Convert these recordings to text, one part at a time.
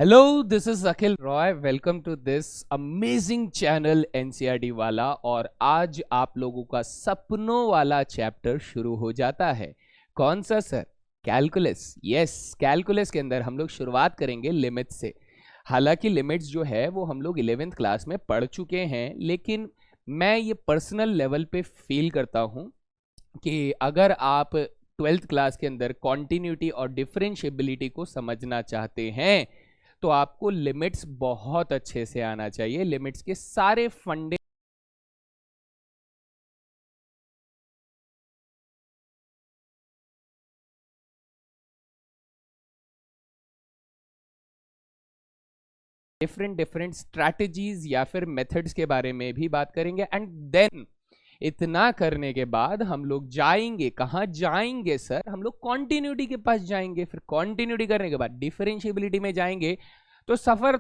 Hello, this is Akhil Roy. Welcome to this amazing channel NCRT वाला। और आज आप लोगों का सपनों वाला चैप्टर शुरू हो जाता है। कौन सा सर? कैलकुलस। यस, कैलकुलस के अंदर हम लोग शुरुआत करेंगे लिमिट्स से। हालांकि लिमिट्स जो है वो हम लोग 11th क्लास में पढ़ चुके हैं, लेकिन मैं ये पर्सनल लेवल पे फील करता हूँ कि अगर आप 12th क्लास के अंदर कॉन्टिन्यूटी और डिफरेंशिएबिलिटी को समझना चाहते हैं तो आपको लिमिट्स बहुत अच्छे से आना चाहिए। लिमिट्स के सारे फंडे डिफरेंट डिफरेंट स्ट्रैटेजीज या फिर मेथड्स के बारे में भी बात करेंगे। एंड देन इतना करने के बाद हम लोग जाएंगे, कहां जाएंगे सर? हम लोग कॉन्टिन्यूटी के पास जाएंगे। फिर कॉन्टिन्यूटी करने के बाद डिफरेंशिएबिलिटी में जाएंगे। तो सफर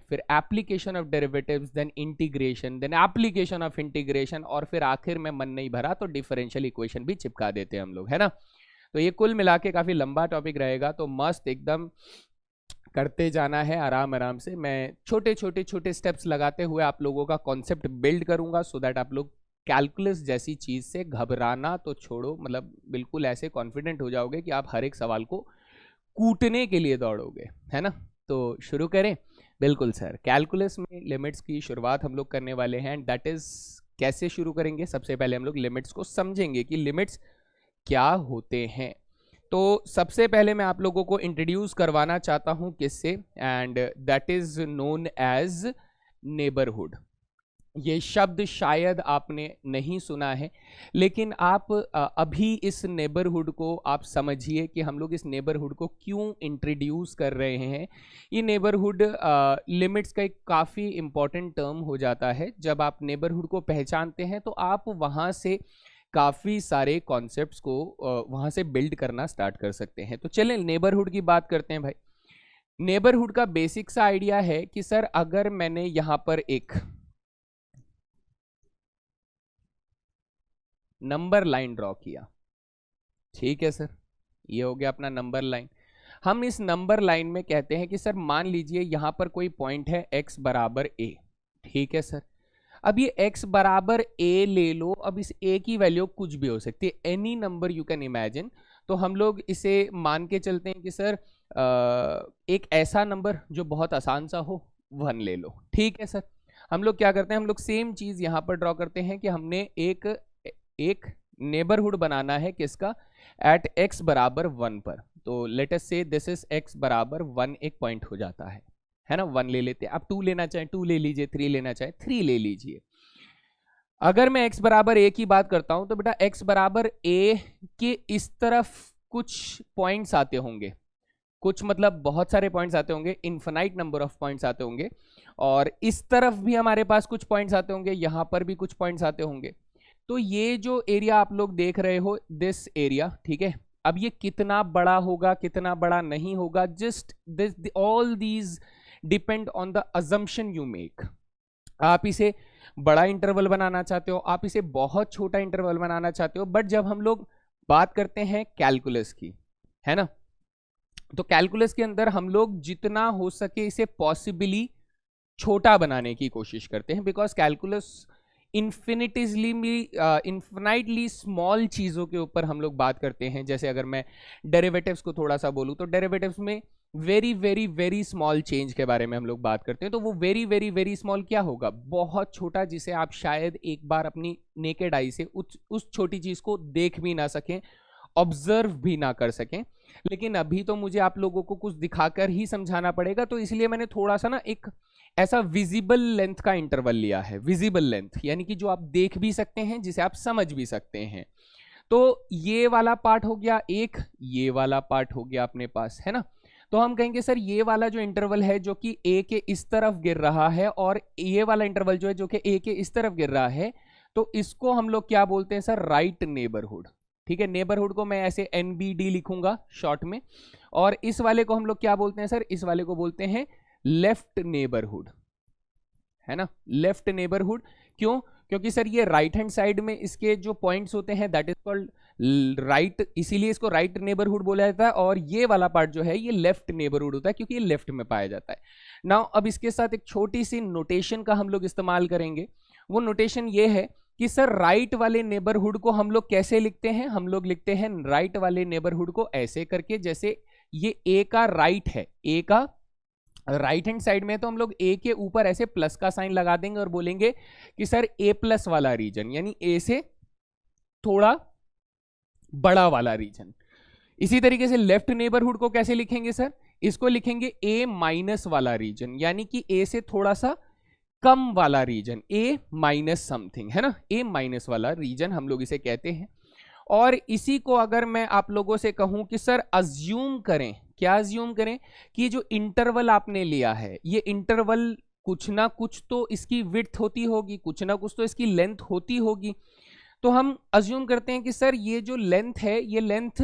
फिर application of derivatives, then integration, then application of integration, और फिर आखिर में मन नहीं भरा तो डिफरेंशियल इक्वेशन भी चिपका देते हैं हम लोग, है ना। तो ये कुल मिला के काफी लंबा टॉपिक रहेगा, तो मस्त एकदम करते जाना है आराम आराम से। मैं छोटे छोटे छोटे स्टेप्स लगाते हुए आप लोगों का कॉन्सेप्ट बिल्ड करूंगा, सो दैट आप लोग कैलकुलस जैसी चीज से घबराना तो छोड़ो, मतलब बिल्कुल ऐसे कॉन्फिडेंट हो जाओगे कि आप हर एक सवाल को कूटने के लिए दौड़ोगे, है ना। तो शुरू करें। बिल्कुल सर, कैलकुलस में लिमिट्स की शुरुआत हम लोग करने वाले हैं। दैट इज कैसे शुरू करेंगे? सबसे पहले हम लोग लिमिट्स को समझेंगे कि लिमिट्स क्या होते हैं। तो सबसे पहले मैं आप लोगों को इंट्रोड्यूस करवाना चाहता हूं किससे, and that is known as neighbourhood. ये शब्द शायद आपने नहीं सुना है, लेकिन आप अभी इस नेबरहुड को आप समझिए कि हम लोग इस नेबरहुड को क्यों इंट्रोड्यूस कर रहे हैं। ये नेबरहुड लिमिट्स का एक काफ़ी इम्पॉर्टेंट टर्म हो जाता है। जब आप नेबरहुड को पहचानते हैं तो आप वहाँ से काफ़ी सारे कॉन्सेप्ट्स को वहाँ से बिल्ड करना स्टार्ट कर सकते हैं। तो चलें नेबरहुड की बात करते हैं भाई। नेबरहुड का बेसिक सा आइडिया है कि सर अगर मैंने यहाँ पर एक नंबर लाइन ड्रॉ किया, ठीक है सर, ये हो गया अपना नंबर लाइन। हम इस नंबर लाइन में कहते हैं कि सर मान लीजिए यहां पर कोई पॉइंट है x बराबर a, ठीक है सर। अब ये x बराबर a ले लो। अब इस a की वैल्यू कुछ भी हो सकती है, any number you can imagine. तो हम लोग इसे मान के चलते हैं कि सर एक ऐसा नंबर जो बहुत आसान सा हो, 1 ले लो, ठीक है सर। हम लोग क्या करते हैं, हम लोग सेम चीज यहां पर ड्रॉ करते हैं कि हमने एक नेबरहुड बनाना है किसका, एट x बराबर 1 पर। तो लेट अस से दिस इज x बराबर 1 एक पॉइंट हो जाता है ना। 1 ले लेते हैं। आप 2 लेना चाहें 2 ले लीजिए, 3 लेना चाहें 3 ले लीजिए। अगर मैं x बराबर a की बात करता हूं तो बेटा x बराबर a के इस तरफ कुछ पॉइंट्स आते होंगे, कुछ मतलब बहुत सारे पॉइंट्स आते होंगे, इन्फिनाइट नंबर ऑफ पॉइंट्स आते होंगे। और इस तरफ भी हमारे पास कुछ पॉइंट्स आते होंगे, यहां पर भी कुछ पॉइंट्स आते होंगे। तो ये जो एरिया आप लोग देख रहे हो, दिस एरिया, ठीक है। अब ये कितना बड़ा होगा कितना बड़ा नहीं होगा, just this all these depend on the assumption you make. आप इसे बड़ा इंटरवल बनाना चाहते हो, आप इसे बहुत छोटा इंटरवल बनाना चाहते हो, बट जब हम लोग बात करते हैं कैलकुलस की, है ना, तो कैलकुलस के अंदर हम लोग जितना हो सके इसे पॉसिबली छोटा बनाने की कोशिश करते हैं, बिकॉज कैलकुलस इन्फिनाइटली स्मॉल चीज़ों के ऊपर हम लोग बात करते हैं। जैसे अगर मैं डेरिवेटिव्स को थोड़ा सा बोलूँ तो डेरिवेटिव्स में very very very small change के बारे में हम लोग बात करते हैं। तो वो वेरी वेरी वेरी स्मॉल क्या होगा, बहुत छोटा, जिसे आप शायद एक बार अपनी नेकेड आई से उस छोटी चीज़ को देख भी ना सकें, ऑब्जर्व भी ना कर सकें। लेकिन अभी तो मुझे आप लोगों को कुछ दिखाकर ही समझाना पड़ेगा, तो इसलिए मैंने थोड़ा सा ना एक ऐसा विजिबल लेंथ का इंटरवल लिया है। विजिबल लेंथ यानी कि जो आप देख भी सकते हैं, जिसे आप समझ भी सकते हैं। तो ये वाला पार्ट हो गया एक, ये वाला पार्ट हो गया अपने पास, है ना। तो हम कहेंगे सर ये वाला जो इंटरवल है जो कि a के इस तरफ गिर रहा है, और ये वाला इंटरवल जो है जो कि a के इस तरफ गिर रहा है, तो इसको हम लोग क्या बोलते हैं सर, राइट नेबरहुड। ठीक है, नेबरहुड को मैं ऐसे NBD लिखूंगा शॉर्ट में। और इस वाले को हम लोग क्या बोलते हैं सर, इस वाले को बोलते हैं लेफ्ट नेबरहुड, है ना, लेफ्ट नेबरहुड। क्यों? क्योंकि सर ये राइट हैंड साइड में इसके जो पॉइंट्स होते हैं दैट इज कॉल्ड राइट, इसीलिए इसको राइट नेबरहुड बोला जाता है, और ये वाला पार्ट जो है ये लेफ्ट नेबरहुड होता है क्योंकि ये लेफ्ट में पाया जाता है। नाउ अब इसके साथ एक छोटी सी नोटेशन का हम लोग इस्तेमाल करेंगे। वो नोटेशन ये है कि सर राइट वाले नेबरहुड को हम लोग कैसे लिखते हैं, हम लोग लिखते हैं राइट वाले नेबरहुड को ऐसे करके, जैसे ये ए का राइट है, ए का राइट हैंड साइड में, तो हम लोग ए के ऊपर ऐसे प्लस का साइन लगा देंगे और बोलेंगे कि सर ए प्लस वाला रीजन, यानी ए से थोड़ा बड़ा वाला रीजन। इसी तरीके से लेफ्ट नेबरहुड को कैसे लिखेंगे सर, इसको लिखेंगे ए माइनस वाला रीजन, यानी कि ए से थोड़ा सा कम वाला रीजन, ए माइनस समथिंग, है ना, ए माइनस वाला रीजन हम लोग इसे कहते हैं। और इसी को अगर मैं आप लोगों से कहूं कि सर अज्यूम करें, क्या अज्यूम करें कि जो इंटरवल आपने लिया है ये इंटरवल कुछ ना कुछ तो इसकी विड्थ होती होगी, कुछ ना कुछ तो इसकी लेंथ होती होगी, तो हम अज्यूम करते हैं कि सर ये जो लेंथ है ये लेंथ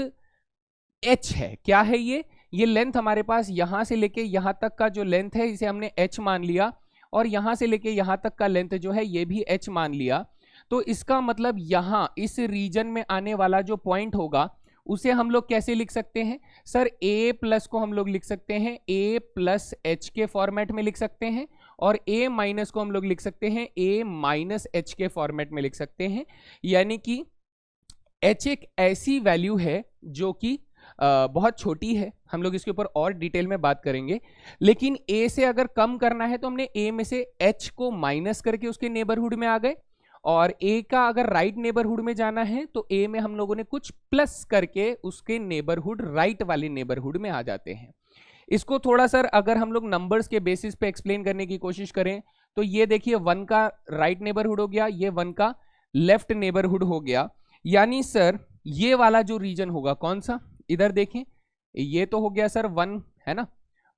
h है। क्या है ये लेंथ हमारे पास यहां से लेके यहां तक का जो लेंथ है इसे हमने h मान लिया, और यहां से लेके यहां तक का लेंथ जो है ये भी h मान लिया। तो इसका मतलब यहां इस रीजन में आने वाला जो पॉइंट होगा उसे हम लोग कैसे लिख सकते हैं सर, a प्लस को हम लोग लिख सकते हैं a प्लस h के फॉर्मेट में लिख सकते हैं, और a माइनस को हम लोग लिख सकते हैं a माइनस h के फॉर्मेट में लिख सकते हैं। यानी कि h एक ऐसी वैल्यू है जो कि बहुत छोटी है, हम लोग इसके ऊपर और डिटेल में बात करेंगे, लेकिन a से अगर कम करना है तो हमने a में से h को माइनस करके उसके नेबरहुड में आ गए, और a का अगर राइट नेबरहुड में जाना है तो a में हम लोगों ने कुछ प्लस करके उसके नेबरहुड राइट वाले नेबरहुड में आ जाते हैं। इसको थोड़ा सर अगर हम लोग नंबर्स के बेसिस पे एक्सप्लेन करने की कोशिश करें तो ये देखिए 1 का राइट नेबरहुड हो गया, ये 1 का लेफ्ट नेबरहुड हो गया, यानी सर ये वाला जो रीजन होगा कौन सा, इधर देखें, ये तो हो गया सर 1, है ना,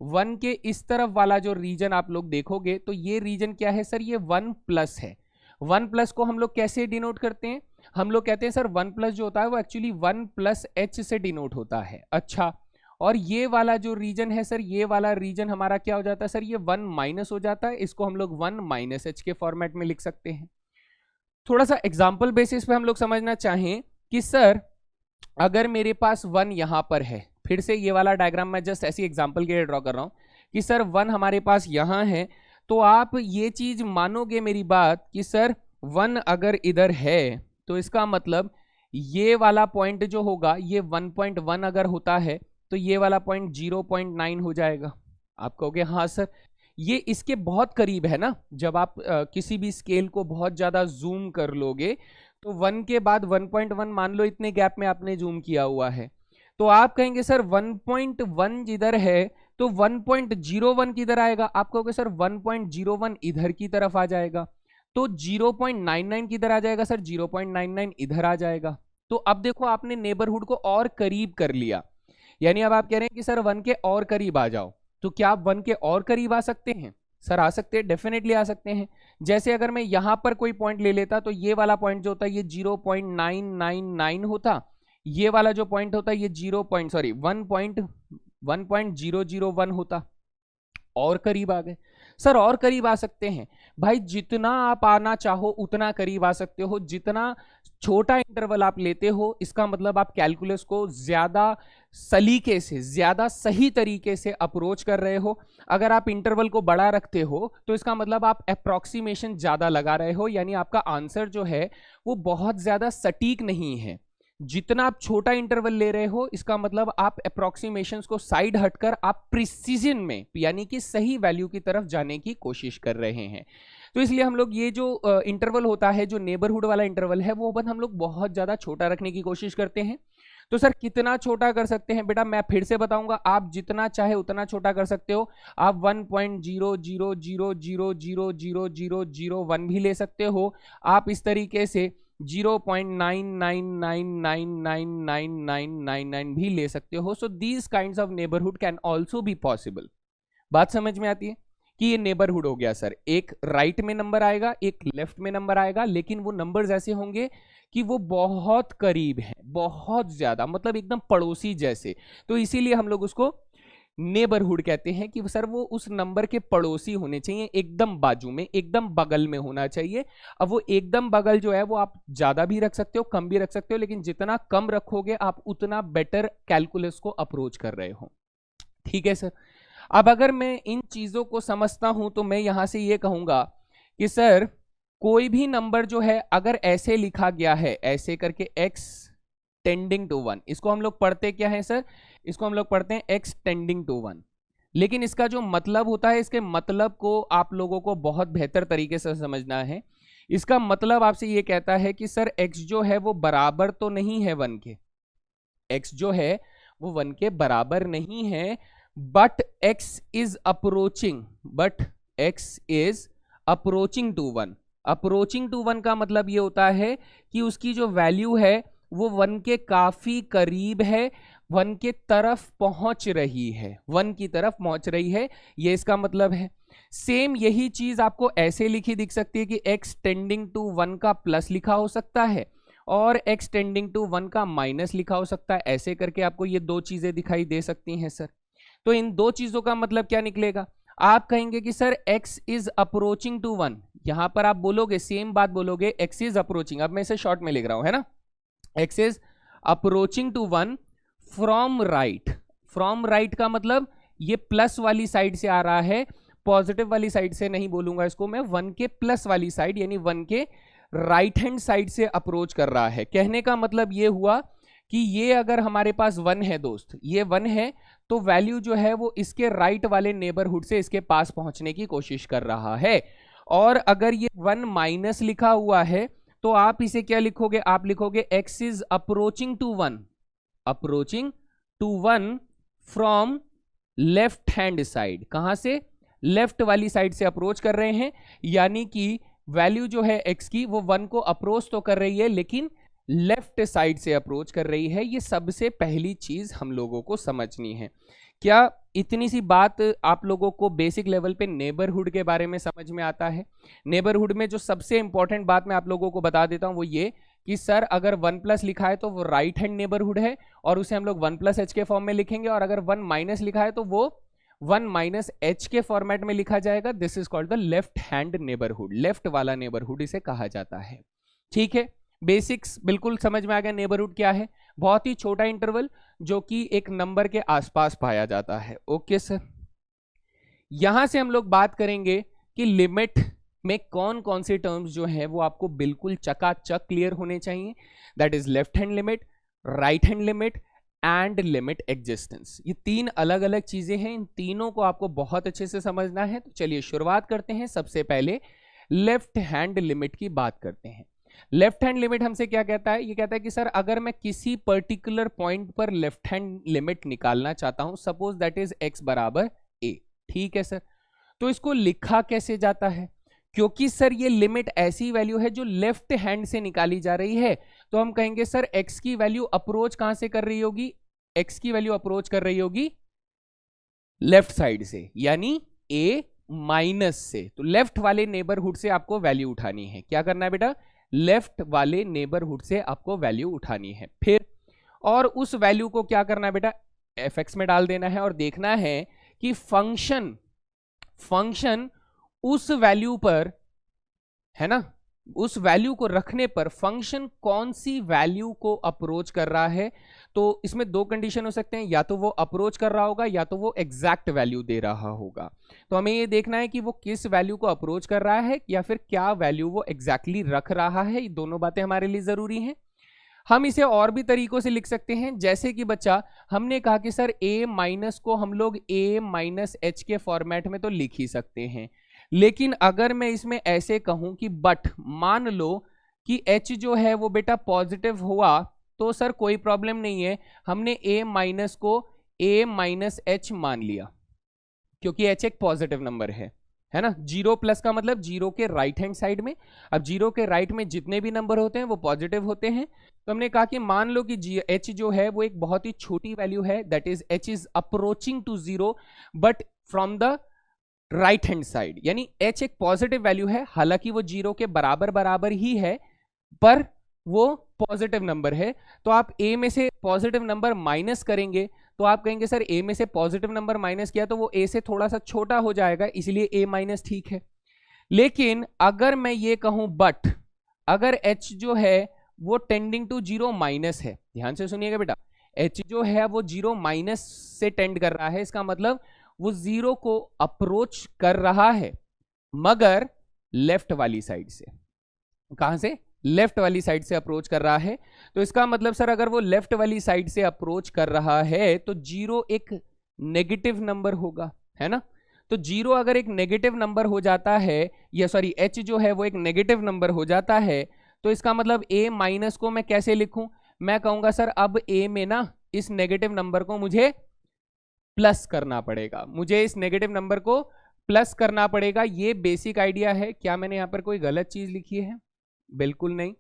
1 के इस तरफ वाला जो रीजन आप लोग देखोगे तो ये रीजन क्या है सर, ये 1 प्लस है। 1 प्लस को हम लोग कैसे डिनोट करते हैं, हम लोग कहते हैं सर 1 प्लस जो होता है वो एक्चुअली 1 प्लस h से डिनोट होता है। अच्छा, और ये वाला जो रीजन है सर, ये वाला रीजन हमारा क्या हो जाता है सर, ये 1 माइनस हो जाता है, इसको हम लोग 1 माइनस h के फॉर्मेट में लिख सकते हैं। थोड़ा सा एग्जाम्पल बेसिस पे हम लोग समझना चाहें कि सर अगर मेरे पास 1 यहां पर है, फिर से ये वाला डायग्राम मैं जस्ट ऐसी एग्जाम्पल के लिए ड्रॉ कर रहा हूं कि सर 1 हमारे पास यहां है, तो आप ये चीज मानोगे मेरी बात कि सर 1 अगर इधर है तो इसका मतलब ये वाला पॉइंट जो होगा ये 1.1 अगर होता है तो ये वाला पॉइंट 0.9 हो जाएगा। आप कहोगे हाँ सर ये इसके बहुत करीब है ना, जब आप किसी भी स्केल को बहुत ज्यादा जूम कर लोगे तो 1 के बाद 1.1 मान लो इतने गैप में आपने जूम किया हुआ है, तो आप कहेंगे सर 1.1 जिधर है तो 1.01 किधर आएगा, आप कहोगे सर 1.01 इधर की तरफ आ जाएगा, तो 0.99 किधर आ जाएगा सर, 0.99 इधर आ जाएगा। तो अब देखो आपने नेबरहुड को और करीब कर लिया, यानी अब आप कह रहे हैं कि सर 1 के और करीब आ जाओ, तो क्या आप 1 के और करीब आ सकते हैं सर, आ सकते हैं, डेफिनेटली आ सकते हैं। जैसे अगर मैं यहां पर कोई पॉइंट ले लेता तो ये वाला पॉइंट जो होता है ये 0.999 होता, ये वाला जो पॉइंट होता है ये 1.001 होता, और करीब आ गए सर, और करीब आ सकते हैं भाई, जितना आप आना चाहो उतना करीब आ सकते हो, जितना छोटा इंटरवल आप लेते हो इसका मतलब आप कैलकुलस को ज्यादा सलीके से, ज्यादा सही तरीके से अप्रोच कर रहे हो। अगर आप इंटरवल को बड़ा रखते हो तो इसका मतलब आप अप्रोक्सीमेशन ज्यादा लगा रहे हो, यानी आपका आंसर जो है वो बहुत ज्यादा सटीक नहीं है। जितना आप छोटा इंटरवल ले रहे हो इसका मतलब आप अप्रोक्सीमेशंस को साइड हटकर आप प्रिसीजन में यानी कि सही वैल्यू की तरफ जाने की कोशिश कर रहे हैं। तो इसलिए हम लोग ये जो इंटरवल होता है, जो नेबरहुड वाला इंटरवल है, वो हम लोग बहुत ज्यादा छोटा रखने की कोशिश करते हैं। तो सर कितना छोटा कर सकते हैं बेटा, मैं फिर से बताऊंगा, आप जितना चाहे उतना छोटा कर सकते हो। आप 1.000000001 भी ले सकते हो, आप इस तरीके से 0.99999999 भी ले सकते हो। So these kinds of neighbourhood can also be possible. बात समझ में आती है कि ये नेबरहुड हो गया सर, एक राइट में नंबर आएगा, एक लेफ्ट में नंबर आएगा, लेकिन वो नंबर्स ऐसे होंगे कि वो बहुत करीब हैं, बहुत ज्यादा, मतलब एकदम पड़ोसी जैसे, तो इसीलिए हम लोग उसको नेबरहुड कहते हैं कि सर वो उस नंबर के पड़ोसी होने चाहिए, एकदम बाजू में, एकदम बगल में होना चाहिए। अब वो एकदम बगल जो है वो आप ज्यादा भी रख सकते हो, कम भी रख सकते हो, लेकिन जितना कम रखोगे आप उतना बेटर कैलकुलस को अप्रोच कर रहे हो। ठीक है सर। अब अगर मैं इन चीजों को समझता हूं तो मैं यहां से ये कहूंगा कि सर कोई भी नंबर जो है अगर ऐसे लिखा गया है, ऐसे करके x टेंडिंग टू 1, इसको हम लोग पढ़ते क्या है सर, इसको हम लोग पढ़ते हैं x टेंडिंग टू 1। लेकिन इसका जो मतलब होता है, इसके मतलब को आप लोगों को बहुत बेहतर तरीके से समझना है। इसका मतलब आपसे ये कहता है कि सर x जो है वो बराबर तो नहीं है 1 के, x जो है वो 1 के बराबर नहीं है, but x is approaching, but x is approaching to 1। Approaching to 1 का मतलब ये होता है कि उसकी जो वैल्यू है वो 1 के काफी करीब है, 1 के तरफ पहुंच रही है, 1 की तरफ पहुंच रही है, ये इसका मतलब है। सेम यही चीज आपको ऐसे लिखी दिख सकती है कि x टेंडिंग टू 1 का प्लस लिखा हो सकता है और x टेंडिंग टू 1 का माइनस लिखा हो सकता है। ऐसे करके आपको ये दो चीजें दिखाई दे सकती हैं सर। तो इन दो चीजों का मतलब क्या निकलेगा, आप कहेंगे कि sir x is approaching to 1, यहां पर आप बोलोगे सेम बात बोलोगे, x इज अप्रोचिंग, अब मैं इसे शॉर्ट में लिख रहा हूं, है ना, x is approaching to 1 from right. From right का मतलब ये प्लस वाली साइड से आ रहा है, पॉजिटिव वाली साइड से नहीं बोलूंगा इसको मैं, 1 के प्लस वाली साइड यानी 1 के राइट हैंड साइड से अप्रोच कर रहा है। कहने का मतलब ये हुआ कि ये अगर हमारे पास 1 है दोस्त, ये 1 है, तो वैल्यू जो है वो इसके राइट वाले नेबरहुड से इसके पास पहुंचने की कोशिश कर रहा है। और अगर ये 1 माइनस लिखा हुआ है तो आप इसे क्या लिखोगे, आप लिखोगे x is approaching to 1, approaching to 1 from left hand side. कहां से, लेफ्ट वाली साइड से अप्रोच कर रहे हैं, यानी कि वैल्यू जो है x की वो 1 को अप्रोच तो कर रही है लेकिन लेफ्ट साइड से अप्रोच कर रही है। ये सबसे पहली चीज हम लोगों को समझनी है। क्या इतनी सी बात आप लोगों को बेसिक लेवल पे नेबरहुड के बारे में समझ में आता है? नेबरहुड में जो सबसे इंपॉर्टेंट बात मैं आप लोगों को बता देता हूं वो ये कि सर अगर 1 प्लस लिखा है तो वो राइट हैंड नेबरहुड है और उसे हम लोग 1 प्लस एच के फॉर्म में लिखेंगे, और अगर 1 माइनस लिखा है तो वो 1 माइनस एच के फॉर्मेट में लिखा जाएगा। This is called the left hand neighbourhood, left वाला नेबरहुड इसे कहा जाता है। ठीक है, बेसिक्स बिल्कुल समझ में आ गया। नेबरहुड क्या है, बहुत ही छोटा इंटरवल जो कि एक नंबर के आसपास पाया जाता है। ओके सर, यहां से हम लोग बात करेंगे कि लिमिट में कौन कौन से टर्म्स जो है वो आपको बिल्कुल चकाचक क्लियर होने चाहिए। That is left hand limit, right hand limit and limit existence. ये 3 अलग अलग चीजें हैं, इन तीनों को आपको बहुत अच्छे से समझना है। तो चलिए शुरुआत करते हैं। सबसे पहले लेफ्ट हैंड लिमिट की बात करते हैं। लेफ्ट हैंड लिमिट हमसे क्या कहता है, ये कहता है कि सर अगर मैं किसी पर्टिकुलर पॉइंट पर लेफ्ट हैंड लिमिट निकालना चाहता हूं, सपोज दैट इज x बराबर a, ठीक है सर, तो इसको लिखा कैसे जाता है, क्योंकि सर ये लिमिट ऐसी वैल्यू है जो लेफ्ट हैंड से निकाली जा रही है, तो हम कहेंगे सर x की वैल्यू अप्रोच कहां से कर रही होगी, x की वैल्यू अप्रोच कर रही होगी लेफ्ट साइड से, यानी a माइनस से। तो लेफ्ट वाले नेबरहुड से आपको वैल्यू उठानी है। क्या करना है बेटा, लेफ्ट वाले नेबरहुड से आपको वैल्यू उठानी है। फिर और उस वैल्यू को क्या करना है बेटा, fx में डाल देना है और देखना है कि फंक्शन उस वैल्यू पर, है ना, उस वैल्यू को रखने पर फंक्शन कौन सी वैल्यू को अप्रोच कर रहा है। तो इसमें 2 कंडीशन हो सकते हैं, या तो वो अप्रोच कर रहा होगा या तो वो एग्जैक्ट वैल्यू दे रहा होगा। तो हमें ये देखना है कि वो किस वैल्यू को अप्रोच कर रहा है या फिर क्या वैल्यू वो एग्जैक्टली रख रहा है। ये दोनों बातें हमारे लिए जरूरी हैं। हम इसे और भी तरीकों से लिख सकते हैं, जैसे कि बच्चा हमने कहा कि सर a माइनस को हम लोग a माइनस एच के फॉर्मेट में तो लिख ही सकते हैं, लेकिन अगर मैं इसमें ऐसे कहूं कि बट मान लो कि h जो है वो बेटा पॉजिटिव हुआ, तो सर कोई प्रॉब्लम नहीं है, हमने a माइनस को a माइनस एच मान लिया क्योंकि h एक पॉजिटिव नंबर है ना। 0 प्लस का मतलब 0 के राइट हैंड साइड में, अब 0 के राइट में जितने भी नंबर होते हैं वो पॉजिटिव होते हैं। तो हमने कहा कि मान लो कि h जो है वो एक बहुत ही छोटी वैल्यू है, that is h is approaching to 0 but from the right hand side, यानी h एक पॉजिटिव वैल्यू है, हालांकि वो 0 के बराबर ही है पर वो पॉजिटिव नंबर है। तो आप a में से पॉजिटिव नंबर माइनस करेंगे तो आप कहेंगे सर a में से पॉजिटिव नंबर माइनस किया तो वो a से थोड़ा सा छोटा हो जाएगा, इसलिए a माइनस ठीक है। लेकिन अगर मैं ये कहूं बट अगर h जो है वो टेंडिंग टू 0 माइनस है, ध्यान से सुनिएगा बेटा, h जो है वो 0 माइनस से टेंड कर रहा है, इसका मतलब वो 0 को अप्रोच कर रहा है मगर लेफ्ट वाली साइड से। कहां से? लेफ्ट वाली साइड से अप्रोच कर रहा है। तो इसका मतलब सर अगर वो लेफ्ट वाली साइड से अप्रोच कर रहा है तो 0 एक नेगेटिव नंबर होगा, है ना। तो 0 अगर एक नेगेटिव नंबर हो जाता है, या सॉरी h जो है वो एक नेगेटिव नंबर हो जाता है, तो इसका मतलब a माइनस को मैं कैसे लिखूं? मैं कहूंगा सर अब a में ना इस नेगेटिव नंबर को मुझे प्लस करना पड़ेगा, मुझे इस नेगेटिव नंबर को प्लस करना पड़ेगा। ये बेसिक आइडिया है। क्या मैंने यहाँ पर कोई गलत चीज लिखी है? बिल्कुल नहीं।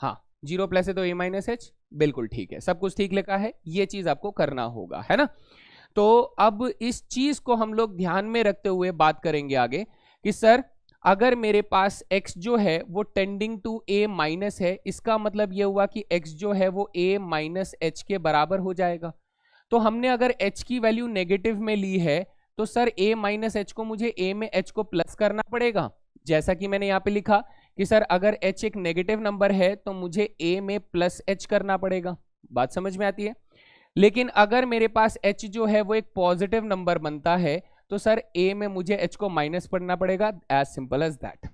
हाँ, 0 प्लस है तो a माइनस एच, बिल्कुल ठीक है, सब कुछ ठीक लिखा है, ये चीज आपको करना होगा, है ना। तो अब इस चीज को हम लोग ध्यान में रखते हुए बात करेंगे आगे कि सर अगर मेरे पास x जो है वो टेंडिंग टू a माइनस है, इसका मतलब ये हुआ कि x जो है वो a माइनस एच के बराबर हो जाएगा। तो हमने अगर h की वैल्यू नेगेटिव में ली है तो सर a माइनस एच को मुझे a में h को प्लस करना पड़ेगा, जैसा कि मैंने यहाँ पे लिखा कि सर अगर h एक नेगेटिव नंबर है तो मुझे a में प्लस h करना पड़ेगा। बात समझ में आती है? लेकिन अगर मेरे पास h जो है वो एक पॉजिटिव नंबर बनता है तो सर a में मुझे h को माइनस पढ़ना पड़ेगा, एज सिंपल एज दैट।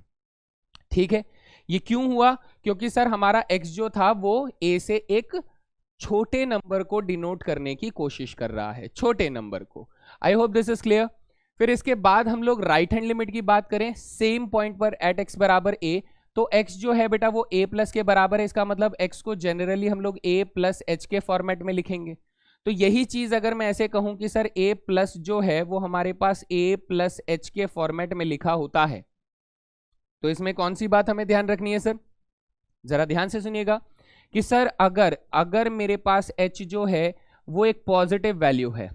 ठीक है, ये क्यों हुआ? क्योंकि सर हमारा x जो था वो a से एक छोटे नंबर को डिनोट करने की कोशिश कर रहा है, छोटे नंबर को। I hope this is clear. फिर इसके बाद हम लोग राइट हैंड लिमिट की बात करें, सेम पॉइंट पर एट x बराबर a, तो x जो है बेटा वो a प्लस के बराबर है, इसका मतलब x को जनरली हम लोग a प्लस एच के फॉर्मेट में लिखेंगे। तो यही चीज अगर मैं ऐसे कहूं कि सर a प्लस जो है वो हमारे पास a प्लस एच के फॉर्मेट में लिखा होता है, तो इसमें कौन सी बात हमें ध्यान रखनी है सर? जरा ध्यान से सुनिएगा कि सर अगर मेरे पास h जो है वो एक पॉजिटिव वैल्यू है,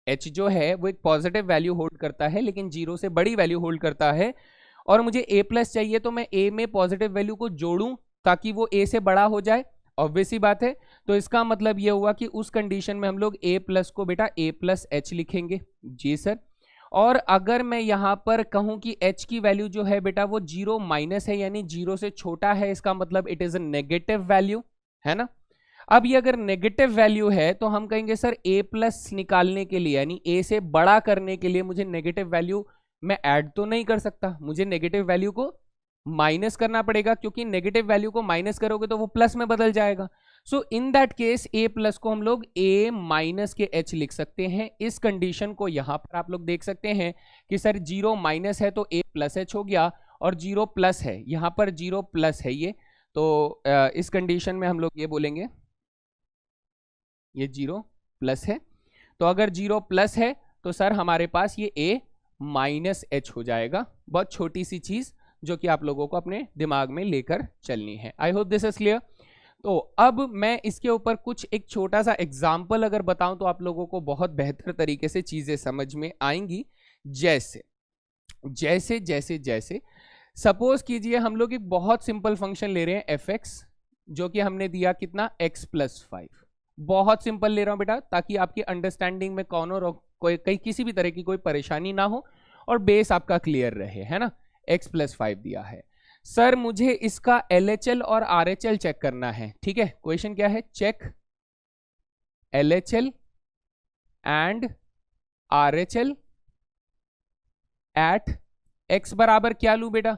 h जो है वो एक पॉजिटिव वैल्यू होल्ड करता है लेकिन 0 से बड़ी वैल्यू होल्ड करता है, और मुझे a प्लस चाहिए तो मैं a में पॉजिटिव वैल्यू को जोड़ूं ताकि वो a से बड़ा हो जाए, ऑब्वियस सी बात है। तो इसका मतलब ये हुआ कि उस कंडीशन में हम लोग a प्लस को बेटा a प्लस एच लिखेंगे। जी सर। और अगर मैं यहां पर कहूं कि h की वैल्यू जो है बेटा वो 0 माइनस है, यानी 0 से छोटा है, इसका मतलब it is a negative value, है ना। अब ये अगर नेगेटिव वैल्यू है तो हम कहेंगे सर a प्लस निकालने के लिए, यानी a से बड़ा करने के लिए मुझे नेगेटिव वैल्यू मैं ऐड तो नहीं कर सकता, मुझे नेगेटिव वैल्यू को माइनस करना पड़ेगा, क्योंकि नेगेटिव वैल्यू को माइनस करोगे तो वो प्लस में बदल जाएगा। So in that case a plus को हम लोग a माइनस के h लिख सकते हैं। इस कंडीशन को यहां पर आप लोग देख सकते हैं कि सर 0 माइनस है तो a प्लस h हो गया, और 0 प्लस है, यहां पर 0 प्लस है ये, तो इस कंडीशन में हम लोग ये बोलेंगे ये 0 प्लस है। तो अगर 0 प्लस है तो सर हमारे पास ये a माइनस एच हो जाएगा। बहुत छोटी सी चीज जो कि आप लोगों को अपने दिमाग में लेकर चलनी है। I hope this is clear. तो अब मैं इसके ऊपर कुछ एक छोटा सा एग्जाम्पल अगर बताऊं तो आप लोगों को बहुत बेहतर तरीके से चीजें समझ में आएंगी। जैसे जैसे जैसे जैसे सपोज कीजिए हम लोग एक बहुत सिंपल फंक्शन ले रहे हैं fx, जो कि हमने दिया कितना x प्लस 5। बहुत सिंपल ले रहा हूं बेटा ताकि आपकी अंडरस्टैंडिंग में कोई किसी भी तरह की कोई परेशानी ना हो और बेस आपका क्लियर रहे, है ना। x प्लस 5 दिया है सर, मुझे इसका LHL और RHL चेक करना है। ठीक है, क्वेश्चन क्या है? Check LHL and RHL at x बराबर क्या लू बेटा?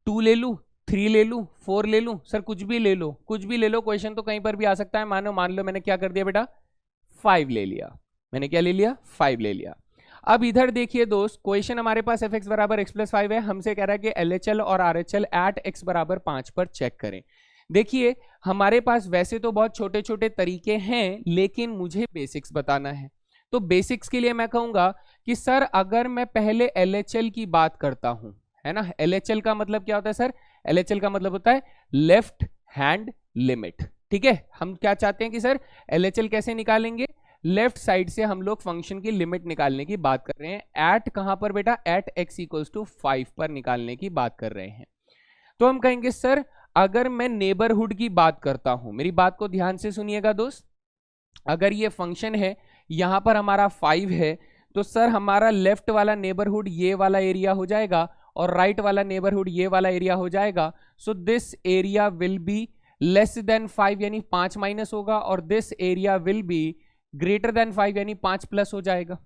2 ले लू, 3 ले लू, 4 ले लू? सर कुछ भी ले लो, कुछ भी ले लो, क्वेश्चन तो कहीं पर भी आ सकता है। मान लो मैंने क्या कर दिया बेटा? 5 ले लिया। मैंने क्या ले लिया? 5 ले लिया। अब इधर देखिए दोस्त, क्वेश्चन हमारे पास fx बराबर x प्लस 5 है, हमसे कह रहा है कि LHL और RHL एट x बराबर 5 पर चेक करें। देखिए हमारे पास वैसे तो बहुत छोटे छोटे तरीके हैं, लेकिन मुझे बेसिक्स बताना है। तो बेसिक्स के लिए मैं कहूंगा कि सर अगर मैं पहले LHL की बात करता हूं, है ना। LHL का मतलब क्या होता है सर? LHL का मतलब होता है लेफ्ट हैंड लिमिट। ठीक है, हम क्या चाहते हैं कि सर LHL कैसे निकालेंगे? लेफ्ट साइड से हम लोग फंक्शन की लिमिट निकालने की बात कर रहे हैं। एट कहां पर बेटा? एट x इक्वल्स टू 5 पर निकालने की बात कर रहे हैं। तो हम कहेंगे सर अगर मैं नेबरहुड की बात करता हूं, मेरी बात को ध्यान से सुनिएगा दोस्त, अगर ये फंक्शन है, यहाँ पर हमारा 5 है, तो सर हमारा लेफ्ट वाला नेबरहुड ये वाला एरिया हो जाएगा और राइट वाला नेबरहुड ये वाला एरिया हो जाएगा. So this area will be less than 5 यानी 5 माइनस होगा, और this area will be greater than 5 यानी 5 प्लस हो जाएगा.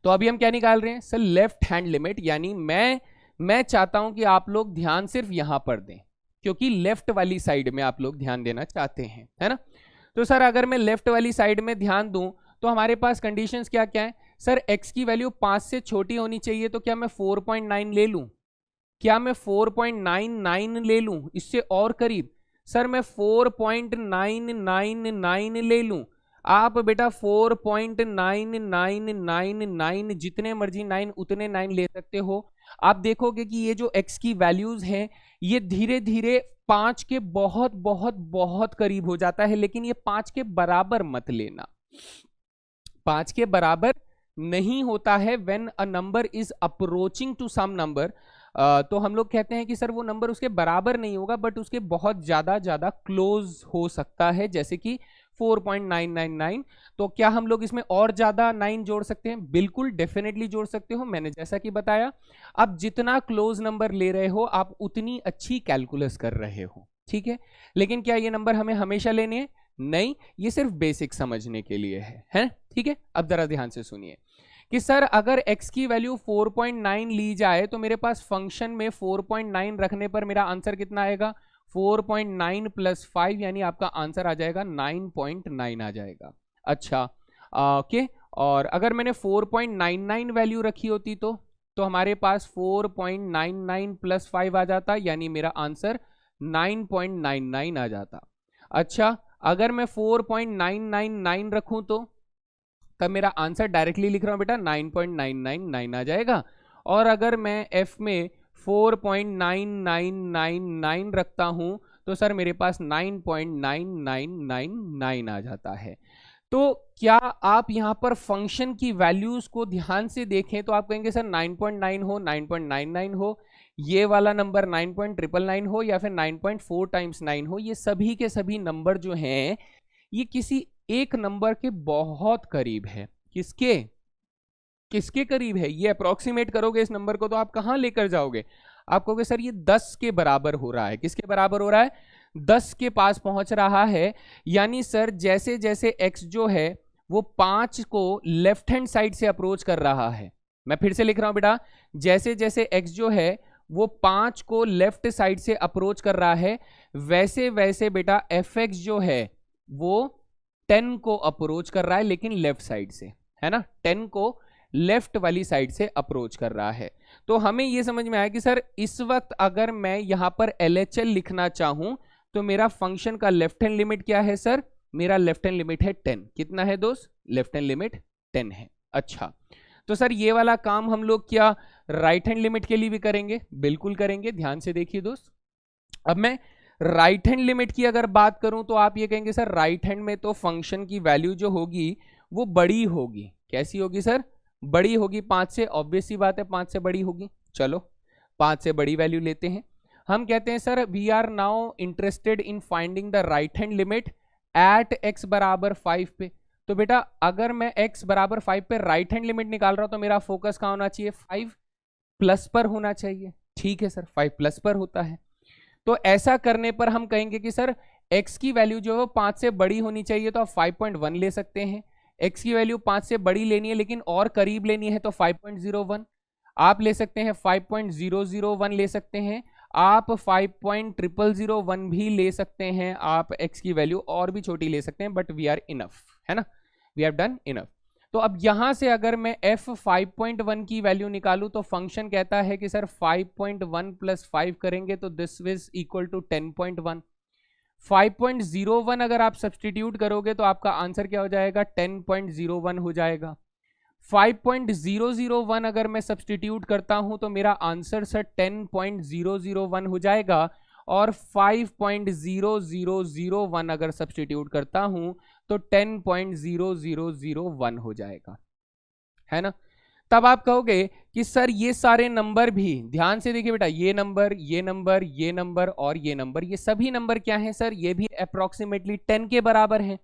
तो अभी हम क्या निकाल रहे हैं सर, लेफ्ट हैंड लिमिट. यानी मैं चाहता हूं कि आप लोग ध्यान सिर्फ यहां पर दें, क्योंकि लेफ्ट वाली साइड में आप लोग ध्यान देना चाहते हैं, है ना. तो सर अगर मैं लेफ्ट वाली साइड में ध्यान दूं तो हमारे पास कंडीशंस क्या क्या है सर. x की वैल्यू 5 से छोटी होनी चाहिए, तो क्या मैं 4.9 ले लूं? क्या मैं 4.99 ले लूं? इससे और करीब सर मैं 4.999 ले लूं. आप बेटा 4.9999 जितने मर्जी 9 उतने 9 ले सकते हो. आप देखोगे कि ये जो x की वैल्यूज हैं ये धीरे धीरे 5 के बहुत बहुत बहुत करीब हो जाता है, लेकिन ये 5 के बराबर मत लेना. 5 के बराबर नहीं होता है when a number is approaching to some number. तो हम लोग कहते हैं कि सर वो नंबर उसके बराबर नहीं होगा, बट उसके बहुत ज्यादा क्लोज हो सकता है, जैसे कि 4.999. तो क्या हम लोग इसमें और ज्यादा 9 जोड़ सकते हैं? बिल्कुल डेफिनेटली जोड़ सकते हो, मैंने जैसा कि बताया. अब जितना क्लोज नंबर ले रहे हो आप उतनी अच्छी कैलकुलस कर रहे हो, ठीक है. लेकिन क्या ये नंबर हमें हमेशा लेने हैं? नहीं, ये सिर्फ बेसिक समझने के लिए है, ठीक है. अब जरा ध्यान से सुनिए कि सर अगर x की वैल्यू 4.9 ली जाए तो मेरे पास फंक्शन में 4.9 रखने पर मेरा आंसर कितना आएगा? 4.9 प्लस 5 यानी आपका आंसर आ जाएगा 9.9 आ जाएगा. अच्छा ओके. और अगर मैंने 4.99 वैल्यू रखी होती तो हमारे पास 4.99 प्लस 5 आ जाता, यानी मेरा आंसर 9.99 आ जाता. अच्छा अगर मैं 4.999 रखूं तो तब मेरा आंसर डायरेक्टली लिख रहा हूं बेटा 9.999 आ जाएगा. और अगर मैं f में 4.9999 रखता हूं तो सर मेरे पास 9.9999 आ जाता है. तो क्या आप यहां पर फंक्शन की वैल्यूज को ध्यान से देखें तो आप कहेंगे सर 9.9 हो, 9.99 हो, ये वाला नंबर 9.999 हो, या फिर 9.4 टाइम्स 9 हो, ये सभी के सभी नंबर जो हैं ये किसी एक नंबर के बहुत करीब है. किसके करीब है? ये अप्रोक्सीमेट करोगे इस नंबर को तो आप कहां लेकर जाओगे? आप कहोगे सर ये 10 के बराबर हो रहा है. किसके बराबर हो रहा है? 10 के पास पहुंच रहा है. यानी सर जैसे जैसे x जो है वो 5 को लेफ्ट हैंड साइड से अप्रोच कर रहा है. मैं फिर से लिख रहा हूं बेटा, जैसे जैसे x जो है वो 5 को लेफ्ट साइड से अप्रोच कर रहा है, वैसे वैसे बेटा fx जो है वो 10 को अप्रोच कर रहा है, लेकिन लेफ्ट साइड से, है ना. 10 को लेफ्ट वाली साइड से अप्रोच कर रहा है. तो हमें यह समझ में आया कि सर इस वक्त अगर मैं यहां पर LHL लिखना चाहूं तो मेरा फंक्शन का लेफ्ट हैंड लिमिट क्या है सर? मेरा लेफ्ट हैंड लिमिट है 10. कितना है दोस्त? लेफ्ट हैंड लिमिट 10 है. अच्छा तो सर ये वाला काम हम लोग क्या राइट हैंड लिमिट के लिए भी करेंगे? बिल्कुल करेंगे. ध्यान से देखिए दोस्त, अब मैं राइट हैंड लिमिट की अगर बात करूं तो आप ये कहेंगे सर राइट हैंड में तो फंक्शन की वैल्यू जो होगी वो बड़ी होगी. कैसी होगी सर? बड़ी होगी 5 से. ऑब्वियस सी बात है 5 से बड़ी होगी. चलो 5 से बड़ी वैल्यू लेते हैं. हम कहते हैं sir we are now interested in finding the right hand limit at x बराबर 5 पे. तो बेटा अगर मैं x बराबर 5 पे राइट हैंड लिमिट निकाल रहा हूं तो मेरा फोकस कहां होना चाहिए? 5 प्लस पर होना चाहिए. ठीक है सर, 5 प्लस पर होता है. तो ऐसा करने पर हम कहेंगे कि सर x की वैल्यू जो है 5 से बड़ी होनी चाहिए, तो आप 5.1 ले सकते हैं. x की वैल्यू 5 से बड़ी लेनी है लेकिन और करीब लेनी है तो 5.01 आप ले सकते हैं, 5.001 ले सकते हैं, आप 5.001 भी ले सकते हैं. आप x की वैल्यू और भी छोटी ले सकते हैं, बट वी आर इनफ, है ना. We have done enough. तो अब यहां से अगर मैं f 5.1 की वैल्यू निकालूं तो फंक्शन कहता है कि सर 5.1 प्लस 5 करेंगे तो दिस इज इक्वल टू 10.1. 5.01 अगर आप सब्सटीट्यूट करोगे तो आपका आंसर क्या हो जाएगा? 10.01 हो जाएगा. 5.001 अगर मैं सब्सटीट्यूट करता हूं तो मेरा आंसर सर 10.001 हो जाएगा. और 5.0001 अगर सब्सटीट्यूट करता हूं तो 10.0001 हो जाएगा, है ना. तब आप कहोगे कि सर ये सारे नंबर भी, ध्यान से देखिए बेटा, ये नंबर, ये नंबर, ये नंबर और ये नंबर, ये सभी नंबर क्या हैं सर? ये भी अप्रोक्सीमेटली 10 के बराबर हैं.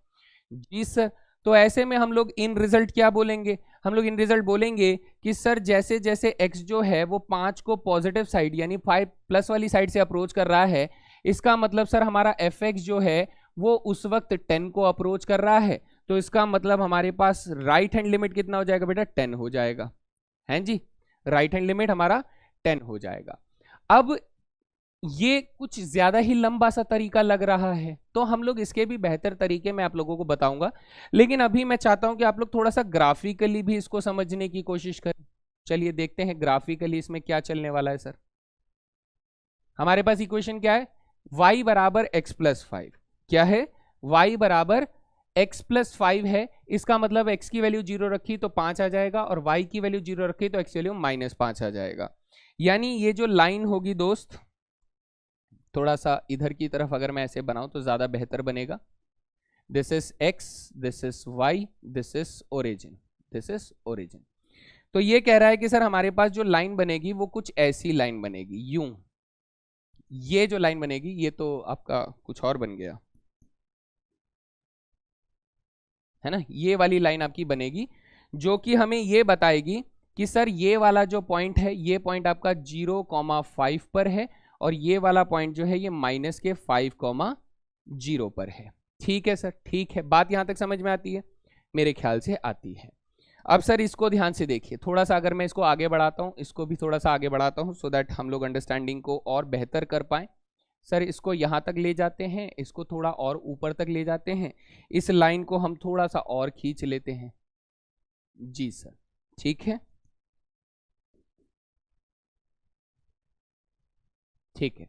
जी सर। तो ऐसे में हम लोग इन रिजल्ट क्या बोलेंगे, हम लोग इन रिजल्ट बोलेंगे कि सर जैसे जैसे x जो है वो 5 को पॉजिटिव साइड यानी 5 प्लस वाली साइड से अप्रोच कर रहा है, इसका मतलब सर हमारा fx जो है वो उस वक्त 10 को अप्रोच कर रहा है, तो इसका मतलब हमारे पास राइट हैंड लिमिट कितना हो जाएगा बेटा, 10 हो जाएगा, हैं जी, राइट हैंड लिमिट हमारा 10 हो जाएगा। अब ये कुछ ज्यादा ही लंबा सा तरीका लग रहा है, तो हम लोग इसके भी बेहतर तरीके मैं आप लोगों को बताऊंगा, लेकिन अभी मैं चाहता हूं कि आप लोग थोड़ा सा ग्राफिकली भी इसको समझने की कोशिश करें। चलिए देखते हैं ग्राफिकली इसमें क्या चलने वाला है। सर हमारे पास इक्वेशन क्या है, y बराबर x प्लस 5, क्या है, y बराबर x प्लस 5 है, इसका मतलब x की वैल्यू 0 रखी तो 5 आ जाएगा, और y की वैल्यू 0 रखी तो x वैल्यू -5 आ जाएगा। यानी ये जो लाइन होगी दोस्त, थोड़ा सा इधर की तरफ अगर मैं ऐसे बनाऊं तो ज्यादा बेहतर बनेगा। This is x, this is y, this is origin, this is origin. तो ये कह रहा है कि सर हमारे पास जो लाइन बनेगी वो कुछ ऐसी लाइन बनेगी, यूं, ये जो लाइन बनेगी ये तो आपका कुछ और बन गया है ना, ये वाली लाइन आपकी बनेगी जो कि हमें ये बताएगी कि सर ये वाला जो पॉइंट है ये पॉइंट आपका 0,5 पर है, और ये वाला पॉइंट जो है ये -5,0 पर है। ठीक है सर, ठीक है, बात यहां तक समझ में आती है, मेरे ख्याल से आती है। अब सर इसको ध्यान से देखिए, थोड़ा सा अगर मैं इसको आगे बढ़ाता हूं, इसको भी थोड़ा सा आगे बढ़ाता हूं सो दैट हम लोग अंडरस्टैंडिंग को और बेहतर कर पाए। सर इसको यहां तक ले जाते हैं, इसको थोड़ा और ऊपर तक ले जाते हैं, इस लाइन को हम थोड़ा सा और खींच लेते हैं। जी सर, ठीक है, ठीक है।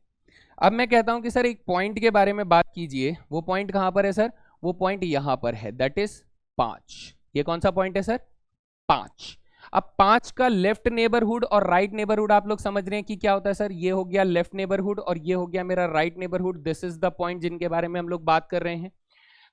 अब मैं कहता हूं कि सर एक पॉइंट के बारे में बात कीजिए, वो पॉइंट कहां पर है सर, वो पॉइंट यहां पर है, दैट इज 5। ये कौन सा पॉइंट है सर, 5। अब 5 का लेफ्ट नेबरहुड और राइट नेबरहुड आप लोग समझ रहे हैं कि क्या होता है सर, ये हो गया लेफ्ट नेबरहुड और ये हो गया मेरा right neighbourhood, this is the point जिनके बारे में हम लोग बात कर रहे हैं।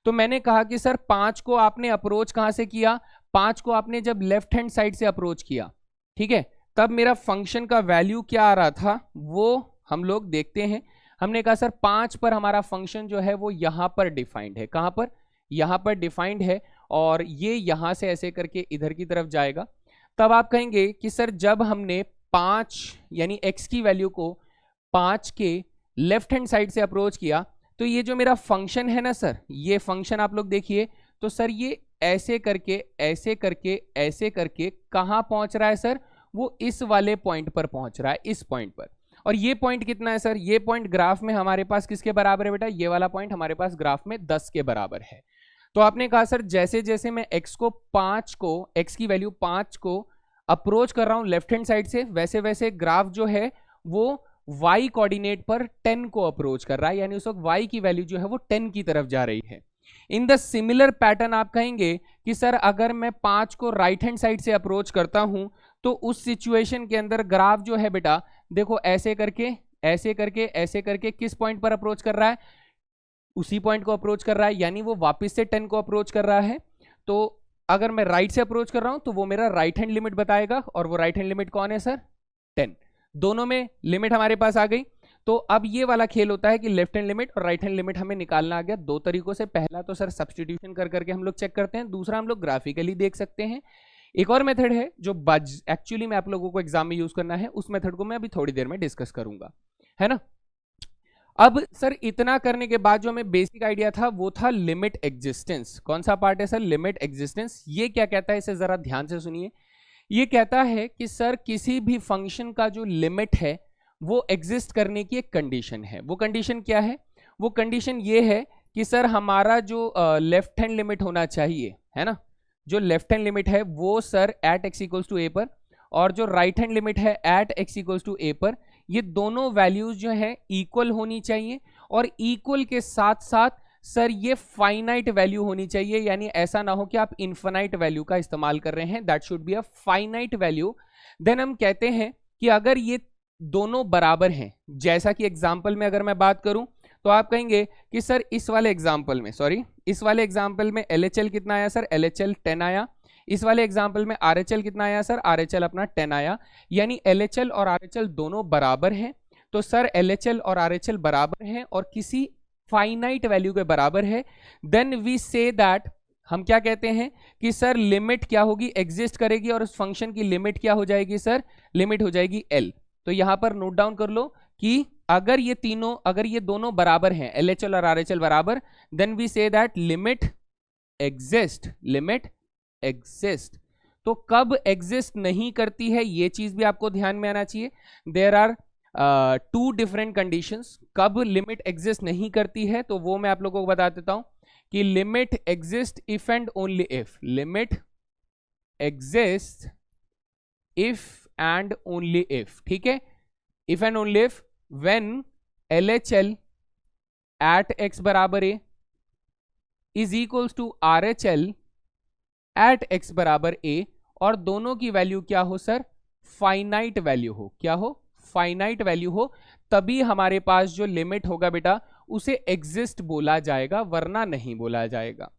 तो मैंने कहा कि सर 5 को आपने अप्रोच कहां से किया, 5 को आपने जब लेफ्ट हैंड साइड से अप्रोच किया, ठीक है, तब मेरा फंक्शन का वैल्यू क्या आ रहा था वो हम लोग देखते हैं। हमने कहा सर 5 पर हमारा फंक्शन जो है वो यहां पर डिफाइंड है, कहां पर, यहां पर डिफाइंड है, और ये यहां से ऐसे करके इधर की तरफ जाएगा। तब आप कहेंगे कि सर जब हमने 5 यानी x की वैल्यू को 5 के लेफ्ट हैंड साइड से अप्रोच किया, तो ये जो मेरा फंक्शन है ना सर, ये फंक्शन आप लोग देखिए, तो सर ये ऐसे करके ऐसे करके ऐसे करके कहां पहुंच रहा है सर, वो इस वाले पॉइंट पर पहुंच रहा है, इस पॉइंट पर। और ये पॉइंट कितना है सर, ये पॉइंट ग्राफ में हमारे पास किसके बराबर है बेटा, ये वाला पॉइंट हमारे पास ग्राफ में 10 के बराबर है। तो आपने कहा सर जैसे जैसे मैं x की वैल्यू 5 को अप्रोच कर रहा हूं लेफ्ट हैंड साइड से, वैसे वैसे ग्राफ जो है वो y कोऑर्डिनेट पर 10 को अप्रोच कर रहा है, यानी उस वक्त y की वैल्यू जो है वो 10 की तरफ जा रही है। इन द सिमिलर पैटर्न आप कहेंगे कि सर अगर मैं 5 को राइट हैंड साइड से अप्रोच करता हूं तो उस सिचुएशन के अंदर ग्राफ जो है बेटा देखो ऐसे करके ऐसे करके ऐसे करके किस पॉइंट पर अप्रोच कर रहा है, उसी पॉइंट को अप्रोच कर रहा है, यानी वो वापस से 10 को अप्रोच कर रहा है। तो अगर मैं राइट से अप्रोच कर रहा हूं तो वो मेरा राइट हैंड लिमिट बताएगा, और वो राइट हैंड लिमिट कौन है सर, 10। दोनों में लिमिट हमारे पास आ गई। तो अब ये वाला खेल होता है कि लेफ्ट हैंड लिमिट और राइट हैंड लिमिट हमें निकालना आ गया दो तरीकों से। पहला तो सर सब्स्टिट्यूशन कर करके हम लोग चेक करते हैं, दूसरा हम लोग ग्राफिकली देख सकते हैं। एक और मेथड है जो एक्चुअली में आप लोगों को एग्जाम में यूज करना है, उस मेथड को मैं अभी थोड़ी देर में डिस्कस करूंगा, है ना। अब सर इतना करने के बाद जो हमें बेसिक आइडिया था वो था लिमिट एग्जिस्टेंस। कौन सा पार्ट है सर, लिमिट एग्जिस्टेंस। ये क्या कहता है, इसे जरा ध्यान से सुनिए। ये कहता है कि सर किसी भी फंक्शन का जो लिमिट है वो एग्जिस्ट करने की एक कंडीशन है। वो कंडीशन क्या है, वो कंडीशन ये है कि सर हमारा जो लेफ्ट हैंड लिमिट होना चाहिए, है ना, जो लेफ्ट हैंड लिमिट है वो sir at x equals to a पर, और जो राइट हैंड लिमिट है at x equals to a पर, ये दोनों वैल्यूज जो है इक्वल होनी चाहिए, और इक्वल के साथ साथ सर ये फाइनाइट वैल्यू होनी चाहिए, यानी ऐसा ना हो कि आप इन्फिनाइट वैल्यू का इस्तेमाल कर रहे हैं, that should be a finite value. Then हम कहते हैं कि अगर ये दोनों बराबर हैं, जैसा कि एग्जाम्पल में अगर मैं बात करूं तो आप कहेंगे कि सर इस वाले एग्जाम्पल में LHL कितना आया सर, LHL 10 आया। इस वाले एग्जाम्पल में RHL कितना आया सर, RHL अपना 10 आया, यानी LHL और RHL दोनों बराबर हैं। तो सर LHL और RHL बराबर हैं और किसी फाइनाइट वैल्यू के बराबर है, देन वी से दैट हम क्या कहते हैं कि सर लिमिट क्या होगी, एग्जिस्ट करेगी और उस फंक्शन की लिमिट क्या हो जाएगी सर, लिमिट हो जाएगी एल। तो यहां पर नोट डाउन कर लो कि अगर ये दोनों बराबर हैं, LHL और RHL बराबर, then we say that limit exist. तो कब एग्जिस्ट नहीं करती है ये चीज भी आपको ध्यान में आना चाहिए। There are two different conditions कब लिमिट एग्जिस्ट नहीं करती है, तो वो मैं आप लोगों को बता देता हूं कि limit exist if and only if, limit exist if and only if, ठीक है, if and only if when LHL at x बराबर a is equals to RHL at x बराबर a, और दोनों की वैल्यू क्या हो सर, फाइनाइट वैल्यू हो, क्या हो, फाइनाइट वैल्यू हो, तभी हमारे पास जो लिमिट होगा बेटा उसे एग्जिस्ट बोला जाएगा, वरना नहीं बोला जाएगा।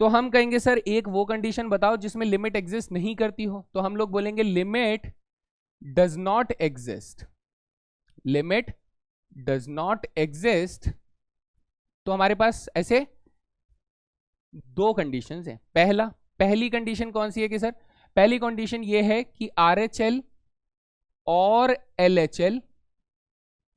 तो हम कहेंगे सर एक वो कंडीशन बताओ जिसमें लिमिट एग्जिस्ट नहीं करती हो, तो हम लोग बोलेंगे limit does not exist, limit does not exist. तो हमारे पास ऐसे दो कंडीशंस हैं। पहली कंडीशन कौन सी है कि सर, पहली कंडीशन ये है कि RHL और LHL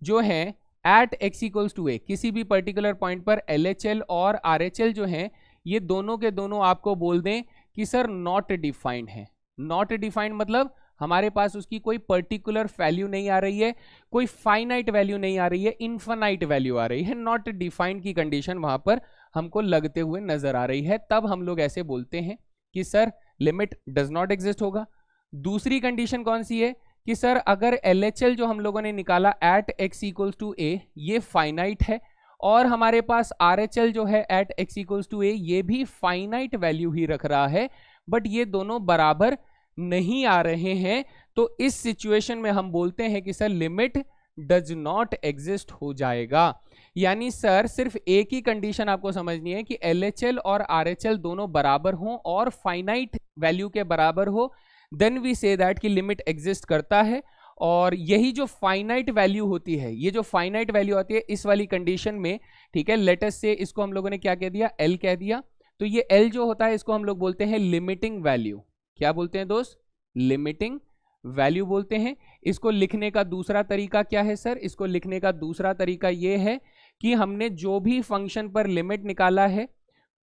जो है at x equals to a, किसी भी पर्टिकुलर पॉइंट पर LHL और RHL जो हैं ये दोनों के दोनों आपको बोल दें कि सर नॉट डिफाइंड है। नॉट डिफाइंड मतलब हमारे पास उसकी कोई पर्टिकुलर वैल्यू नहीं आ रही है, कोई फाइनाइट वैल्यू नहीं आ रही है, इनफाइनाइट वैल्यू आ रही है, नॉट डिफाइंड की कंडीशन वहां पर हमको लगते हुए नजर आ रही है, तब हम लोग ऐसे बोलते हैं कि sir limit does not exist होगा। दूसरी कंडीशन कौन सी है कि सर अगर LHL जो हम लोगों ने निकाला at x equals to a ये फाइनाइट है, और हमारे पास RHL जो है at x equals to a ये भी फाइनाइट वैल्यू ही रख रहा है, बट ये दोनों बराबर नहीं आ रहे हैं, तो इस सिचुएशन में हम बोलते हैं कि sir limit does not exist हो जाएगा। यानी सर सिर्फ एक ही कंडीशन आपको समझनी है कि LHL और RHL दोनों बराबर हों और फाइनाइट वैल्यू के बराबर हो, देन वी से दैट कि लिमिट एग्जिस्ट करता है। और यही जो फाइनाइट वैल्यू होती है, ये जो फाइनाइट वैल्यू आती है इस वाली कंडीशन में, ठीक है, लेटस से इसको हम लोगों ने क्या कह दिया, L कह दिया, तो ये L जो होता है इसको हम लोग बोलते हैं लिमिटिंग वैल्यू। क्या बोलते हैं दोस्त, लिमिटिंग वैल्यू बोलते हैं। इसको लिखने का दूसरा तरीका क्या है सर, इसको लिखने का दूसरा तरीका ये है कि हमने जो भी फंक्शन पर लिमिट निकाला है,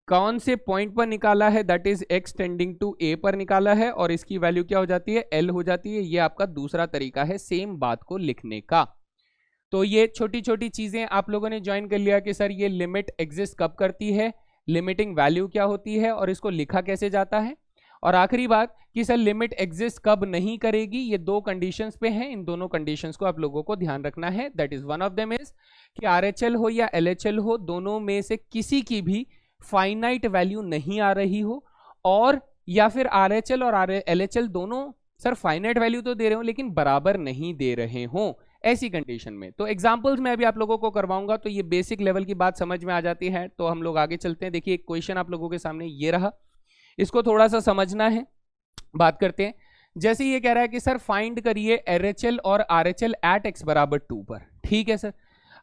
कौन से पॉइंट पर निकाला है, that is x tending to a पर निकाला है, और इसकी वैल्यू क्या हो जाती है, L हो जाती है। ये आपका दूसरा तरीका है सेम बात को लिखने का। तो ये छोटी छोटी चीजें आप लोगों ने ज्वाइन कर लिया कि सर ये लिमिट एग्जिस्ट कब करती है, लिमिटिंग वैल्यू क्या होती है, और इसको लिखा कैसे जाता है। और आखिरी बात कि सर लिमिट एग्जिस्ट कब नहीं करेगी, ये दो कंडीशंस पे है, इन दोनों कंडीशंस को आप लोगों को ध्यान रखना है। That is one of them is कि RHL हो या LHL हो, दोनों में से किसी की भी फाइनाइट वैल्यू नहीं आ रही हो, और या फिर RHL और LHL दोनों सर फाइनाइट वैल्यू तो दे रहे हो लेकिन बराबर नहीं दे रहे हो, ऐसी कंडीशन में। तो एग्जांपल्स मैं अभी आप लोगों को करवाऊंगा, तो ये बेसिक लेवल की बात समझ में आ जाती है। तो हम लोग आगे चलते हैं। देखिए एक क्वेश्चन आप लोगों के सामने ये रहा, इसको थोड़ा सा समझना है, बात करते हैं। जैसे ये कह रहा है कि सर फाइंड करिए LHL और RHL एट x बराबर 2 पर। ठीक है सर,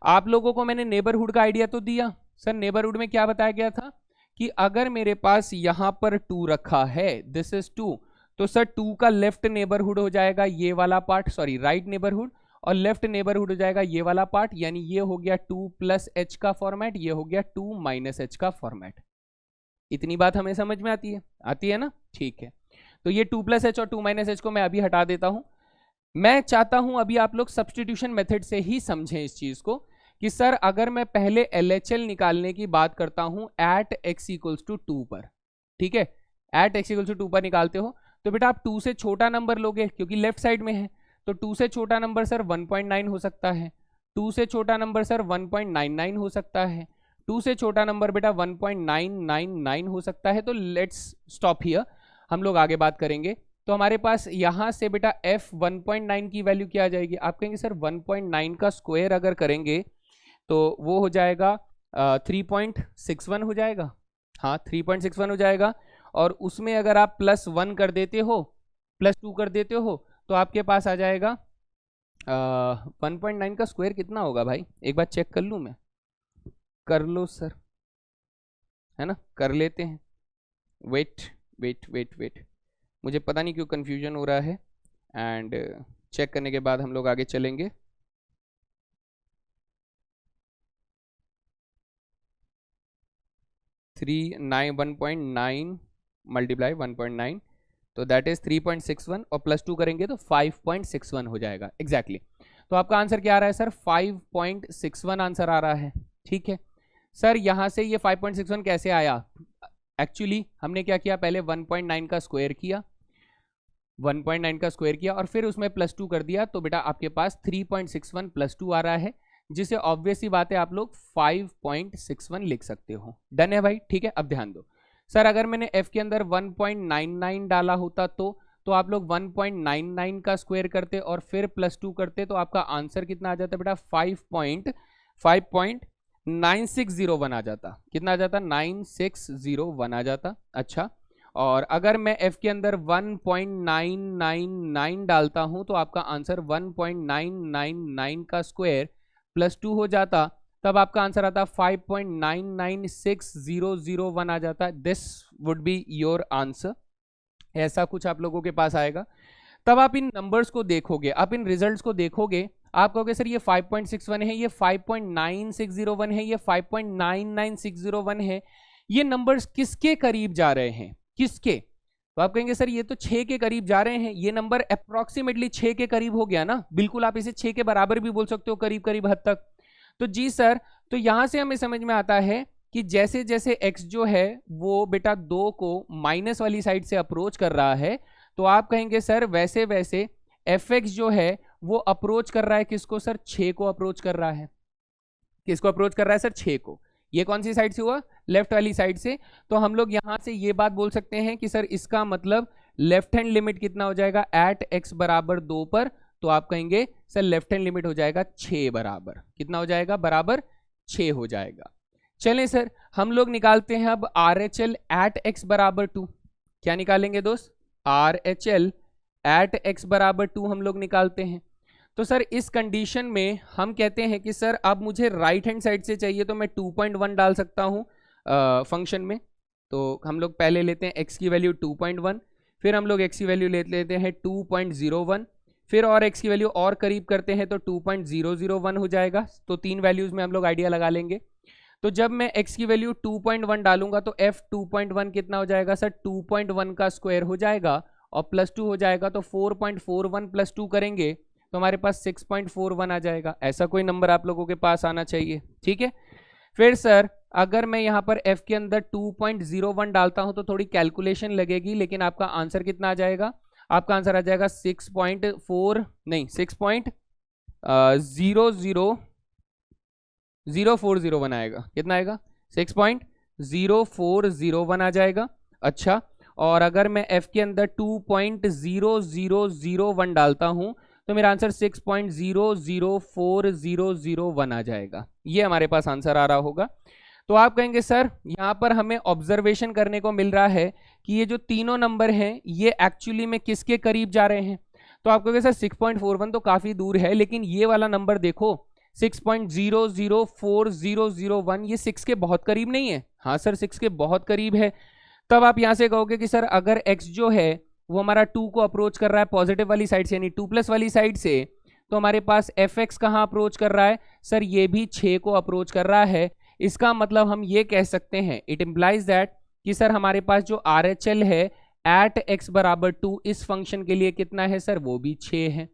आप लोगों को मैंने नेबरहुड का आइडिया तो दिया। सर नेबरहुड में क्या बताया गया था कि अगर मेरे पास यहां पर 2 रखा है, दिस इज 2, तो सर 2 का लेफ्ट नेबरहुड हो जाएगा ये वाला पार्ट, सॉरी राइट नेबरहुड, और लेफ्ट नेबरहुड हो जाएगा ये वाला पार्ट। यानी ये हो गया 2 प्लस h का फॉर्मेट, ये हो गया 2 माइनस h का फॉर्मेट। इतनी बात हमें समझ में आती है ना, ठीक है। तो ये 2 प्लस h और 2 माइनस h को मैं अभी हटा देता हूं। मैं चाहता हूं अभी आप लोग सब्स्टिट्यूशन मेथड से ही समझें इस चीज को कि सर अगर मैं पहले LHL निकालने की बात करता हूं एट x इक्वल्स टू 2 पर, ठीक है, एट x इक्वल्स टू 2 पर निकालते हो, तो बेटा आप 2 से छोटा नंबर लोगे क्योंकि लेफ्ट साइड में है, तो 2 से छोटा नंबर सर 1.9 हो सकता है, 2 से छोटा नंबर सर 1.99 हो सकता है, 2 से छोटा नंबर बेटा 1.999 हो सकता है। तो लेट्स स्टॉप हियर, हम लोग आगे बात करेंगे। तो हमारे पास यहां से बेटा f 1.9 की वैल्यू क्या आ जाएगी, आप कहेंगे सर 1.9 का स्क्वायर अगर करेंगे तो वो हो जाएगा 3.61 हो जाएगा, हाँ 3.61 हो जाएगा। और उसमें अगर आप +1 कर देते हो, +2 कर देते हो, तो आपके पास आ जाएगा 1.9 का स्क्वायर कितना होगा भाई, एक बार चेक कर लूँ मैं, कर लो सर, है ना, कर लेते हैं। वेट वेट वेट वेट, मुझे पता नहीं क्यों कंफ्यूजन हो रहा है, एंड चेक करने के बाद हम लोग आगे चलेंगे। थ्री 1.9 मल्टीप्लाई 1.9, तो दैट इज 3.61 और +2 करेंगे तो 5.61 हो जाएगा एग्जैक्टली तो आपका आंसर क्या आ रहा है सर? 5.61 आंसर आ रहा है। ठीक है सर, यहां से ये 5.61 कैसे आया? एक्चुअली हमने क्या किया, पहले 1.9 का स्क्वायर किया, 1.9 का स्क्वायर किया और फिर उसमें +2 कर दिया, तो बेटा आपके पास 3.61 +2 आ रहा है, जिसे ऑब्वियस ही बात है आप लोग 5.61 लिख सकते हो। डन है भाई? ठीक है, अब ध्यान दो सर, अगर मैंने f के अंदर 1.99 डाला होता तो आप लोग 1.99 का स्क्वायर करते और फिर +2 करते, तो आपका आंसर कितना आ जाता बेटा? 5.9601 आ जाता। कितना आ जाता? 9601 आ जाता। अच्छा, और अगर मैं f के अंदर 1.999 डालता हूं तो आपका आंसर 1.999 का स्क्वायर +2 हो जाता, तब आपका आंसर आता 5.996001 आ जाता। This would be your answer. ऐसा कुछ आप लोगों के पास आएगा। तब आप इन नंबर्स को देखोगे, आप इन रिजल्ट्स को देखोगे, आप कहोगे सर ये 5.61 है, ये 5.9601 है, ये 5.99601 है, ये नंबर्स किसके करीब जा रहे हैं? किसके? तो आप कहेंगे सर ये तो 6 के करीब जा रहे हैं, ये नंबर अप्रोक्सीमेटली 6 के करीब हो गया ना। बिल्कुल, आप इसे 6 के बराबर भी बोल सकते हो, करीब करीब हद तक। तो जी सर, तो यहां से हमें समझ में आता है कि जैसे जैसे x जो है वो बेटा 2 को माइनस वाली साइड से अप्रोच कर रहा है, तो आप कहेंगे सर वैसे वैसे fx जो है वो अप्रोच कर रहा है किसको सर? 6 को अप्रोच कर रहा है। किसको अप्रोच कर रहा है सर? 6 को। ये कौन सी साइड से हुआ? लेफ्ट वाली साइड से। तो हम लोग यहां से ये बात बोल सकते हैं कि सर इसका मतलब लेफ्ट हैंड लिमिट कितना हो जाएगा एट x बराबर 2 पर? तो आप कहेंगे सर लेफ्ट हैंड लिमिट हो जाएगा 6 बराबर। कितना हो जाएगा? बराबर 6 हो जाएगा। चलें सर, हम लोग निकालते हैं अब RHL एट x बराबर 2। क्या निकालेंगे दोस्त? RHL एट x बराबर 2 हम लोग निकालते हैं। तो सर इस कंडीशन में हम कहते हैं कि सर अब मुझे राइट हैंड साइड से चाहिए, तो मैं 2.1 डाल सकता हूं फंक्शन में। तो हम लोग पहले लेते हैं x की वैल्यू 2.1, फिर हम लोग x की वैल्यू लेते हैं 2.01, फिर और x की वैल्यू और करीब करते हैं तो 2.001 हो जाएगा। तो 3 वैल्यूज में हम लोग आइडिया लगा लेंगे। तो जब मैं x की वैल्यू 2.1 डालूंगा तो f 2.1 कितना हो जाएगा सर? 2.1 का स्क्वायर हो जाएगा और +2 हो जाएगा, तो 4.41 +2 करेंगे तो हमारे पास 6.41 आ जाएगा। ऐसा कोई नंबर आप लोगों के पास आना चाहिए। ठीक है, फिर सर अगर मैं यहाँ पर f के अंदर 2.01 डालता हूं तो थोड़ी कैलकुलेशन लगेगी, लेकिन आपका आंसर कितना आ जाएगा? आपका आंसर आ जाएगा 6.04001 आएगा। कितना आएगा? 6.0401 आ जाएगा। अच्छा, और अगर मैं f के अंदर 2.0001 डालता हूं तो मेरा आंसर 6.004001 आ जाएगा। ये हमारे पास आंसर आ रहा होगा। तो आप कहेंगे सर यहाँ पर हमें ऑब्जर्वेशन करने को मिल रहा है कि ये जो तीनों नंबर हैं ये एक्चुअली में किसके करीब जा रहे हैं? तो आप कहेंगे सर 6.41 तो काफी दूर है, लेकिन ये वाला नंबर देखो 6.004001, ये 6 के बहुत करीब नहीं है? हाँ सर 6 के बहुत करीब है। तब आप यहां से कहोगे कि सर अगर x जो है वो हमारा 2 को अप्रोच कर रहा है पॉजिटिव वाली साइड से, यानी 2+ वाली साइड से, तो हमारे पास fx कहां अप्रोच कर रहा है सर? ये भी 6 को अप्रोच कर रहा है। इसका मतलब हम ये कह सकते हैं, इट इम्प्लाइज दैट कि सर हमारे पास जो RHL है एट x बराबर 2 इस फंक्शन के लिए कितना है सर? वो भी 6 है।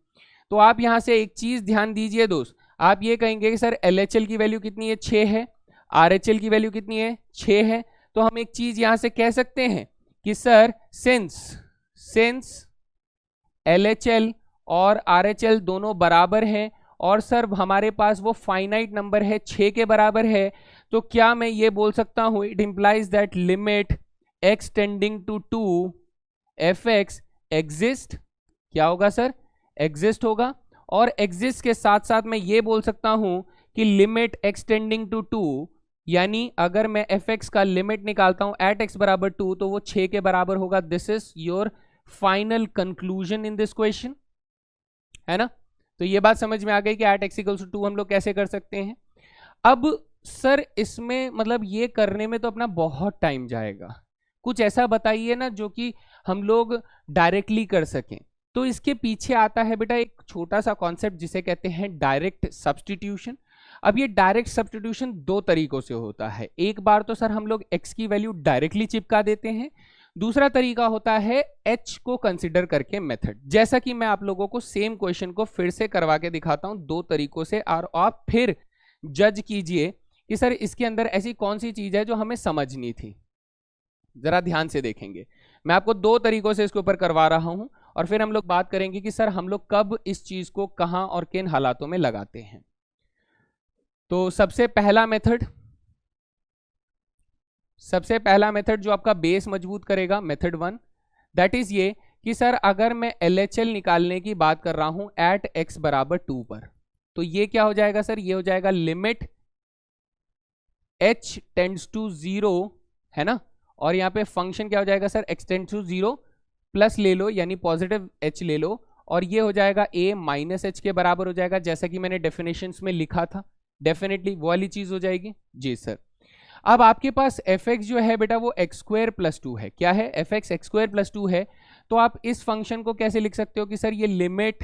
तो आप यहां से एक चीज ध्यान दीजिए दोस्त, आप ये कहेंगे कि सर LHL की वैल्यू कितनी है? 6 है। RHL की वैल्यू कितनी है? 6 है। तो हम एक चीज यहां से कह सकते हैं कि सर सिंस LHL और RHL दोनों बराबर हैं और सर हमारे पास वो फाइनाइट नंबर है 6 के बराबर है, तो क्या मैं ये बोल सकता हूं it implies that limit x tending to 2 fx exist? क्या होगा सर? एग्जिस्ट होगा। और एग्जिस्ट के साथ साथ मैं ये बोल सकता हूं कि लिमिट x टेंडिंग टू 2, यानी अगर मैं fx का लिमिट निकालता हूं एट x बराबर 2 तो वो 6 के बराबर होगा। This is your final conclusion in this question, है ना? तो ये बात समझ में आ गई कि एट x इक्वल्स टू 2 हम लोग कैसे कर सकते हैं। अब सर इसमें मतलब ये करने में तो अपना बहुत टाइम जाएगा, कुछ ऐसा बताइए ना जो कि हम लोग डायरेक्टली कर सकें। तो इसके पीछे आता है बेटा एक छोटा सा कॉन्सेप्ट जिसे कहते हैं डायरेक्ट सब्स्टिट्यूशन। अब ये डायरेक्ट सब्स्टिट्यूशन दो तरीकों से होता है। एक बार तो सर हम लोग x की वैल्यू डायरेक्टली चिपका देते हैं, दूसरा तरीका होता है h को कंसिडर करके मेथड। जैसा कि मैं आप लोगों को सेम क्वेश्चन को फिर से करवा के दिखाता हूं दो तरीकों से, और आप फिर जज कीजिए कि सर इसके अंदर ऐसी कौन सी चीज है जो हमें समझनी थी। जरा ध्यान से देखेंगे, मैं आपको दो तरीकों से इसके ऊपर करवा रहा हूं और फिर हम लोग बात करेंगे कि सर हम लोग कब इस चीज को कहां और किन हालातों में लगाते हैं। तो सबसे पहला मेथड जो आपका बेस मजबूत करेगा, मेथड 1, दैट इज ये कि सर अगर मैं LHL निकालने की बात कर रहा हूं एट x बराबर 2 पर, तो ये क्या हो जाएगा सर, ये हो जाएगा लिमिट h टेंड्स टू 0, है ना, और यहाँ पे फंक्शन क्या हो जाएगा sir, x tends to 0 plus ले लो यानी पॉजिटिव h ले लो, और ये हो जाएगा a माइनस h के बराबर हो जाएगा, जैसा कि मैंने डेफिनेशंस में लिखा था। डेफिनेटली वो वाली चीज हो जाएगी जी सर। अब आपके पास fx जो है बेटा वो x² प्लस 2 है। क्या है, fx x² प्लस 2 है। तो आप इस फंक्शन को कैसे लिख सकते हो कि सर ये लिमिट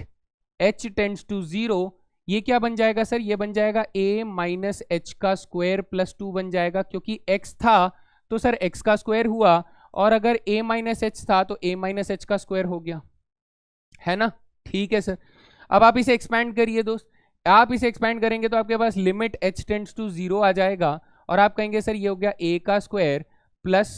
h टेंड्स टू 0, ये क्या बन जाएगा सर, ये बन जाएगा a माइनस h का स्क्वायर प्लस 2 बन जाएगा, क्योंकि x था तो सर x का स्क्वायर हुआ, और अगर a माइनस h था तो a माइनस h का स्क्वायर हो गया, है ना। ठीक है सर, अब आप इसे एक्सपैंड करिए दोस्त, आप इसे एक्सपैंड करेंगे तो आपके पास लिमिट h टेंड्स टू 0 आ जाएगा, और आप कहेंगे सर ये हो गया a का स्क्वायर प्लस,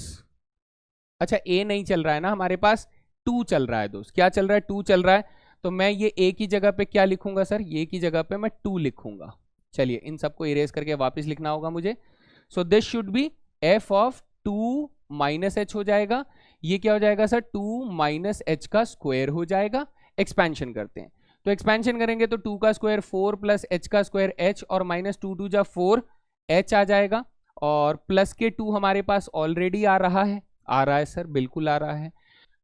अच्छा a नहीं चल रहा है ना, हमारे पास 2 चल रहा है दोस्त। क्या चल रहा है, 2 चल रहा है, तो मैं ये a की जगह पे क्या लिखूंगा सर, ये की जगह पे मैं 2 लिखूंगा। चलिए इन सबको इरेज करके वापस लिखना होगा मुझे। So this should be f of 2 minus h हो जाएगा, ये क्या हो जाएगा सर 2 माइनस h का स्क्वायर हो जाएगा। एक्सपेंशन करते हैं, तो एक्सपेंशन करेंगे तो 2 का स्क्वायर 4 प्लस h का स्क्वायर h, और माइनस 2 2 जा 4 h आ जाएगा, और प्लस के 2 हमारे पास ऑलरेडी आ रहा है सर, बिल्कुल आ रहा है।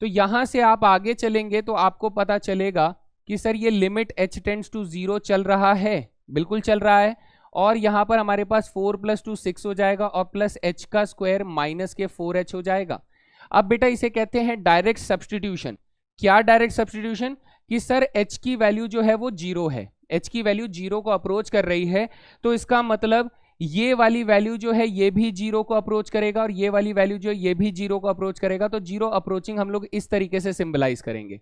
तो यहां से आप आगे चलेंगे तो आपको पता चलेगा कि सर ये लिमिट h टेंड्स टू 0 चल रहा है, बिल्कुल चल रहा है, और यहाँ पर हमारे पास 4 प्लस 2 6 हो जाएगा, और प्लस h का स्क्वायर माइनस के 4h हो जाएगा। अब बेटा इसे कहते हैं डायरेक्ट सब्स्टिट्यूशन। क्या डायरेक्ट सब्स्टिट्यूशन, कि सर h की वैल्यू जो है वो 0 है, h की वैल्यू 0 को अप्रोच कर रही है, तो इसका मतलब ये वाली वैल्यू जो है ये भी 0 को अप्रोच करेगा, और ये वाली वैल्यू जो है ये भी 0 को अप्रोच करेगा। तो 0 अप्रोचिंग हम लोग इस तरीके से सिंबलाइज करेंगे।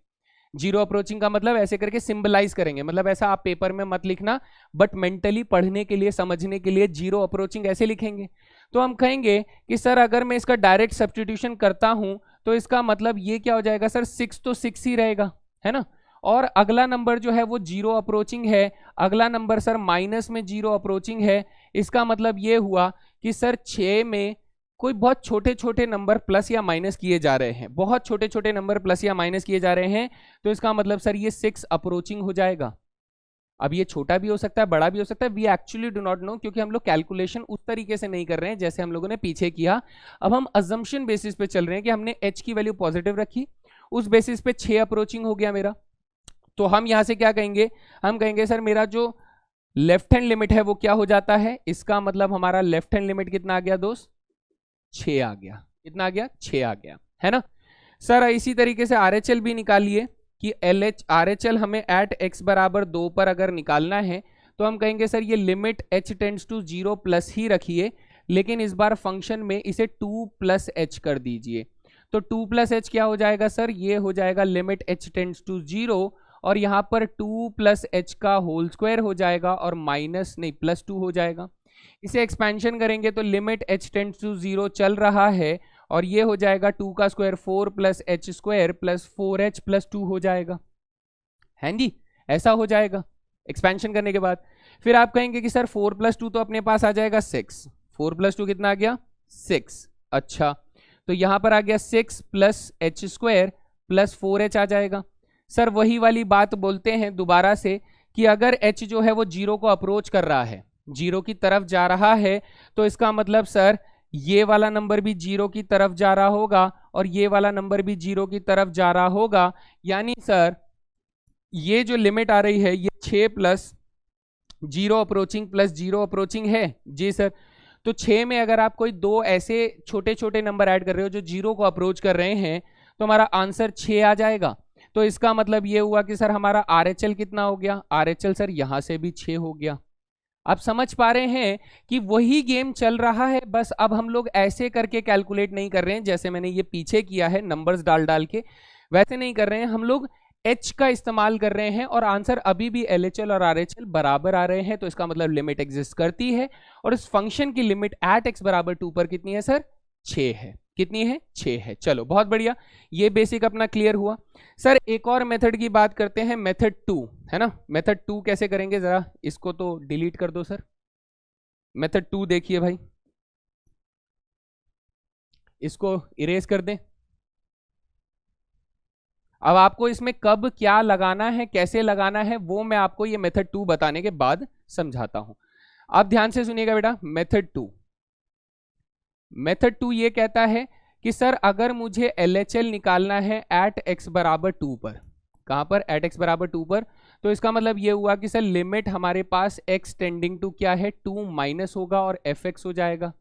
0 अप्रोचिंग का मतलब ऐसे करके सिंबलाइज करेंगे, मतलब ऐसा आप पेपर में मत लिखना, बट मेंटली पढ़ने के लिए, समझने के लिए 0 अप्रोचिंग ऐसे लिखेंगे। तो हम कहेंगे कि सर अगर मैं इसका डायरेक्ट सब्स्टिट्यूशन करता हूं तो इसका मतलब ये क्या हो जाएगा सर, 6 तो 6 ही रहेगा, है ना, और अगला नंबर जो है वो 0 अप्रोचिंग है, अगला नंबर सर माइनस में 0 अप्रोचिंग है। इसका मतलब ये हुआ कि सर 6 में कोई बहुत छोटे छोटे नंबर प्लस या माइनस किए जा रहे हैं, बहुत छोटे छोटे नंबर प्लस या माइनस किए जा रहे हैं, तो इसका मतलब सर ये 6 अप्रोचिंग हो जाएगा। अब ये छोटा भी हो सकता है, बड़ा भी हो सकता है, we actually do not know, क्योंकि हम लोग कैलकुलेशन उस तरीके से नहीं कर रहे हैं जैसे हम लोगों ने पीछे किया। अब हम अजम्पशन बेसिस पे चल रहे हैं कि हमने h की वैल्यू पॉजिटिव रखी, उस बेसिस पे 6 अप्रोचिंग हो गया मेरा। तो हम यहां से क्या कहेंगे, हम कहेंगे सर मेरा जो लेफ्ट हैंड लिमिट है वो क्या हो जाता है, इसका मतलब हमारा लेफ्ट हैंड लिमिट कितना आ गया दोस्त, 6 आ गया। कितना आ गया, 6 आ गया, है ना सर। इसी तरीके से RHL भी निकालिए कि RHL हमें एट x बराबर 2 पर अगर निकालना है तो हम कहेंगे सर ये limit h tends to 0 plus ही रखिए, लेकिन इस बार फंक्शन में इसे 2 प्लस h कर दीजिए। तो 2 प्लस h क्या हो जाएगा सर, ये हो जाएगा लिमिट h टेंड्स टू 0, और यहाँ पर 2 प्लस h का होल स्क्वायर हो जाएगा, और माइनस नहीं प्लस 2 हो जाएगा। इसे एक्सपेंशन करेंगे तो लिमिट h टेंड्स टू 0 चल रहा है, और ये हो जाएगा 2 का square 4 plus h square plus 4h plus 2 हो जाएगा, हैं जी, ऐसा हो जाएगा एक्सपेंशन करने के बाद। फिर आप कहेंगे कि सर 4 प्लस 2 तो अपने पास आ जाएगा 6, 4 प्लस 2 कितना आ गया 6। अच्छा, तो यहां पर आ गया 6 plus h square plus 4h आ जाएगा। सर वही वाली बात बोलते हैं दोबारा से कि अगर h जो है वो 0 को अप्रोच कर रहा है, 0 की तरफ जा रहा है, तो इसका मतलब सर ये वाला नंबर भी 0 की तरफ जा रहा होगा, और ये वाला नंबर भी 0 की तरफ जा रहा होगा। यानी सर ये जो लिमिट आ रही है ये 6 प्लस 0 अप्रोचिंग प्लस 0 अप्रोचिंग है जी सर। तो 6 में अगर आप कोई दो ऐसे छोटे छोटे नंबर ऐड कर रहे हो जो जीरो को अप्रोच कर रहे हैं तो हमारा आंसर 6 आ जाएगा। तो इसका मतलब ये हुआ कि सर हमारा आरएचएल कितना हो गया, आरएचएल सर यहां से भी 6 हो गया। आप समझ पा रहे हैं कि वही गेम चल रहा है, बस अब हम लोग ऐसे करके कैलकुलेट नहीं कर रहे हैं जैसे मैंने ये पीछे किया है नंबर्स डाल डाल के, वैसे नहीं कर रहे हैं, हम लोग एच का इस्तेमाल कर रहे हैं और आंसर अभी भी एलएचएल और आरएचएल बराबर आ रहे हैं। तो इसका मतलब लिमिट एग्जिस्ट करती है और इस फंक्शन की लिमिट एट एक्स बराबर 2 पर कितनी है सर, 6 है। कितनी है, 6 है। चलो बहुत बढ़िया, ये बेसिक अपना क्लियर हुआ। सर एक और मेथड की बात करते हैं, मेथड 2 है ना। मेथड 2 कैसे करेंगे, जरा इसको तो डिलीट कर दो सर। मेथड 2 देखिए भाई, इसको इरेज कर दें। अब आपको इसमें कब क्या लगाना है, कैसे लगाना है, वो मैं आपको ये मेथड 2 बताने के बाद समझाता हूं। आप ध्यान से सुनिएगा बेटा। मेथड 2 ये कहता है कि सर अगर मुझे LHL निकालना है एट x बराबर 2 पर, कहां पर, एट x बराबर 2 पर, तो इसका मतलब ये हुआ कि सर लिमिट हमारे पास x टेंडिंग टू क्या है, 2 माइनस होगा और fx हो जाएगा।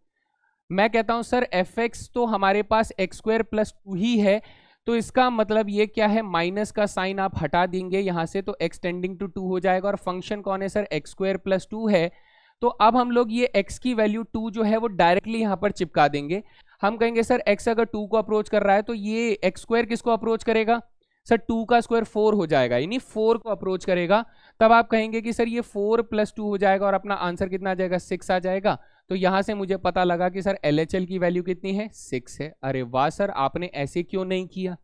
मैं कहता हूं सर fx तो हमारे पास x स्क्वायर प्लस 2 ही है, तो इसका मतलब ये क्या है, माइनस का साइन आप हटा देंगे यहां से, तो x टेंडिंग टू 2 हो जाएगा। और फंक्शन कौन है सर, x स्क्वायर प्लस 2 है। तो अब हम लोग ये x की वैल्यू 2 जो है वो डायरेक्टली यहां पर चिपका देंगे। हम कहेंगे सर x अगर 2 को अप्रोच कर रहा है तो ये x स्क्वायर किसको अप्रोच करेगा, सर 2 का स्क्वायर 4 हो जाएगा, यानी 4 को अप्रोच करेगा। तब आप कहेंगे कि सर ये 4 प्लस 2 हो जाएगा और अपना आंसर कितना आ जाएगा, 6 आ जाएगा। तो यहां से मुझे पता लगा कि सर LHL की वैल्यू कितनी है, 6 है। अरे वाह सर, आपने ऐसे क्यों नहीं किया,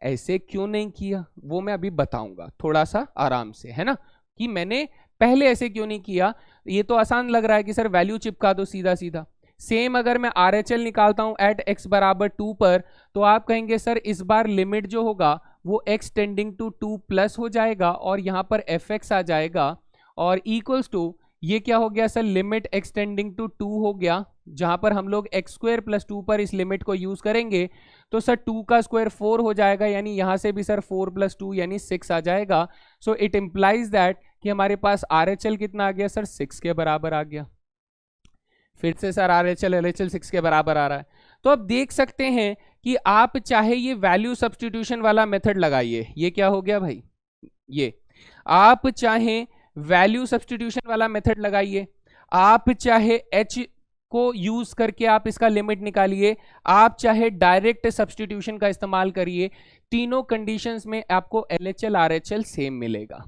ऐसे क्यों नहीं किया, वो मैं अभी बताऊंगा थोड़ा सा आराम से, है ना, कि मैंने पहले ऐसे क्यों नहीं किया। ये तो आसान लग रहा है कि सर वैल्यू चिपका दो सीधा सीधा। सेम अगर मैं RHL निकालता हूं एट x बराबर 2 पर, तो आप कहेंगे सर इस बार लिमिट जो होगा वो x टेंडिंग टू 2 प्लस हो जाएगा और यहां पर fx आ जाएगा और इक्वल्स टू ये क्या हो गया sir, limit x tending to 2 हो गया, जहां पर हम लोग x स्क्वायर प्लस 2 पर इस लिमिट को यूज करेंगे तो सर 2 का स्क्वायर 4 हो जाएगा, यानी यहां से भी सर 4 प्लस 2 यानी 6 आ जाएगा। सो इट इंप्लाइज दैट कि हमारे पास RHL कितना आ गया सर, 6 के बराबर आ गया। फिर से सर RHL LHL 6 के बराबर आ रहा है। तो अब देख सकते हैं कि आप चाहे ये वैल्यू सब्स्टिट्यूशन वाला मेथड लगाइए, ये क्या हो गया भाई, ये आप चाहे वैल्यू सब्स्टिट्यूशन वाला मेथड लगाइए, आप चाहे h को यूज करके आप इसका लिमिट निकालिए, आप चाहे डायरेक्ट सब्स्टिट्यूशन का इस्तेमाल करिए, तीनों कंडीशंस में आपको LHL RHL सेम मिलेगा।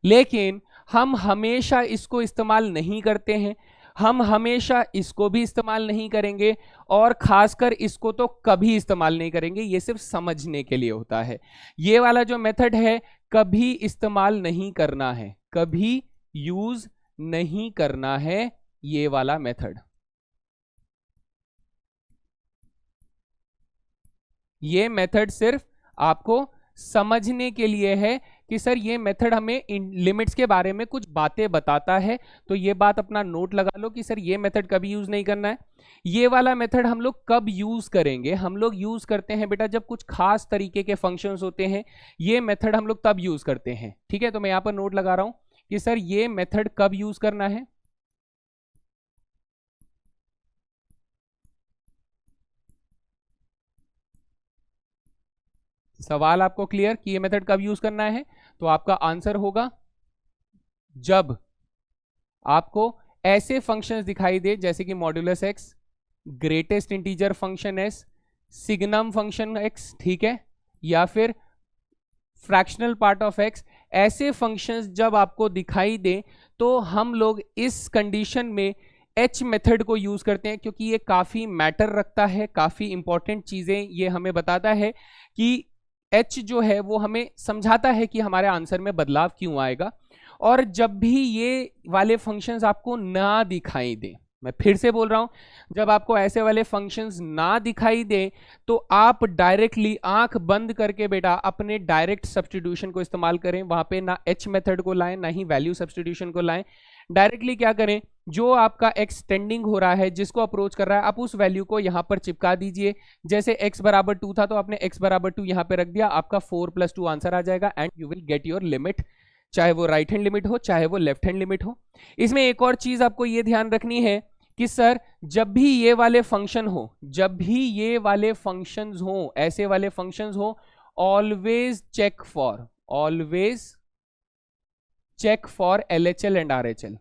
लेकिन हम हमेशा इसको इस्तेमाल नहीं करते हैं, हम हमेशा इसको भी इस्तेमाल नहीं करेंगे और खासकर इसको तो कभी इस्तेमाल नहीं करेंगे, ये सिर्फ समझने के लिए होता है। ये वाला जो मेथड है कभी इस्तेमाल नहीं करना है, कभी यूज नहीं करना है ये वाला मेथड। ये मेथड सिर्फ आपको समझने के लिए है कि सर ये मेथड हमें इन लिमिट्स के बारे में कुछ बातें बताता है। तो ये बात अपना नोट लगा लो कि सर ये मेथड कभी यूज नहीं करना है। ये वाला मेथड हम लोग कब यूज करेंगे, हम लोग यूज करते हैं बेटा जब कुछ खास तरीके के फंक्शंस होते हैं, ये मेथड हम लोग तब यूज करते हैं। ठीक है, तो मैं यहां पर नोट लगा रहा हूं कि सर ये मेथड कब यूज करना है। सवाल आपको क्लियर कि ये मेथड कब यूज करना है, तो आपका आंसर होगा जब आपको ऐसे फंक्शंस दिखाई दे जैसे कि modulus x, greatest integer function S, signum function x, ठीक है, या फिर फ्रैक्शनल पार्ट ऑफ एक्स, ऐसे फंक्शंस जब आपको दिखाई दे तो हम लोग इस कंडीशन में एच मेथड को यूज करते हैं, क्योंकि ये काफी मैटर रखता है, काफी इंपॉर्टेंट चीजें ये हमें बताता है कि एच जो है वो हमें समझाता है कि हमारे आंसर में बदलाव क्यों आएगा। और जब भी ये वाले फंक्शंस आपको ना दिखाई दे, मैं फिर से बोल रहा हूं, जब आपको ऐसे वाले फंक्शंस ना दिखाई दे तो आप डायरेक्टली आंख बंद करके बेटा अपने डायरेक्ट सब्स्टिट्यूशन को इस्तेमाल करें। वहां पे ना एच मेथड को लाएं ना ही वैल्यू सब्स्टिट्यूशन को लाएं, डायरेक्टली क्या करें, जो आपका एक्सटेंडिंग हो रहा है, जिसको अप्रोच कर रहा है, आप उस वैल्यू को यहां पर चिपका दीजिए। जैसे x बराबर 2 था तो आपने x बराबर 2 यहां पे रख दिया, आपका 4 + 2 आंसर आ जाएगा and you will get your limit, चाहे वो राइट हैंड लिमिट हो चाहे वो लेफ्ट हैंड लिमिट हो। इसमें एक और चीज आपको ये ध्यान रखनी है कि सर जब भी ये वाले फंक्शन हो, जब भी ये वाले फंक्शंस हो, ऐसे वाले फंक्शंस हो, always check for LHL and RHL,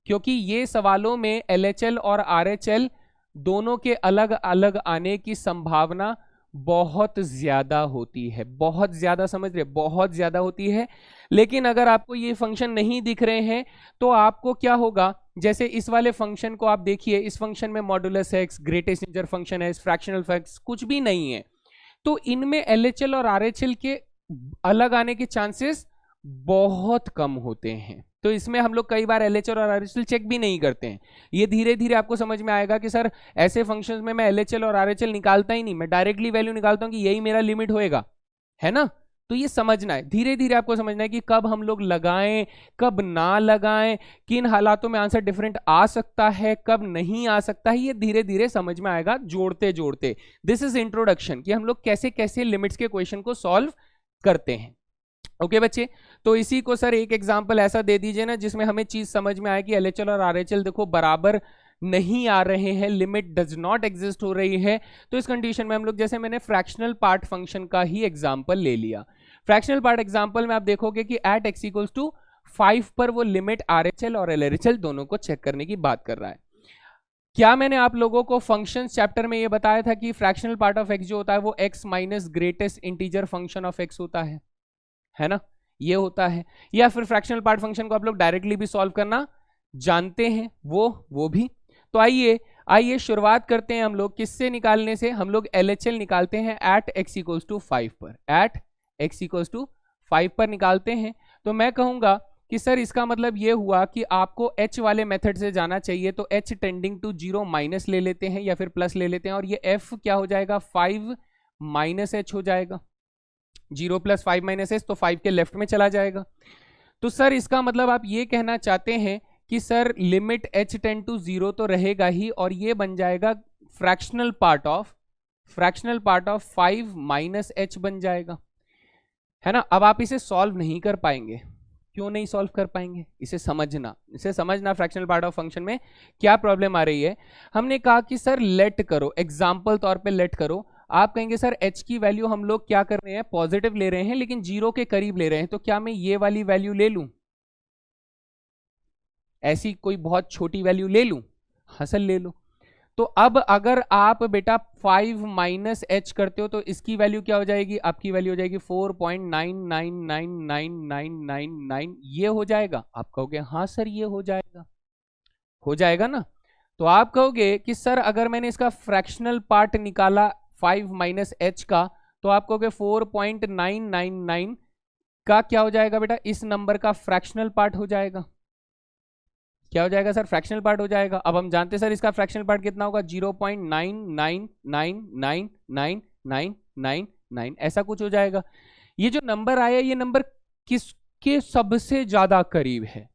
क्योंकि ये सवालों में LHL और RHL दोनों के अलग अलग आने की संभावना बहुत ज्यादा होती है, बहुत ज्यादा, समझ रहे, बहुत ज्यादा होती है। लेकिन अगर आपको ये फंक्शन नहीं दिख रहे हैं तो आपको क्या होगा, जैसे इस वाले फंक्शन को आप देखिए, इस फंक्शन में modulus x, greatest integer function है, फ्रैक्शनल फैक्ट्स कुछ भी नहीं है, तो इनमें LHL और RHL के अलग आने के चांसेस बहुत कम होते हैं। तो इसमें हम लोग कई बार LHL और RHL चेक भी नहीं करते हैं। ये धीरे धीरे आपको समझ में आएगा कि सर ऐसे फंक्शंस में मैं LHL और RHL निकालता ही नहीं, मैं डायरेक्टली वैल्यू निकालता हूं कि यही मेरा लिमिट होएगा, है ना। तो ये समझना है, धीरे धीरे आपको समझना है कि कब हम लोग लगाएं, कब ना लगाएं, किन हालातों में आंसर डिफरेंट आ सकता है, कब नहीं आ सकता है, ये धीरे धीरे समझ में आएगा जोड़ते जोड़ते। दिस इज इंट्रोडक्शन कि हम लोग कैसे कैसे लिमिट्स के क्वेश्चन को सॉल्व करते हैं। ओके बच्चे, तो इसी को सर एक एग्जांपल ऐसा दे दीजिए ना जिसमें हमें चीज समझ में आए कि LHL और RHL देखो बराबर नहीं आ रहे हैं, लिमिट डज नॉट एग्जिस्ट हो रही है। तो इस कंडीशन में हम लोग, जैसे मैंने फ्रैक्शनल पार्ट फंक्शन का ही एग्जांपल ले लिया, फ्रैक्शनल पार्ट एग्जांपल में आप देखोगे कि एट x इक्वल्स टू 5 पर वो लिमिट RHL और LHL दोनों को चेक करने की बात कर रहा है। क्या मैंने आप लोगों को फंक्शंस चैप्टर में ये बताया था कि फ्रैक्शनल पार्ट ऑफ x जो होता है वो x minus greatest integer function of x होता है ना, ये होता है। या फिर फ्रैक्शनल पार्ट फंक्शन को आप लोग डायरेक्टली भी सॉल्व करना जानते हैं, वो भी। तो आइए शुरुआत करते हैं हम लोग किससे निकालने से, हम लोग LHL निकालते हैं एट x इक्वल्स टू 5 पर, एट x इक्वल्स टू 5 पर निकालते हैं। तो मैं कहूंगा कि सर इसका मतलब ये हुआ कि आपको h वाले मेथड से जाना चाहिए, तो h टेंडिंग टू 0 माइनस ले लेते हैं या फिर प्लस ले लेते हैं, और ये f क्या हो जाएगा 5 माइनस h हो जाएगा, 0 प्लस 5 माइनस h, तो 5 के लेफ्ट में चला जाएगा। तो सर इसका मतलब आप ये कहना चाहते हैं कि sir limit h tend to 0 तो रहेगा ही, और ये बन जाएगा fractional part of 5 minus h बन जाएगा, है ना। अब आप इसे सॉल्व नहीं कर पाएंगे, क्यों नहीं सॉल्व कर पाएंगे, इसे समझना फ्रैक्शनल पार्ट ऑफ फंक्शन में क्या प्रॉब्लम आ रही है। हमने कहा कि सर लेट करो, एग्जाम्पल तौर पे लेट करो। आप कहेंगे सर h की वैल्यू हम लोग क्या कर रहे हैं, पॉजिटिव ले रहे हैं लेकिन 0 के करीब ले रहे हैं, तो क्या मैं ये वाली वैल्यू ले लूं, ऐसी कोई बहुत छोटी वैल्यू ले लूं, हसल ले लो। तो अब अगर आप बेटा 5 माइनस h करते हो तो इसकी वैल्यू क्या हो जाएगी, आपकी वैल्यू हो जाएगी 4.99999999, ये हो जाएगा। आप कहोगे हाँ सर ये हो जाएगा ना। तो आप कहोगे कि सर अगर मैंने इसका फ्रैक्शनल पार्ट निकाला 5 माइनस h का, तो आप कहोगे 4.999 का क्या हो जाएगा बेटा, इस नंबर का फ्रैक्शनल पार्ट हो जाएगा। क्या हो जाएगा सर, फ्रैक्शनल पार्ट हो जाएगा। अब हम जानते हैं सर इसका फ्रैक्शनल पार्ट कितना होगा, 0.99999999, ऐसा कुछ हो जाएगा। ये जो नंबर आया ये नंबर किसके सबसे ज्यादा करीब है,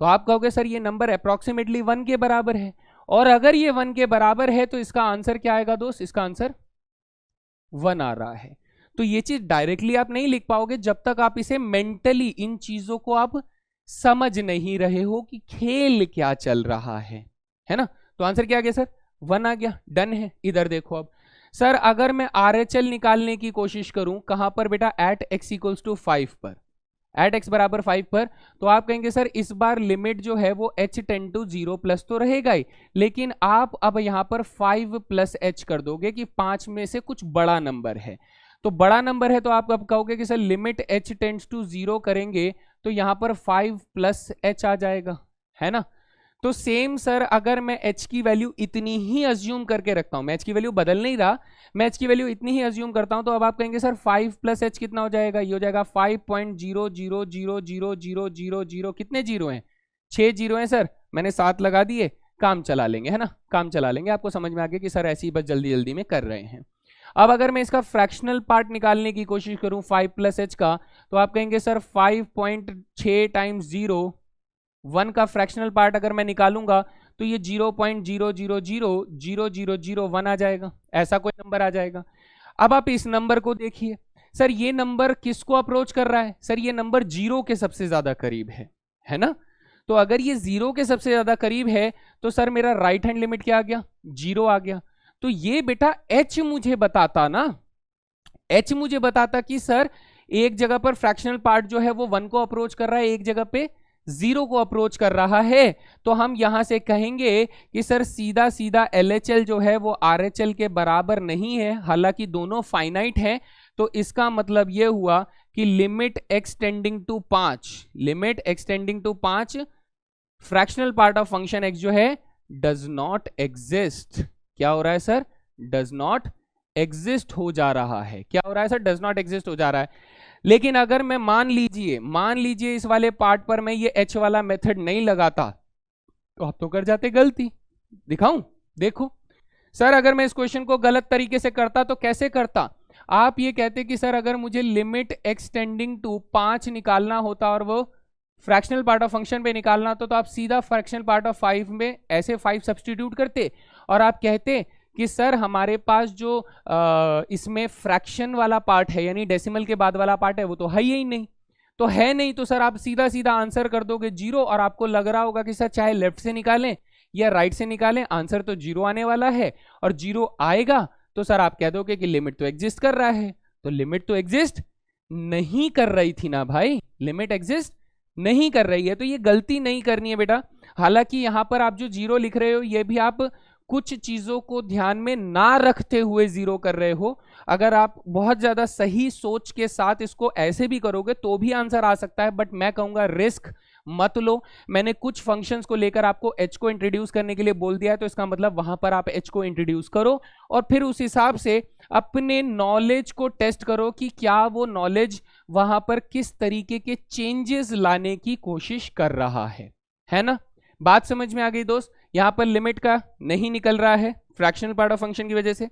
तो आप कहोगे सर ये नंबर अप्रोक्सीमेटली 1 के बराबर है, और अगर ये 1 के बराबर है तो इसका आंसर क्या आएगा दोस्त, इसका आंसर 1 आ रहा है। तो ये चीज डायरेक्टली आप नहीं लिख पाओगे जब तक आप इसे मेंटली, इन चीजों को आप समझ नहीं रहे हो कि खेल क्या चल रहा है ना। तो आंसर क्या आ गया सर, 1 आ गया, डन है। इधर देखो अब सर अगर मैं RHL निकालने की कोशिश करूं, कहां पर बेटा, एट x इक्वल्स टू 5 पर, एट x बराबर 5 पर, तो आप कहेंगे सर इस बार लिमिट जो है वो h टेंड टू 0 प्लस तो रहेगा ही, लेकिन आप अब यहां पर 5 प्लस h कर दोगे कि 5 में से कुछ बड़ा नंबर है। तो बड़ा नंबर है तो आप अब कहोगे कि sir limit h tends to 0 करेंगे तो यहां पर 5 प्लस h आ जाएगा, है ना। तो सेम सर अगर मैं h की वैल्यू इतनी ही अज्यूम करके रखता हूं, मैं h की वैल्यू बदल नहीं रहा, मैं h की वैल्यू इतनी ही अज्यूम करता हूं, तो अब आप कहेंगे सर 5 प्लस h कितना हो जाएगा, ये हो जाएगा 5.000000, कितने जीरो हैं, 6 जीरो हैं सर, मैंने 7 लगा दिए, काम चला लेंगे, है ना, काम चला लेंगे। आपको समझ में आ गया कि सर ऐसी बस जल्दी जल्दी में कर रहे हैं। अब अगर मैं इसका फ्रैक्शनल पार्ट निकालने की कोशिश करूं 5 प्लस h का, तो आप कहेंगे सर 5.6 टाइम्स 0, 1 का फ्रैक्शनल पार्ट अगर मैं निकालूंगा तो ये 0.00000001 आ जाएगा, ऐसा कोई नंबर आ जाएगा। अब आप इस नंबर को देखिए, सर ये नंबर किसको अप्रोच कर रहा है, सर ये नंबर 0 के सबसे ज्यादा करीब है ना। तो अगर ये 0 के सबसे ज्यादा करीब है तो सर मेरा राइट हैंड लिमिट क्या आ गया, 0 आ गया। तो ये बेटा h मुझे बताता ना, h मुझे बताता कि सर एक जगह पर फ्रैक्शनल पार्ट जो है वो 1 को अप्रोच कर रहा है, एक जगह पे 0 को अप्रोच कर रहा है। तो हम यहां से कहेंगे कि सर सीधा सीधा LHL जो है वो RHL के बराबर नहीं है, हालांकि दोनों फाइनाइट है। तो इसका मतलब ये हुआ कि limit x tending to 5, limit x tending to 5 fractional part of function x जो है डज नॉट एग्जिस्ट। क्या हो रहा है सर, डज नॉट एग्जिस्ट हो जा रहा है। क्या हो रहा है सर, डज नॉट एग्जिस्ट हो जा रहा है। लेकिन अगर मैं मान लीजिए इस वाले पार्ट पर मैं ये h वाला मेथड नहीं लगाता तो आप तो कर जाते गलती। दिखाऊं, देखो सर, अगर मैं इस क्वेश्चन को गलत तरीके से करता तो कैसे करता, आप ये कहते कि सर अगर मुझे लिमिट एक्सटेंडिंग टू 5 निकालना होता और वो फ्रैक्शनल पार्ट ऑफ फंक्शन पे निकालना होता तो आप सीधा फ्रैक्शनल पार्ट ऑफ 5 में ऐसे 5 सब्स्टिट्यूट करते और आप कहते कि सर हमारे पास जो इसमें फ्रैक्शन वाला पार्ट है यानी डेसिमल के बाद वाला पार्ट है वो तो है ही नहीं। तो है नहीं तो सर आप सीधा सीधा आंसर कर दोगे 0 और आपको लग रहा होगा कि सर चाहे लेफ्ट से निकालें या राइट से निकालें आंसर तो 0 आने वाला है, और 0 आएगा तो सर आप कह दोगे कि लिमिट तो एग्जिस्ट कर रहा है। तो लिमिट तो एग्जिस्ट नहीं कर रही थी ना भाई, लिमिट एग्जिस्ट नहीं कर रही है। तो ये गलती नहीं करनी है बेटा। हालांकि यहां पर आप जो 0 लिख रहे हो ये भी आप कुछ चीजों को ध्यान में ना रखते हुए 0 कर रहे हो। अगर आप बहुत ज्यादा सही सोच के साथ इसको ऐसे भी करोगे तो भी आंसर आ सकता है, बट मैं कहूंगा रिस्क मत लो। मैंने कुछ फंक्शंस को लेकर आपको h को इंट्रोड्यूस करने के लिए बोल दिया है, तो इसका मतलब वहां पर आप h को इंट्रोड्यूस करो और फिर उस हिसाब से अपने नॉलेज को टेस्ट करो कि क्या वो नॉलेज वहां पर किस तरीके के चेंजेस लाने की कोशिश कर रहा है ना। बात समझ में आ गई दोस्त। यहां पर लिमिट का नहीं निकल रहा है फ्रैक्शनल पार्ट ऑफ फंक्शन की वजह से।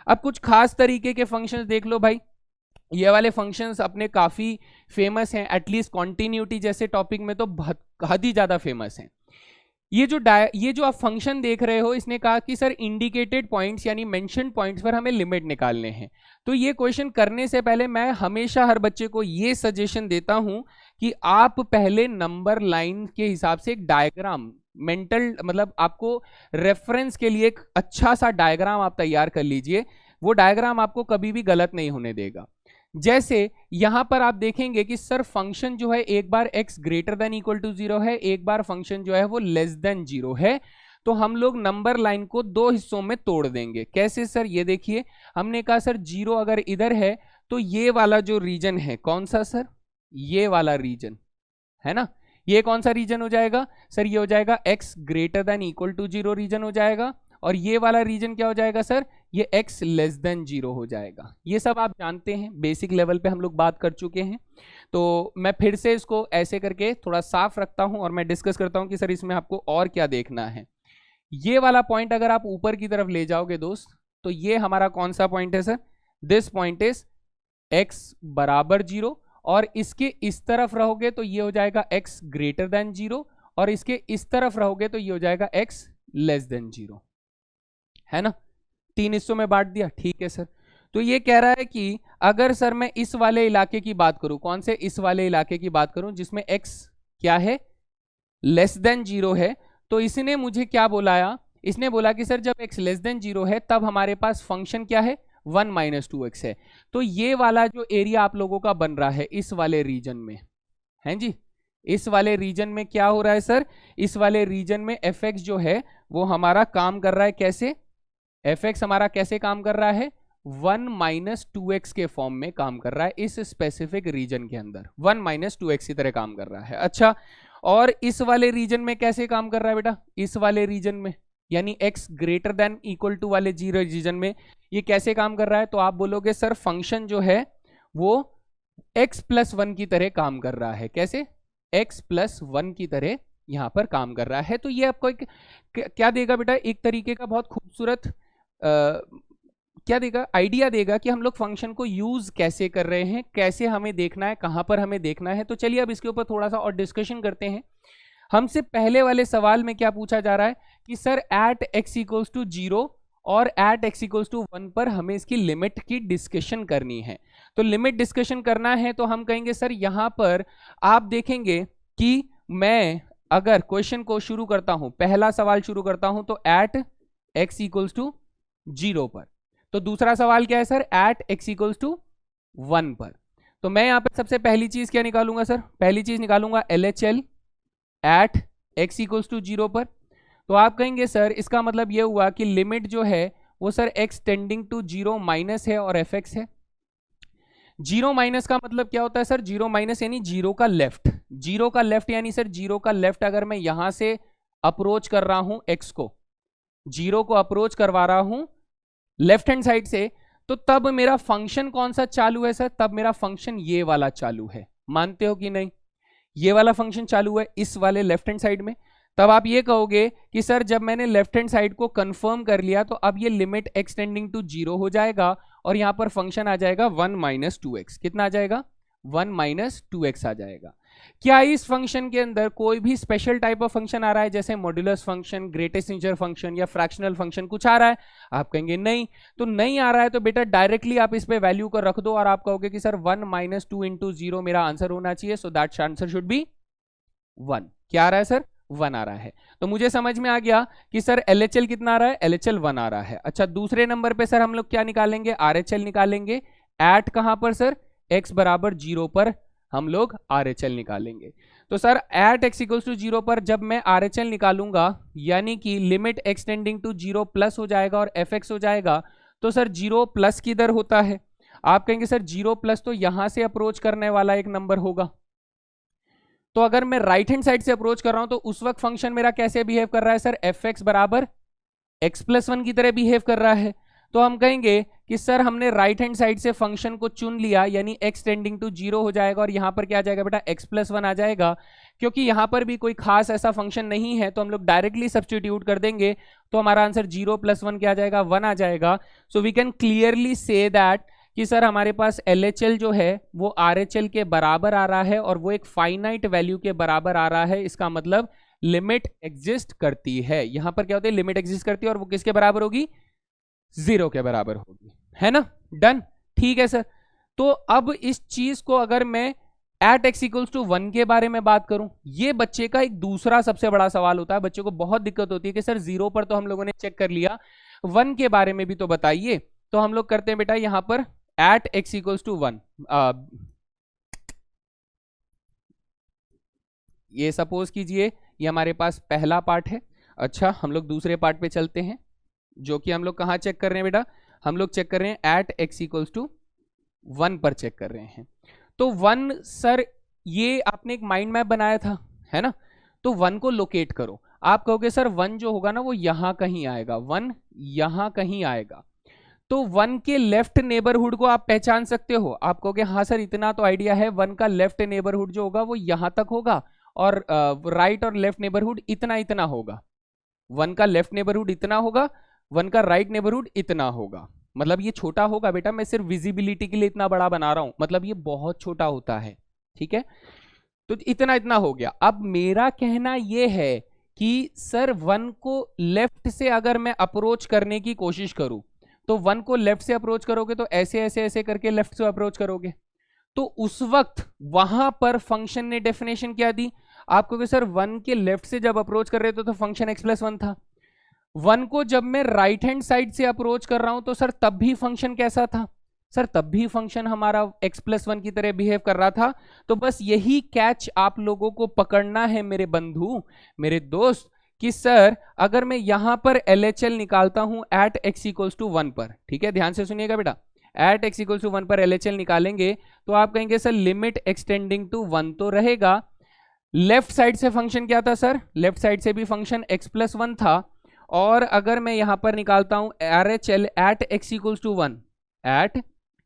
अब कुछ खास तरीके के फंक्शंस देख लो भाई, ये वाले फंक्शंस अपने काफी फेमस हैं, एटलीस्ट कॉन्टिन्यूटी जैसे टॉपिक में तो हद ही ज्यादा फेमस हैं। ये जो आप फंक्शन देख रहे हो इसने कहा कि सर इंडिकेटेड पॉइंट्स यानी मेंशन पॉइंट्स पर हमें लिमिट निकालने हैं। तो ये क्वेश्चन करने से पहले मैं हमेशा हर बच्चे को ये सजेशन देता हूं कि आप पहले नंबर लाइन के हिसाब से एक डायग्राम मेंटल मतलब आपको रेफरेंस के लिए एक अच्छा सा डायग्राम आप तैयार कर लीजिए। वो डायग्राम आपको कभी भी गलत नहीं होने देगा। जैसे यहां पर आप देखेंगे कि सर फंक्शन जो है एक बार x greater than equal to 0 है, एक बार फंक्शन जो है वो लेस देन 0 है। तो हम लोग नंबर लाइन को दो हिस्सों में तोड़ देंगे। कैसे सर, ये देखिए हमने कहा सर 0 अगर इधर है तो ये वाला जो रीजन है कौन सा सर, ये वाला रीजन है ना, ये कौन सा रीजन हो जाएगा सर, ये हो जाएगा x greater than equal to 0 region हो जाएगा। और ये वाला रीजन क्या हो जाएगा सर, ये x लेस देन 0 हो जाएगा। ये सब आप जानते हैं, बेसिक लेवल पे हम लोग बात कर चुके हैं। तो मैं फिर से इसको ऐसे करके थोड़ा साफ रखता हूं और मैं डिस्कस करता हूं कि सर इसमें आपको और क्या देखना है। ये वाला पॉइंट अगर आप ऊपर की तरफ ले जाओगे दोस्त तो ये हमारा कौन सा पॉइंट है sir, this point is x बराबर 0, और इसके इस तरफ रहोगे तो ये हो जाएगा x ग्रेटर देन 0, और इसके इस तरफ रहोगे तो ये हो जाएगा x लेस देन 0, है ना। 3 हिस्सों में बांट दिया, ठीक है सर। तो ये कह रहा है कि अगर सर मैं इस वाले इलाके की बात करूं, कौन से, इस वाले इलाके की बात करूं जिसमें x क्या है, लेस देन 0 है, तो इसने मुझे क्या बोलाया, इसने बोला कि सर जब x लेस देन 0 है तब हमारे पास फंक्शन क्या है 1 माइनस 2x है। तो ये वाला जो एरिया आप लोगों का बन रहा है इस वाले रीजन में, हैं जी, इस वाले रीजन में क्या हो रहा है सर, इस वाले रीजन में fx जो है वो हमारा काम कर रहा है कैसे, fx हमारा कैसे काम कर रहा है, 1 माइनस 2x के फॉर्म में काम कर रहा है इस स्पेसिफिक रीजन के अंदर, 1 माइनस 2x की तरह काम कर रहा है। अच्छा, और इस वाले रीजन में कैसे काम कर रहा है बेटा, इस वाले रीजन में यानी x greater than equal to वाले 0 रीजन में ये कैसे काम कर रहा है, तो आप बोलोगे सर फंक्शन जो है वो x प्लस 1 की तरह काम कर रहा है। कैसे, x प्लस 1 की तरह यहां पर काम कर रहा है। तो ये आपको एक क्या देगा बेटा, एक तरीके का बहुत खूबसूरत क्या देगा, आइडिया देगा कि हम लोग फंक्शन को यूज कैसे कर रहे हैं, कैसे हमें देखना है, कहां पर हमें देखना है। तो चलिए अब इसके ऊपर थोड़ा सा और डिस्कशन करते हैं। हमसे पहले वाले सवाल में क्या पूछा जा रहा है कि sir at x equals to 0 और एट x इक्वल्स टू 1 पर हमें इसकी लिमिट की डिस्कशन करनी है। तो लिमिट डिस्कशन करना है तो हम कहेंगे सर यहां पर आप देखेंगे कि मैं अगर क्वेश्चन को शुरू करता हूं, पहला सवाल शुरू करता हूं तो एट x इक्वल्स टू 0 पर, तो दूसरा सवाल क्या है sir, at x equals to 1 पर। तो मैं यहां पे सबसे पहली चीज क्या निकालूंगा सर, पहली चीज निकालूंगा LHL at x equals to 0 पर। तो आप कहेंगे सर इसका मतलब ये हुआ कि लिमिट जो है वो sir x tending to 0 minus है और fx है। 0 माइनस का मतलब क्या होता है सर, 0 माइनस यानी 0 का लेफ्ट, 0 का लेफ्ट यानी सर 0 का लेफ्ट अगर मैं यहां से अप्रोच कर रहा हूं x को, 0 को अप्रोच करवा रहा हूं लेफ्ट हैंड साइड से, तो तब मेरा फंक्शन कौन सा चालू है सर, तब मेरा फंक्शन ये वाला चालू है। मानते हो कि नहीं, ये वाला फंक्शन चालू है इस वाले लेफ्ट हैंड साइड में। तब आप ये कहोगे कि सर जब मैंने लेफ्ट हैंड साइड को कंफर्म कर लिया तो अब ये लिमिट x टेंडिंग टू 0 हो जाएगा और यहां पर फंक्शन आ जाएगा 1 माइनस 2x। कितना आ जाएगा, 1 माइनस 2x आ जाएगा। क्या इस फंक्शन के अंदर कोई भी स्पेशल टाइप ऑफ फंक्शन आ रहा है, जैसे modulus function, greatest integer function या फ्रैक्शनल फंक्शन कुछ आ रहा है? आप कहेंगे नहीं। तो नहीं आ रहा है तो बेटा डायरेक्टली आप इस पे वैल्यू को रख दो और आप कहोगे कि सर 1 माइनस 2 इंटू 0 मेरा आंसर होना चाहिए, so that answer should be 1। क्या आ रहा है सर, 1 आ रहा है। तो मुझे समझ में आ गया कि सर LHL कितना आ रहा है, LHL 1 आ रहा है। अच्छा दूसरे नंबर पे सर हम लोग क्या निकालेंगे, RHL निकालेंगे। एट कहां पर सर, x बराबर 0 पर हम लोग RHL निकालेंगे। तो sir at x equals to 0 पर जब मैं RHL निकालूंगा यानी कि limit x tending to 0 plus हो जाएगा और fx हो जाएगा। तो सर 0 प्लस किधर होता है, आप कहेंगे सर 0 प्लस तो यहां से अप्रोच करने वाला एक नंबर होगा। तो अगर मैं राइट हैंड साइड से अप्रोच कर रहा हूं तो उस वक्त फंक्शन मेरा कैसे बिहेव कर रहा है सर, fx बराबर x प्लस 1 की तरह बिहेव कर रहा है। तो हम कहेंगे कि सर हमने राइट हैंड साइड से फंक्शन को चुन लिया यानी x टेंडिंग टू 0 हो जाएगा और यहां पर क्या आ जाएगा बेटा, x प्लस 1 आ जाएगा। क्योंकि यहां पर भी कोई खास ऐसा फंक्शन नहीं है तो हम लोग डायरेक्टली सब्स्टिट्यूट कर देंगे, तो हमारा आंसर 0 प्लस 1 क्या आ जाएगा, 1 आ जाएगा। So we can clearly see that कि सर हमारे पास LHL जो है वो RHL के बराबर आ रहा है और वो एक फाइनाइट वैल्यू के बराबर आ रहा है। इसका मतलब लिमिट एग्जिस्ट करती है। यहां पर क्या होता है, लिमिट एग्जिस्ट करती है और वो किसके बराबर होगी, 0 के बराबर होगी, है ना। डन, ठीक है सर। तो अब इस चीज को अगर मैं एट x इक्वल्स टू 1 के बारे में बात करूं, ये बच्चे का एक दूसरा सबसे बड़ा सवाल होता है। बच्चे को बहुत दिक्कत होती है कि सर 0 पर तो हम लोगों ने चेक कर लिया, 1 के बारे में भी तो बताइए। तो हम लोग करते हैं बेटा यहां पर एट x इक्वल्स टू 1, ये सपोज कीजिए ये हमारे पास पहला पार्ट है। अच्छा हम लोग दूसरे पार्ट पे चलते हैं, जो कि हम लोग कहाँ चेक कर रहे हैं बेटा, हम लोग चेक कर रहे हैं एट x इक्वल्स टू 1 पर चेक कर रहे हैं। तो 1 सर ये आपने एक माइंड मैप बनाया था, है ना। तो 1 को लोकेट करो। आप कहोगे सर 1 जो होगा ना वो यहां कहीं आएगा, 1 यहां कहीं आएगा। तो 1 के लेफ्ट नेबरहुड को आप पहचान सकते हो। आप कहोगे हाँ सर इतना तो आइडिया है, 1 का लेफ्ट नेबरहुड जो होगा वो यहां तक होगा और राइट और लेफ्ट नेबरहुड इतना इतना होगा। 1 का लेफ्ट नेबरहुड इतना होगा, 1 का राइट नेबरहुड इतना होगा। मतलब ये छोटा होगा बेटा, मैं सिर्फ विजिबिलिटी के लिए इतना बड़ा बना रहा हूं, मतलब ये बहुत छोटा होता है, ठीक है। तो इतना इतना हो गया। अब मेरा कहना यह है कि सर 1 को लेफ्ट से अगर मैं अप्रोच करने की कोशिश करूं, तो 1 को लेफ्ट से अप्रोच करोगे तो ऐसे ऐसे ऐसे करके लेफ्ट से अप्रोच करोगे, तो उस वक्त वहां पर फंक्शन ने डेफिनेशन क्या दी, आपको कि सर 1 के लेफ्ट से जब अप्रोच कर रहे थे तो फंक्शन x प्लस 1 था। 1 को जब मैं राइट हैंड साइड से अप्रोच कर रहा हूं तो सर तब भी फंक्शन कैसा था, सर तब भी फंक्शन हमारा x प्लस 1 की तरह बिहेव कर रहा था। तो बस यही कैच आप लोगों को पकड़ना है मेरे बंधु, मेरे दोस्त, कि सर अगर मैं यहां पर LHL निकालता हूं एट x इक्वल्स टू 1 पर, ठीक है ध्यान से सुनिएगा बेटा, एट x इक्वल्स टू 1 पर LHL निकालेंगे तो आप कहेंगे सर लिमिट एक्सटेंडिंग टू 1 तो रहेगा। लेफ्ट साइड से फंक्शन क्या था सर, लेफ्ट साइड से भी फंक्शन x प्लस 1 था। और अगर मैं यहां पर निकालता हूं RHL at x equals to 1, at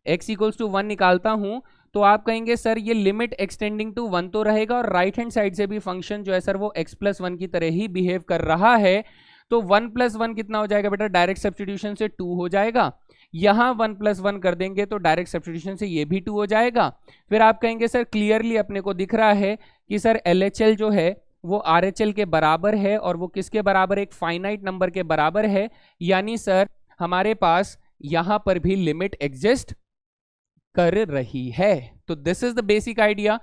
x equals to 1 निकालता हूं तो आप कहेंगे सर ये लिमिट एक्सटेंडिंग टू 1 तो रहेगा और राइट हैंड साइड से भी फंक्शन जो है सर वो x प्लस 1 की तरह ही बिहेव कर रहा है। तो 1 प्लस 1 कितना हो जाएगा बेटा, डायरेक्ट सब्स्टिट्यूशन से 2 हो जाएगा। यहां 1 प्लस 1 कर देंगे तो डायरेक्ट सब्स्टिट्यूशन से ये भी 2 हो जाएगा। फिर आप कहेंगे सर क्लियरली अपने को दिख रहा है कि सर LHL जो है वो RHL के बराबर है और वो किसके बराबर, एक फाइनाइट नंबर के बराबर है। यानी सर हमारे पास यहां पर भी लिमिट एग्जिस्ट कर रही है। तो this is the basic idea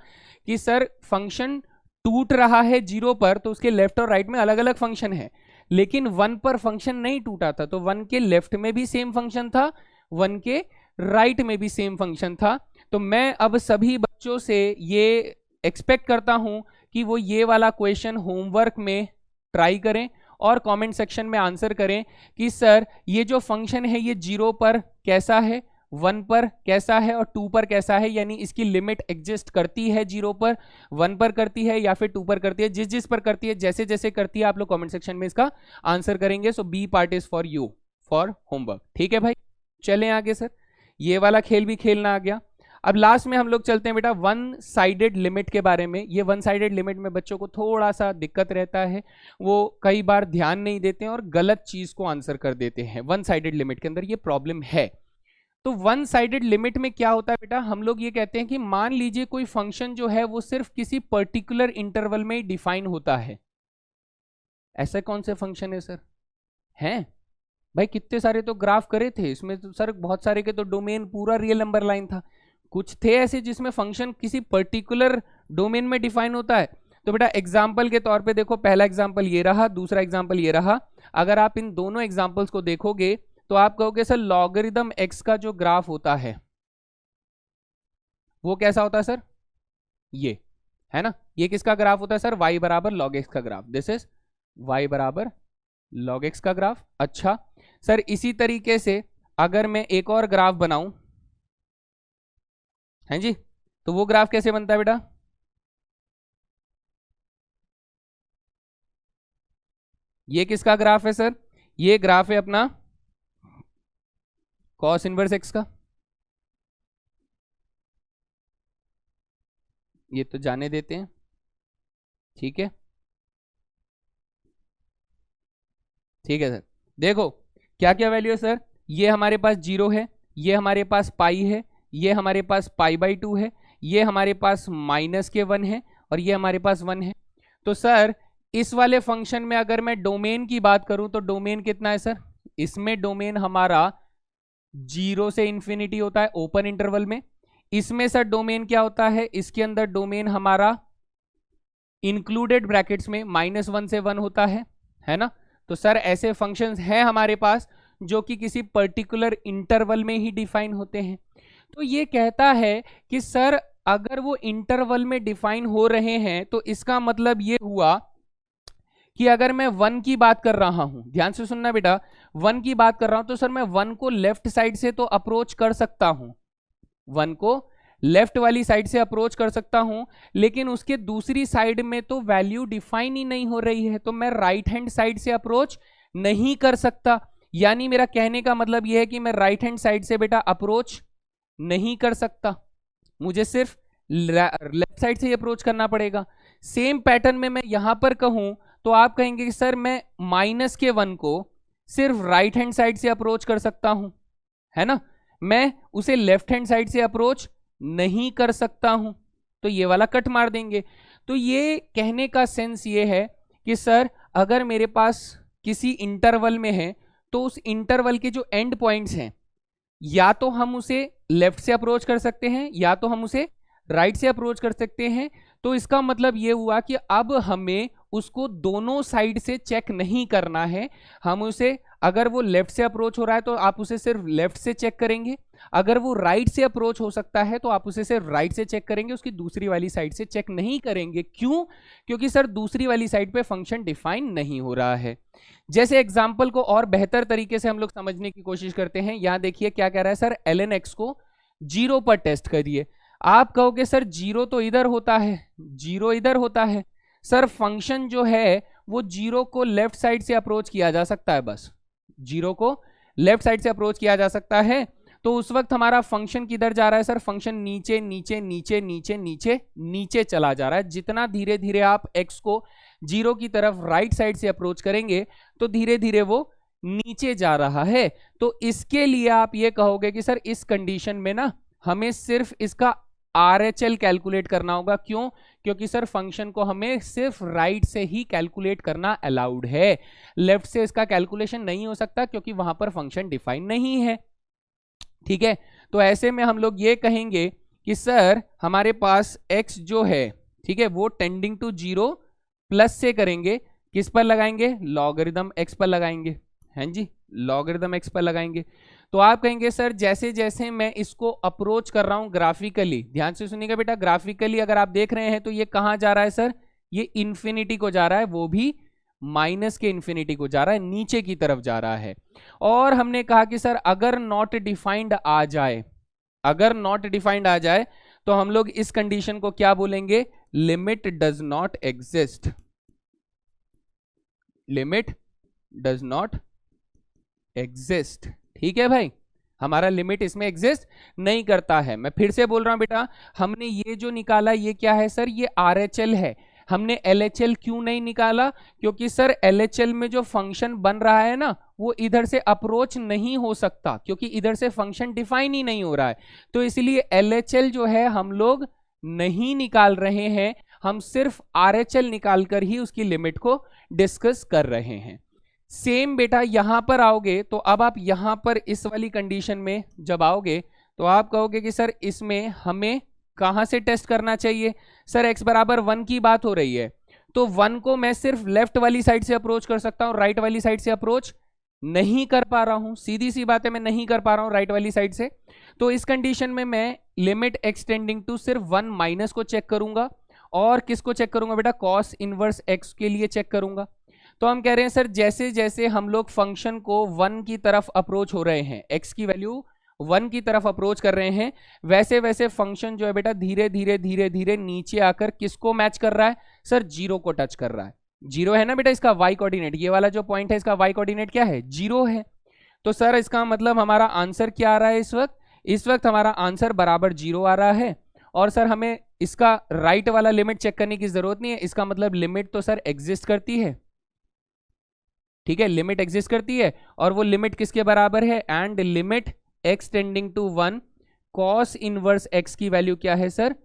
कि सर फंक्शन टूट रहा है 0 पर तो उसके लेफ्ट और राइट में अलग अलग फंक्शन है, लेकिन 1 पर फंक्शन नहीं टूटा था, तो 1 के लेफ्ट में भी सेम फंक्शन था, 1 के राइट में भी सेम फंक्शन था। तो मैं अब सभी बच्चों से ये एक्सपेक्ट करता हूं कि वो ये वाला क्वेश्चन होमवर्क में ट्राई करें और कमेंट सेक्शन में आंसर करें कि सर ये जो फंक्शन है ये 0 पर कैसा है, 1 पर कैसा है और 2 पर कैसा है, यानी इसकी लिमिट एग्जिस्ट करती है 0 पर, 1 पर करती है या फिर 2 पर करती है, जिस जिस पर करती है, जैसे जैसे करती है, आप लोग कमेंट सेक्शन में इसका आंसर करेंगे। So B part is for you for homework. ठीक है भाई, चलें आगे सर, ये वाला खेल भी खेलना आ गया। अब लास्ट में हम लोग चलते हैं बेटा वन साइडेड लिमिट के बारे में। ये वन साइडेड लिमिट में बच्चों को थोड़ा सा दिक्कत रहता है, वो कई बार ध्यान नहीं देते हैं और गलत चीज को आंसर कर देते हैं। वन साइडेड लिमिट के अंदर ये प्रॉब्लम है। तो वन साइडेड लिमिट में क्या होता है बेटा, हम लोग ये कहते हैं कि मान लीजिए कोई फंक्शन जो है वो सिर्फ किसी पर्टिकुलर इंटरवल में ही डिफाइन होता है। ऐसा कौन से फंक्शन है सर? हैं भाई, कितने सारे तो ग्राफ करे थे इसमें, तो सर बहुत सारे के तो डोमेन पूरा रियल नंबर लाइन था, कुछ थे ऐसे जिसमें फंक्शन किसी पर्टिकुलर डोमेन में डिफाइन होता है। तो बेटा एग्जाम्पल के तौर पे देखो, पहला एग्जाम्पल ये रहा, दूसरा एग्जाम्पल ये रहा। अगर आप इन दोनों एग्जाम्पल्स को देखोगे तो आप कहोगे सर लॉगरिदम एक्स का जो ग्राफ होता है वो कैसा होता है सर? ये है ना, ये किसका ग्राफ होता है सर? y बराबर लॉग एक्स का ग्राफ। दिस इज y बराबर लॉग एक्स का ग्राफ। अच्छा सर, इसी तरीके से अगर मैं एक और ग्राफ बनाऊं, हैं जी, तो वो ग्राफ कैसे बनता है बेटा? ये किसका ग्राफ है सर? ये ग्राफ है अपना कॉस इनवर्स एक्स का। ये तो जाने देते हैं, ठीक है, ठीक है सर। देखो क्या क्या वैल्यू है सर, ये हमारे पास 0 है, ये हमारे पास पाई है, ये हमारे पास पाई/2 है, ये हमारे पास -1 है और ये हमारे पास 1 है। तो सर इस वाले फंक्शन में अगर मैं डोमेन की बात करूं तो डोमेन कितना है सर? इसमें डोमेन हमारा 0 से इंफिनिटी होता है ओपन इंटरवल में। इसमें सर डोमेन क्या होता है? इसके अंदर डोमेन हमारा इंक्लूडेड ब्रैकेट्स में -1 से 1 होता है ना। तो सर ऐसे फंक्शंस हैं हमारे पास जो कि किसी पर्टिकुलर इंटरवल में ही डिफाइन होते हैं। तो ये कहता है कि सर अगर वो इंटरवल में डिफाइन हो रहे हैं तो इसका मतलब ये हुआ कि अगर मैं 1 की बात कर रहा हूं, ध्यान से सुनना बेटा, 1 की बात कर रहा हूं तो सर मैं 1 को लेफ्ट साइड से तो अप्रोच कर सकता हूं, 1 को लेफ्ट वाली साइड से अप्रोच कर सकता हूं, लेकिन उसके दूसरी साइड में तो वैल्यू डिफाइन ही नहीं हो रही है, तो मैं राइट हैंड साइड से अप्रोच नहीं कर सकता। यानी मेरा कहने का मतलब यह है कि मैं राइट हैंड साइड से बेटा अप्रोच नहीं कर सकता, मुझे सिर्फ लेफ्ट साइड से ही अप्रोच करना पड़ेगा। सेम पैटर्न में मैं यहां पर कहूं तो आप कहेंगे कि सर मैं -1 को सिर्फ राइट हैंड साइड से अप्रोच कर सकता हूं, है ना, मैं उसे लेफ्ट हैंड साइड से अप्रोच नहीं कर सकता हूं, तो ये वाला कट मार देंगे। तो ये कहने का सेंस ये है कि सर अगर मेरे पास किसी इंटरवल में है तो उस इंटरवल के जो एंड पॉइंट्स हैं या तो हम उसे लेफ्ट से अप्रोच कर सकते हैं या तो हम उसे राइट से अप्रोच कर सकते हैं। तो इसका मतलब ये हुआ कि अब हमें उसको दोनों साइड से चेक नहीं करना है, हम उसे, अगर वो लेफ्ट से अप्रोच हो रहा है तो आप उसे सिर्फ लेफ्ट से चेक करेंगे, अगर वो राइट से अप्रोच हो सकता है तो आप उसे सिर्फ राइट से चेक करेंगे, उसकी दूसरी वाली साइड से चेक नहीं करेंगे। क्यों? क्योंकि सर दूसरी वाली साइड पे फंक्शन डिफाइन नहीं हो रहा है। जैसे एग्जाम्पल को और बेहतर तरीके से हम लोग समझने की कोशिश करते हैं, यहां देखिए क्या कह रहा है सर, ln x को 0 पर टेस्ट करिए। आप कहोगे सर 0 तो इधर होता है, 0 इधर होता है, सर फंक्शन जो है वो 0 को लेफ्ट साइड से अप्रोच किया जा सकता है, बस 0 को लेफ्ट साइड से अप्रोच किया जा सकता है। तो उस वक्त हमारा फंक्शन किधर जा रहा है सर? फंक्शन नीचे नीचे नीचे नीचे नीचे नीचे चला जा रहा है। जितना धीरे धीरे आप x को 0 की तरफ राइट साइड से अप्रोच करेंगे तो धीरे धीरे वो नीचे जा रहा है। तो इसके लिए आप ये कहोगे कि सर इस कंडीशन में ना हमें सिर्फ इसका RHL कैलकुलेट करना होगा। क्यों? क्योंकि सर फंक्शन को हमें सिर्फ राइट से ही कैलकुलेट करना अलाउड है, लेफ्ट से इसका कैलकुलेशन नहीं हो सकता क्योंकि वहां पर फंक्शन डिफाइन नहीं है। ठीक है, तो ऐसे में हम लोग ये कहेंगे कि सर हमारे पास x जो है ठीक है, वो टेंडिंग टू 0 प्लस से करेंगे, किस पर लगाएंगे, लॉगरिदम x पर लगाएंगे, हैं जी, लॉगरिदम x पर लगाएंगे। तो आप कहेंगे सर जैसे जैसे मैं इसको अप्रोच कर रहा हूं ग्राफिकली, ध्यान से सुनिएगा बेटा, ग्राफिकली अगर आप देख रहे हैं तो ये कहां जा रहा है सर, ये इंफिनिटी को जा रहा है, वो भी माइनस के इंफिनिटी को जा रहा है, नीचे की तरफ जा रहा है। और हमने कहा कि सर अगर नॉट डिफाइंड आ जाए, अगर नॉट डिफाइंड आ जाए तो हम लोग इस कंडीशन को क्या बोलेंगे, limit does not exist, limit does not exist. ठीक है भाई, हमारा लिमिट इसमें एग्जिस्ट नहीं करता है। मैं फिर से बोल रहा हूं बेटा, हमने ये जो निकाला ये क्या है सर, ये RHL है। हमने LHL क्यों नहीं निकाला, क्योंकि सर LHL में जो फंक्शन बन रहा है ना, वो इधर से अप्रोच नहीं हो सकता, क्योंकि इधर से फंक्शन डिफाइन ही नहीं हो रहा है। तो इसलिए LHL जो है हम लोग नहीं निकाल रहे हैं, हम सिर्फ RHL निकालकर ही उसकी लिमिट को डिस्कस कर रहे हैं। सेम बेटा यहां पर आओगे तो अब आप यहां पर इस वाली कंडीशन में जब आओगे तो आप कहोगे कि सर इसमें हमें कहां से टेस्ट करना चाहिए, सर x बराबर 1 की बात हो रही है, तो 1 को मैं सिर्फ लेफ्ट वाली साइड से अप्रोच कर सकता हूं, राइट वाली साइड से अप्रोच नहीं कर पा रहा हूं, सीधी सी बात है, मैं नहीं कर पा रहा हूं राइट वाली साइड से। तो इस कंडीशन में मैं लिमिट एक्सटेंडिंग टू सिर्फ 1 माइनस को चेक करूंगा, और किसको चेक करूंगा बेटा, कॉस इनवर्स x के लिए चेक करूंगा। तो हम कह रहे हैं सर जैसे जैसे हम लोग फंक्शन को 1 की तरफ अप्रोच हो रहे हैं, x की वैल्यू 1 की तरफ अप्रोच कर रहे हैं, वैसे वैसे फंक्शन जो है बेटा धीरे धीरे धीरे धीरे नीचे आकर किसको मैच कर रहा है, सर 0 को टच कर रहा है। 0 है ना बेटा इसका y कोऑर्डिनेट, ये वाला जो पॉइंट है इसका y कोऑर्डिनेट क्या है, 0 है। तो सर इसका मतलब हमारा आंसर क्या आ रहा है इस वक्त हमारा आंसर बराबर 0 आ रहा है। और सर हमें इसका राइट वाला लिमिट चेक करने की जरूरत नहीं है, इसका मतलब लिमिट तो सर एग्जिस्ट करती है, ठीक है, लिमिट एग्जिस्ट करती है, और वो लिमिट किसके बराबर है, and limit x tending to 1 cos inverse x की वैल्यू क्या है सर,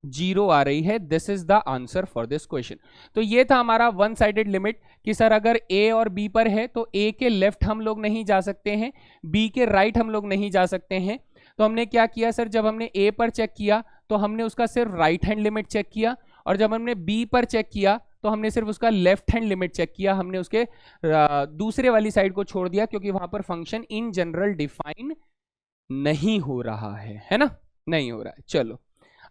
0 आ रही है। This is the answer for this question. तो ये था हमारा वन साइडेड लिमिट कि सर अगर a और b पर है तो a के लेफ्ट हम लोग नहीं जा सकते हैं, b के राइट हम लोग नहीं जा सकते हैं। तो हमने क्या किया सर, जब हमने a पर चेक किया तो हमने उसका सिर्फ राइट हैंड लिमिट चेक किया, और जब हमने b पर चेक किया तो हमने सिर्फ उसका लेफ्ट हैंड लिमिट चेक किया, हमने उसके दूसरे वाली साइड को छोड़ दिया, क्योंकि वहां पर फंक्शन इन जनरल डिफाइन नहीं हो रहा है ना, नहीं हो रहा है। चलो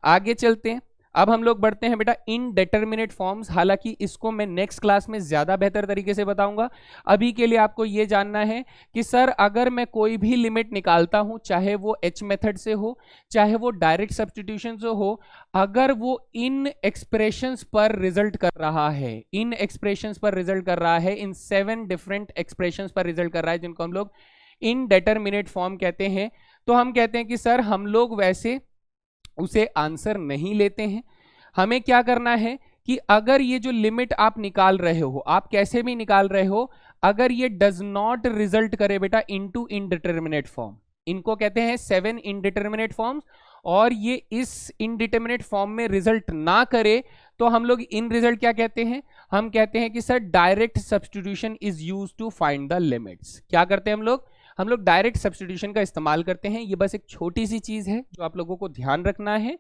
आगे चलते हैं, अब हम लोग बढ़ते हैं बेटा इनडेटरमिनेट फॉर्म्स। हालांकि इसको मैं नेक्स्ट क्लास में ज्यादा बेहतर तरीके से बताऊंगा, अभी के लिए आपको यह जानना है कि सर अगर मैं कोई भी लिमिट निकालता हूं, चाहे वो H मेथड से हो, चाहे वो डायरेक्ट सब्स्टिट्यूशन से हो, अगर वो इन एक्सप्रेशंस पर रिजल्ट कर रहा है, इन एक्सप्रेशंस पर रिजल्ट कर रहा है, इन 7 डिफरेंट एक्सप्रेशंस पर रिजल्ट कर रहा है, जिनको हम लोग इनडेटरमिनेट फॉर्म कहते हैं, तो हम कहते हैं कि सर हम लोग वैसे उसे आंसर नहीं लेते हैं। हमें क्या करना है कि अगर ये जो लिमिट आप निकाल रहे हो, आप कैसे भी निकाल रहे हो, अगर ये डज नॉट रिजल्ट करे बेटा इनटू इनडिटरमिनेट फॉर्म, इनको कहते हैं 7 इनडिटरमिनेट फॉर्म्स, और ये इस इनडिटरमिनेट फॉर्म में रिजल्ट ना करे तो हम लोग इन रिजल्ट क्या कहते हैं, हम कहते हैं कि sir direct substitution is used to find the limits. क्या करते हैं हम लोग डायरेक्ट सब्स्टिट्यूशन का इस्तेमाल करते हैं। ये बस एक छोटी सी चीज है जो आप लोगों को ध्यान रखना है,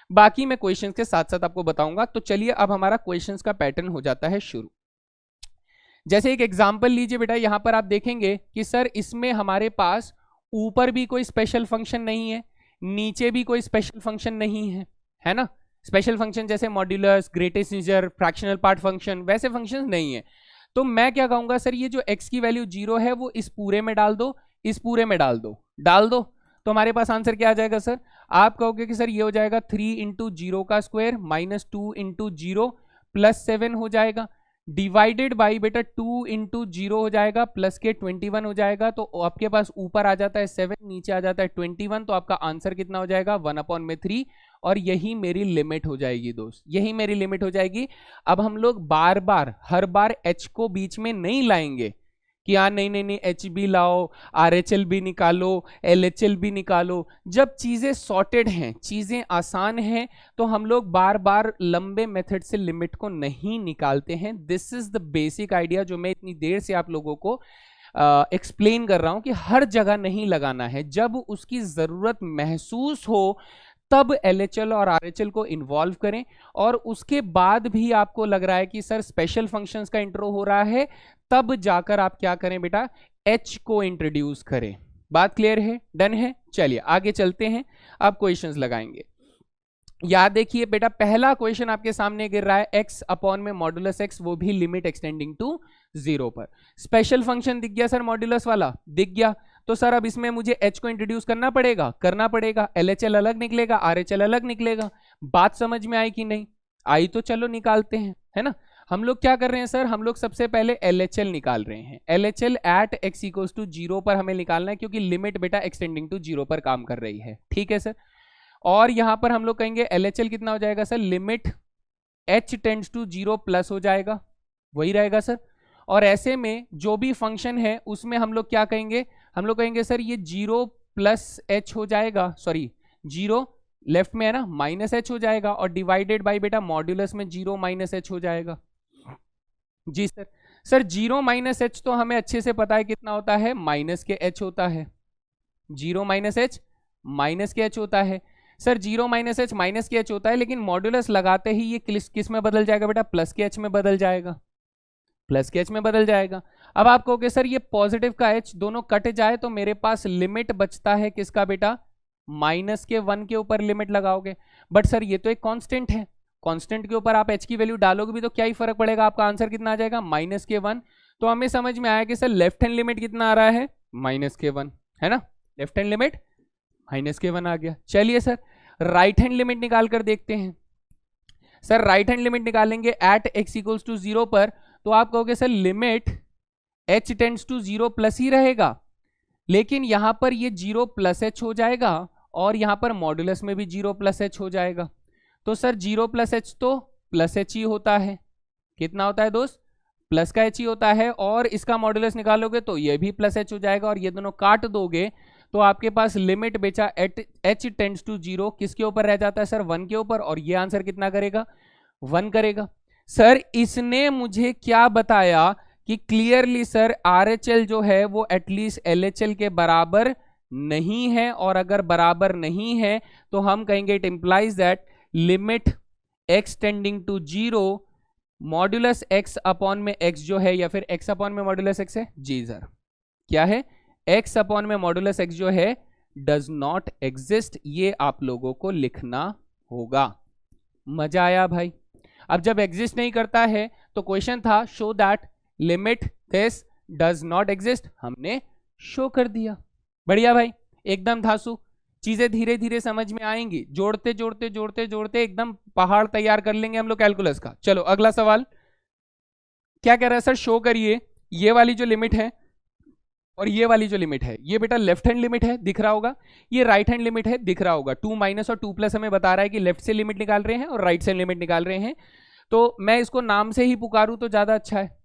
बाकी मैं क्वेश्चंस के साथ साथ आपको बताऊंगा। तो चलिए अब हमारा क्वेश्चंस का पैटर्न हो जाता है शुरू। जैसे एक एग्जांपल लीजिए बेटा, यहां पर आप देखेंगे कि सर इसमें हमारे पास ऊपर भी कोई स्पेशल फंक्शन नहीं है, नीचे भी कोई स्पेशल फंक्शन नहीं है, है ना। स्पेशल फंक्शन जैसे modulus, greatest integer, fractional part function, वैसे फंक्शन नहीं है। तो मैं क्या कहूंगा, सर ये जो x की वैल्यू 0 है वो इस पूरे में डाल दो, इस पूरे में डाल दो, तो हमारे पास आंसर क्या आ जाएगा सर, आप कहोगे कि सर ये हो जाएगा 3 इंटू 0 का स्क्वायर माइनस 2 इंटू 0 प्लस 7 हो जाएगा, डिवाइडेड बाई बेटा 2 इंटू 0 हो जाएगा प्लस के 21 हो जाएगा। तो आपके पास ऊपर आ जाता है 7, नीचे आ जाता है 21, तो आपका आंसर कितना हो जाएगा 1/3, और यही मेरी लिमिट हो जाएगी दोस्त, यही मेरी लिमिट हो जाएगी। अब हम लोग बार बार हर बार h को बीच में नहीं लाएंगे कि हाँ नहीं एच भी लाओ, RHL भी निकालो, LHL भी निकालो। जब चीजें सॉर्टेड हैं, चीजें आसान हैं, तो हम लोग बार बार लंबे मेथड से लिमिट को नहीं निकालते हैं। This is the basic idea जो मैं इतनी देर से आप लोगों को एक्सप्लेन कर रहा हूं कि हर जगह नहीं लगाना है, जब उसकी जरूरत महसूस हो तब LHL और RHL को इन्वॉल्व करें, और उसके बाद भी आपको लग रहा है कि सर स्पेशल फंक्शंस का इंट्रो हो रहा है, तब जाकर आप क्या करें बेटा, H को इंट्रोड्यूस करें। बात क्लियर है, डन है? चलिए आगे चलते हैं, अब क्वेश्चंस लगाएंगे। याद देखिए बेटा, पहला क्वेश्चन आपके सामने गिर रहा है x अपॉन में मॉडुलस x, वो भी लिमिट एक्सटेंडिंग टू 0 पर। स्पेशल फंक्शन दिख गया सर, मॉडुलस वाला दिख गया, तो सर अब इसमें मुझे h को इंट्रोड्यूस करना पड़ेगा, LHL अलग निकलेगा, RHL अलग निकलेगा। बात समझ में आई कि नहीं आई? तो चलो निकालते हैं, है ना। हम लोग क्या कर रहे हैं सर, हम लोग सबसे पहले LHL निकाल रहे हैं। LHL at x equals to 0 पर हमें निकालना है, क्योंकि लिमिट बेटा एक्सटेंडिंग टू 0 पर काम कर रही है, ठीक है सर। और यहां पर हम लोग कहेंगे LHL कितना हो जाएगा सर, limit h tends to 0 plus हो जाएगा, वही रहेगा सर। और ऐसे में जो भी फंक्शन है उसमें हम लोग क्या कहेंगे, हम लोग कहेंगे सर ये 0 प्लस h हो जाएगा, सॉरी 0 लेफ्ट में है ना, माइनस h हो जाएगा, और डिवाइडेड बाई बेटा मॉड्यूलस में 0 माइनस h हो जाएगा। जी सर, सर 0 माइनस h तो हमें अच्छे से पता है कितना होता है, माइनस के h होता है। 0 माइनस h माइनस के h होता है सर, 0 माइनस h माइनस के h होता है, लेकिन मॉड्यूलस लगाते ही ये किस में बदल जाएगा बेटा, प्लस के h में बदल जाएगा, प्लस के h में बदल जाएगा। अब आप कहोगे सर ये पॉजिटिव का h दोनों कट जाए तो मेरे पास लिमिट बचता है किसका बेटा, माइनस के 1 के ऊपर लिमिट लगाओगे। बट सर ये तो एक कांस्टेंट है, कांस्टेंट के ऊपर आप h की वैल्यू डालोगे भी तो क्या ही फर्क पड़ेगा, आपका आंसर कितना आ जाएगा, माइनस के 1। तो हमें समझ में आया कि सर लेफ्ट हैंड लिमिट कितना आ रहा है, माइनस के 1, है ना, लेफ्ट हैंड लिमिट माइनस के 1 आ गया। चलिए सर राइट हैंड लिमिट निकाल कर देखते हैं। सर राइट हैंड लिमिट निकालेंगे एट x इक्वल्स टू 0 पर, तो आप कहोगे sir limit h tends to 0 plus ही रहेगा, लेकिन यहां पर ये 0 प्लस h हो जाएगा, और यहां पर मॉड्यूलस में भी 0 प्लस h हो जाएगा। तो सर 0 प्लस h तो प्लस h ही होता है, कितना होता है दोस्त, प्लस का h ही होता है, और इसका मॉड्यूलस निकालोगे तो ये भी प्लस h हो जाएगा, और ये दोनों काट दोगे तो आपके पास लिमिट बेचा एट h टेंड्स टू 0 किसके ऊपर रह जाता है सर, 1 के ऊपर, और ये आंसर कितना करेगा, 1 करेगा। सर इसने मुझे क्या बताया कि क्लियरली सर RHL जो है वो एटलीस्ट LHL के बराबर नहीं है, और अगर बराबर नहीं है तो हम कहेंगे it implies that limit x tending to 0 modulus x upon में x जो है, या फिर x अपॉन में मॉड्यूलस x है, जी सर क्या है, x अपॉन में मॉड्यूलस x जो है डज नॉट एग्जिस्ट, ये आप लोगों को लिखना होगा। मजा आया भाई? अब जब एग्जिस्ट नहीं करता है तो क्वेश्चन था show that limit this does not exist, हमने शो कर दिया। बढ़िया भाई, एकदम धासु, चीजें धीरे धीरे समझ में आएंगी, जोड़ते जोड़ते जोड़ते जोड़ते एकदम पहाड़ तैयार कर लेंगे हम लोग कैलकुलस का। चलो अगला सवाल क्या कह रहा है सर, शो करिए ये वाली जो लिमिट है और ये वाली जो लिमिट है, ये बेटा लेफ्ट हैंड लिमिट है, दिख रहा होगा, ये राइट हैंड लिमिट है, दिख रहा होगा। 2 माइनस और 2 प्लस हमें बता रहा है कि लेफ्ट से लिमिट निकाल रहे हैं और राइट से लिमिट निकाल रहे हैं, तो मैं इसको नाम से ही पुकारूं तो ज्यादा अच्छा है।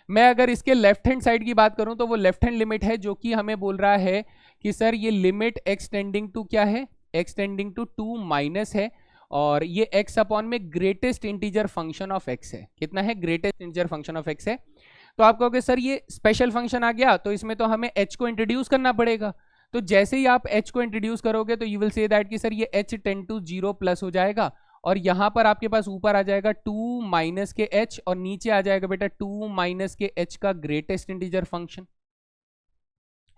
मैं अगर इसके लेफ्ट हैंड साइड की बात करूं तो वो लेफ्ट हैंड लिमिट है, जो कि हमें बोल रहा है कि सर ये लिमिट एक्सटेंडिंग टू क्या है, एक्सटेंडिंग टू 2 माइनस है, और ये x अपॉन में greatest integer function of x है, कितना है, greatest integer function of x है। तो आप कहोगे सर ये स्पेशल फंक्शन आ गया, तो इसमें तो हमें h को इंट्रोड्यूस करना पड़ेगा। तो जैसे ही आप h को इंट्रोड्यूस करोगे तो यू विल से दैट कि सर ये h टेंड टू 0 प्लस हो जाएगा, और यहां पर आपके पास ऊपर आ जाएगा 2 माइनस के h, और नीचे आ जाएगा बेटा 2 माइनस के h का ग्रेटेस्ट इंटीजर फंक्शन,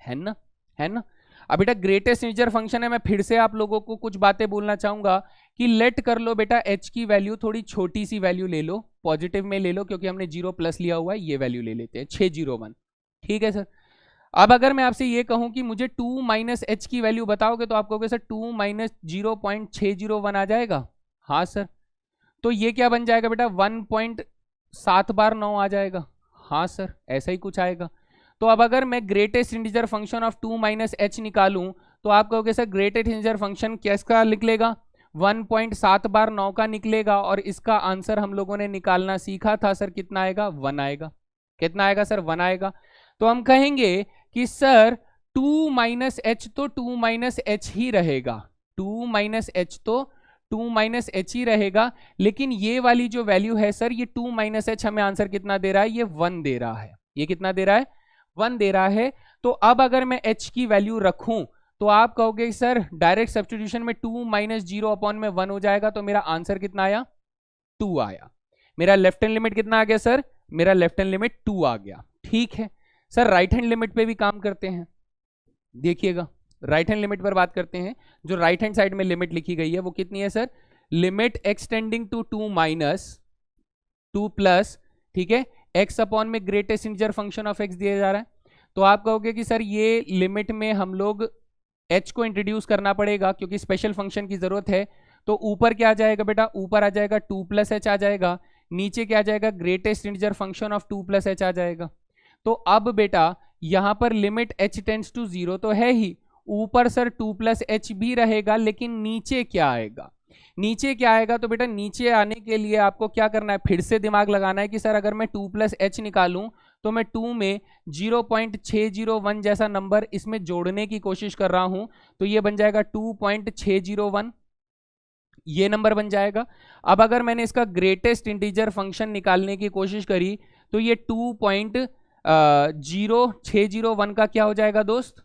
है ना, है ना। अब बेटा ग्रेटेस्ट इंटीजर फंक्शन है, मैं फिर से आप लोगों को कुछ बातें बोलना चाहूंगा कि लेट कर लो बेटा h की वैल्यू थोड़ी छोटी सी वैल्यू ले लो, पॉजिटिव में ले लो, क्योंकि हमने 0 प्लस लिया हुआ है, ये वैल्यू ले लेते हैं 601, ठीक है सर। अब अगर मैं आपसे ये कहूं कि मुझे 2 माइनस h की वैल्यू बताओगे तो आप कहोगे सर 2 माइनस 0.601 आ जाएगा, हाँ सर। तो ये क्या बन जाएगा बेटा 1.7 बार 9 आ जाएगा, हाँ सर ऐसा ही कुछ आएगा। तो अब अगर मैं greatest integer function of 2 minus h निकालूं तो आप कहोगे सर ग्रेटेस्ट इंटीजर फंक्शन किसका निकलेगा, 1.7 बार 9 का निकलेगा, और इसका आंसर हम लोगों ने निकालना सीखा था सर, कितना आएगा, 1 आएगा, कितना आएगा सर, 1 आएगा। तो हम कहेंगे कि सर 2 माइनस h तो 2 माइनस h ही रहेगा, 2 माइनस h तो 2 माइनस h ही रहेगा, लेकिन ये वाली जो वैल्यू है सर, ये 2 माइनस h हमें आंसर कितना दे रहा है, ये 1 दे रहा है, ये कितना दे रहा है, 1 दे रहा है। तो अब अगर मैं h की वैल्यू रखूं तो आप कहोगे सर डायरेक्ट सब्स्टिट्यूशन में 2 माइनस 0 अपॉन में 1 हो जाएगा, तो मेरा आंसर कितना आया? 2 आया। मेरा लेफ्ट हैंड लिमिट कितना आ गया सर? मेरा लेफ्ट हैंड लिमिट 2 आ गया। ठीक है सर, राइट हैंड लिमिट पे भी काम करते हैं। देखिएगा राइट हैंड लिमिट पर बात करते हैं। जो राइट हैंड साइड में लिमिट लिखी गई है वो कितनी है sir? Limit x tending to 2 minus 2 plus, ठीक है, एक्स अपॉन में greatest integer function of x दिया जा रहा है। तो आप कहोगे कि सर ये लिमिट में हम लोग h को इंट्रोड्यूस करना पड़ेगा क्योंकि स्पेशल फंक्शन की जरूरत है। तो ऊपर क्या आ जाएगा बेटा? ऊपर आ जाएगा 2 प्लस एच आ जाएगा, नीचे क्या आ जाएगा? Greatest integer function of 2 plus H आ जाएगा। तो अब बेटा यहां पर लिमिट h टेंड्स टू 0 तो है ही, ऊपर सर 2 प्लस एच भी रहेगा, लेकिन नीचे क्या आएगा? नीचे क्या आएगा? तो बेटा नीचे आने के लिए आपको क्या करना है? फिर से दिमाग लगाना है कि सर अगर मैं 2 प्लस एच निकालूं तो मैं 2 में 0.601 जैसा नंबर इसमें जोड़ने की कोशिश कर रहा हूं, तो ये बन जाएगा 2.601, ये नंबर बन जाएगा। अब अगर मैंने इसका ग्रेटेस्ट इंटीजर फंक्शन निकालने की कोशिश करी तो ये 2.0601 का क्या हो जाएगा दोस्त?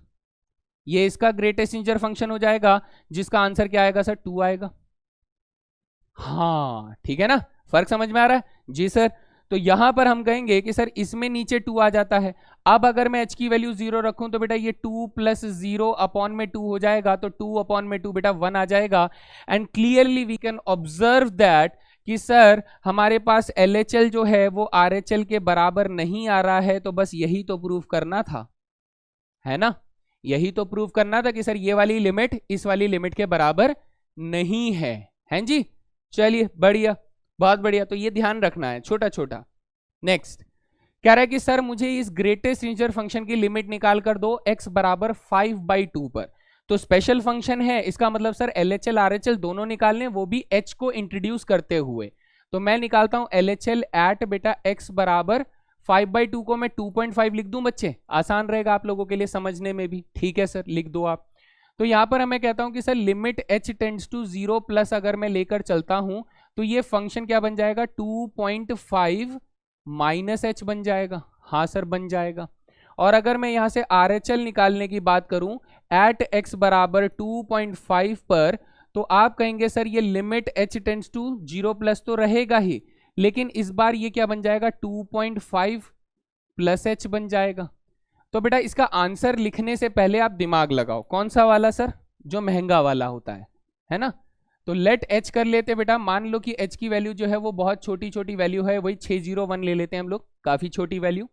ये इसका ग्रेटेस्ट इंटीजर फंक्शन हो जाएगा, जिसका आंसर क्या आएगा सर? 2 आएगा। हाँ ठीक है ना, फर्क समझ में आ रहा है? जी सर। तो यहां पर हम कहेंगे कि सर इसमें नीचे 2 आ जाता है। अब अगर मैं h की वैल्यू 0 रखूं तो बेटा ये 2 प्लस 0 अपॉन में 2 हो जाएगा, तो 2 अपॉन में 2 बेटा 1 आ जाएगा। And clearly we can observe that कि सर हमारे पास LHL जो है वो RHL के बराबर नहीं आ रहा है। तो बस यही तो प्रूव करना था, है ना? यही तो प्रूव करना था कि सर ये वाली लिमिट इस वाली लिमिट के बराबर नहीं है। हैं जी? चलिए बढ़िया, बहुत बढ़िया। तो ये ध्यान रखना है छोटा छोटा। नेक्स्ट कह रहा है कि सर मुझे इस ग्रेटेस्ट इंटीजर फंक्शन की लिमिट निकाल कर दो x बराबर 5/2 पर। तो स्पेशल फंक्शन है, इसका मतलब सर LHL RHL दोनों निकालने, वो भी h को इंट्रोड्यूस करते हुए। तो मैं निकालता हूं LHL एट बेटा x बराबर 5/2 को मैं 2.5 लिख दूं बच्चे, आसान रहेगा आप लोगों के लिए समझने में भी। ठीक है सर, लिख दो आप। तो यहां पर मैं कहता हूं कि sir limit h tends to 0 plus अगर मैं लेकर चलता हूं तो ये फंक्शन क्या बन जाएगा? 2.5 माइनस एच बन जाएगा। हाँ सर बन जाएगा। और अगर मैं यहां से RHL निकालने की बात करूं एट x बराबर 2.5 पर, तो आप कहेंगे सर ये limit h tends to 0 plus तो रहेगा ही, लेकिन इस बार ये क्या बन जाएगा? 2.5 प्लस एच बन जाएगा। तो बेटा इसका आंसर लिखने से पहले आप दिमाग लगाओ, कौन सा वाला सर? जो महंगा वाला होता है ना? तो लेट एच कर लेते बेटा। मान लो कि एच की वैल्यू जो है वो बहुत छोटी छोटी वैल्यू है, वही 601 ले लेते हैं हम लोग, काफी छोटी वैल्यू।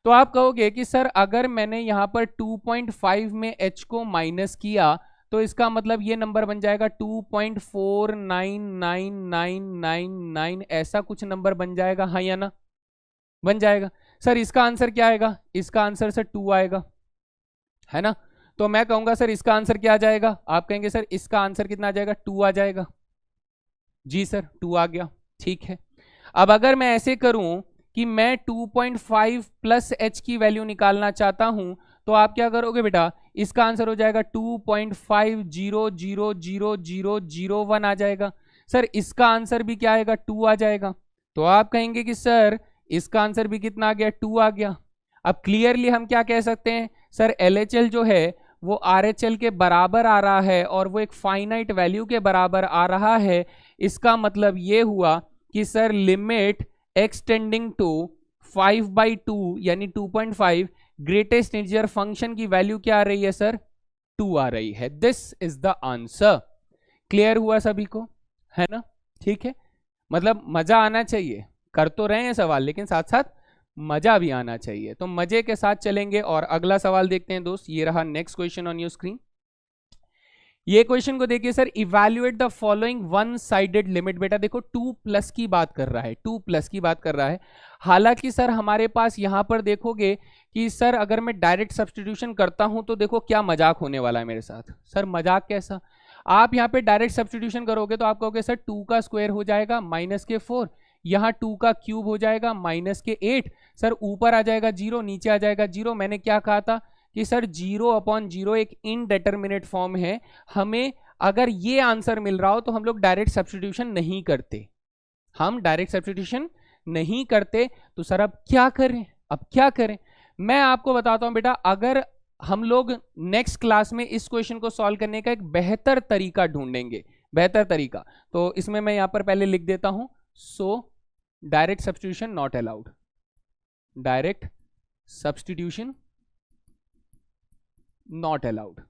तो आप कहोगे कि सर अगर मैंने यहाँ पर 2.5 में एच को माइनस किया तो इसका मतलब ये नंबर बन जाएगा 2.499999, ऐसा कुछ नंबर बन जाएगा, हाँ या ना? बन जाएगा। सर इसका आंसर क्या आएगा? इसका आंसर सर 2 आएगा, है ना? तो मैं कहूंगा सर इसका आंसर क्या आ जाएगा? आप कहेंगे सर इसका आंसर कितना आ जाएगा? 2 आ जाएगा। जी सर 2 आ गया। ठीक है, अब अगर मैं ऐसे करूं कि मैं 2.5 प्लस एच की वैल्यू निकालना चाहता हूं तो आप क्या करोगे बेटा? इसका आंसर हो जाएगा 2.50000001 आ जाएगा। सर इसका आंसर भी क्या आएगा? 2 आ जाएगा। तो आप कहेंगे कि सर इसका आंसर भी कितना आ गया? 2 आ गया। अब क्लियरली हम क्या कह सकते हैं? सर LHL जो है वो RHL के बराबर आ रहा है और वो एक फाइनाइट वैल्यू के बराबर आ रहा है। इसका मतलब ये हुआ कि sir limit x tending to 5/2 यानी 2.5 ग्रेटेस्ट इंटीजर फंक्शन की वैल्यू क्या आ रही है सर? 2 आ रही है। This is the answer. Clear हुआ सभी को, है ना? ठीक है, मतलब मजा आना चाहिए, कर तो रहे हैं सवाल लेकिन साथ साथ मजा भी आना चाहिए। तो मजे के साथ चलेंगे और अगला सवाल देखते हैं दोस्त। ये रहा next question on your screen. ये क्वेश्चन को देखिए sir, evaluate the following one sided limit. बेटा देखो 2 प्लस की बात कर रहा है, 2 प्लस की बात कर रहा है। हालांकि सर हमारे पास यहां पर देखोगे कि सर अगर मैं डायरेक्ट सब्स्टिट्यूशन करता हूं तो देखो क्या मजाक होने वाला है मेरे साथ। सर मजाक कैसा? आप यहाँ पे डायरेक्ट सब्स्टिट्यूशन करोगे तो आप कहोगे सर 2 का स्क्वायर हो जाएगा -4, यहाँ 2 का क्यूब हो जाएगा -8, सर ऊपर आ जाएगा 0, नीचे आ जाएगा 0। मैंने क्या कहा था कि सर 0/0 एक इनडेटर्मिनेट फॉर्म है। हमें अगर ये आंसर मिल रहा हो तो हम लोग डायरेक्ट सब्स्टिट्यूशन नहीं करते, हम डायरेक्ट सब्स्टिट्यूशन नहीं करते। तो सर अब क्या करें? अब क्या करें? मैं आपको बताता हूं बेटा, अगर हम लोग नेक्स्ट क्लास में इस क्वेश्चन को सॉल्व करने का एक बेहतर तरीका ढूंढेंगे, बेहतर तरीका। तो इसमें मैं यहां पर पहले लिख देता हूं, so direct substitution not allowed, direct substitution not allowed.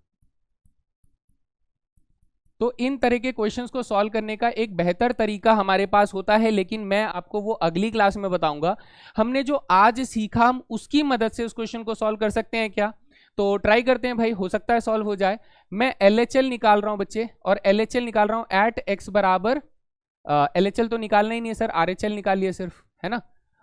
तो इन तरह के क्वेश्चंस को सॉल्व करने का एक बेहतर तरीका हमारे पास होता है, लेकिन मैं आपको वो अगली क्लास में बताऊंगा। हमने जो आज सीखा हम उसकी मदद से उस क्वेश्चन को सॉल्व कर सकते हैं क्या? तो ट्राई करते हैं भाई, हो सकता है सॉल्व हो जाए। मैं LHL निकाल रहा हूं बच्चे, और LHL निकाल रहा हूं एट x बराबर, LHL तो निकालना ही नहीं है सर, RHL निकालिए सिर्फ, है ना,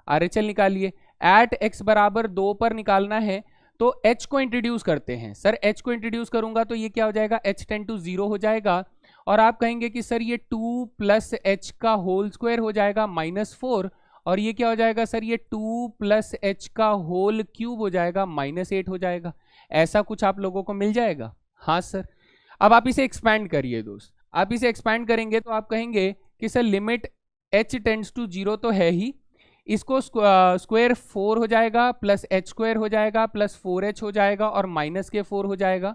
RHL निकालिए। एट x बराबर 2 पर निकालना है, तो h को इंट्रोड्यूस करते हैं। सर h को इंट्रोड्यूस करूंगा तो ये क्या हो जाएगा, h टेंड टू 0 हो जाएगा, और आप कहेंगे कि सर ये 2 प्लस h का होल स्क्वायर हो जाएगा -4, और ये क्या हो जाएगा सर, ये 2 प्लस h का होल क्यूब हो जाएगा -8 हो जाएगा। ऐसा कुछ आप लोगों को मिल जाएगा? हाँ सर। अब आप इसे एक्सपैंड करिए दोस्त, आप इसे एक्सपैंड करेंगे तो आप कहेंगे कि sir limit h tends to 0 तो है ही, इसको स्क्वायर 4 हो जाएगा, प्लस h स्क्वायर हो जाएगा, प्लस 4h हो जाएगा, और माइनस के 4 हो जाएगा।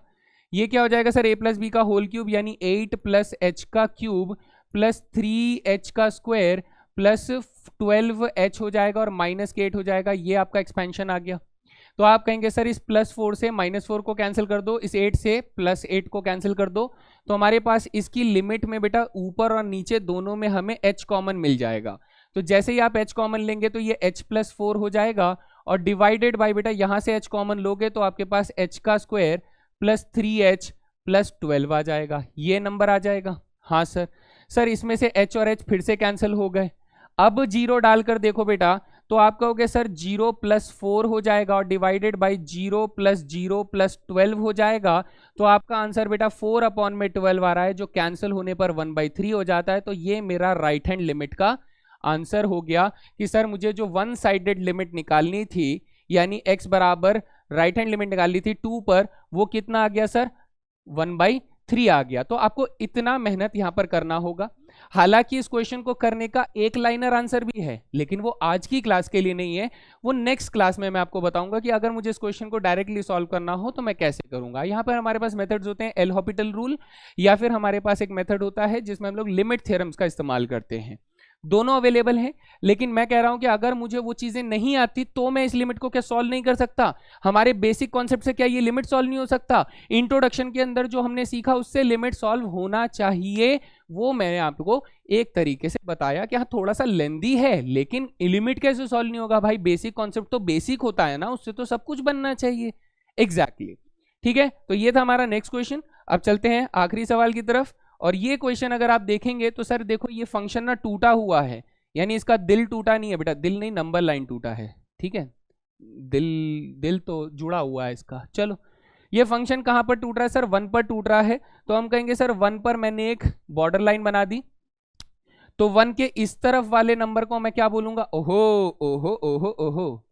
ये क्या हो जाएगा सर, a प्लस बी का होल क्यूब, यानी 8 प्लस h का क्यूब प्लस 3h का स्क्वायर प्लस 12h हो जाएगा, और माइनस के 8 हो जाएगा। ये आपका एक्सपेंशन आ गया। तो आप कहेंगे सर इस +4 से -4 को कैंसिल कर दो, इस 8 से +8 को कैंसिल कर दो, तो हमारे पास इसकी लिमिट में बेटा ऊपर और नीचे दोनों में हमें h कॉमन मिल जाएगा। तो जैसे ही आप h कॉमन लेंगे तो ये h+4 हो जाएगा, और डिवाइडेड बाय बेटा यहां से h कॉमन लोगे तो आपके पास h का स्क्वायर प्लस 3h प्लस 12 आ जाएगा, ये नंबर आ जाएगा। हाँ सर। सर इसमें से h और h फिर से कैंसिल हो गए। अब 0 डालकर देखो बेटा, तो आप कहोगे सर 0 + 4 हो जाएगा, और डिवाइडेड बाय 0 + 0 + 12 हो जाएगा। तो आपका आंसर बेटा 4/12 आ रहा है, जो कैंसिल होने पर 1/3 हो जाता है। तो ये मेरा राइट हैंड लिमिट का आंसर हो गया कि सर मुझे जो वन साइडेड लिमिट निकालनी थी, यानी x बराबर राइट हैंड लिमिट निकालनी थी 2 पर, वो कितना आ गया सर, 1/3 आ गया। तो आपको इतना मेहनत यहां पर करना होगा। हालांकि इस क्वेश्चन को करने का एक लाइनर आंसर भी है, लेकिन वो आज की क्लास के लिए नहीं है, वो नेक्स्ट क्लास में मैं आपको बताऊंगा कि अगर मुझे इस क्वेश्चन को डायरेक्टली सॉल्व करना हो तो मैं कैसे करूंगा। यहाँ पर हमारे पास मेथड्स होते हैं, एल हॉपिटल रूल, या फिर हमारे पास एक मेथड होता है जिसमें हम लोग लिमिट थ्योरम्स का इस्तेमाल करते हैं। दोनों अवेलेबल हैं, लेकिन मैं कह रहा हूं कि अगर मुझे वो चीजें नहीं आती तो मैं इस लिमिट को क्या सॉल्व नहीं कर सकता। हमारे बेसिक कॉन्सेप्ट से क्या ये लिमिट सॉल्व नहीं हो सकता? इंट्रोडक्शन के अंदर जो हमने सीखा उससे लिमिट सॉल्व होना चाहिए, वो मैंने आपको एक तरीके से बताया कि हाँ थोड़ा सा लेंदी है, लेकिन लिमिट कैसे सॉल्व नहीं होगा भाई, बेसिक कॉन्सेप्ट तो बेसिक होता है ना, उससे तो सब कुछ बनना चाहिए। एग्जैक्टली ठीक है। तो ये था हमारा नेक्स्ट क्वेश्चन। अब चलते हैं आखिरी सवाल की तरफ, और ये क्वेश्चन अगर आप देखेंगे तो सर देखो ये फंक्शन ना टूटा हुआ है, यानी इसका दिल टूटा नहीं है बेटा, दिल नहीं नंबर लाइन टूटा है, ठीक है, दिल तो जुड़ा हुआ है इसका। चलो ये फंक्शन कहां पर टूट रहा है सर, 1 पर टूट रहा है। तो हम कहेंगे सर 1 पर मैंने एक बॉर्डर लाइन बना दी, तो 1 के इस तरफ वाले नंबर को मैं क्या बोलूंगा, ओहो ओहो ओहो ओहो,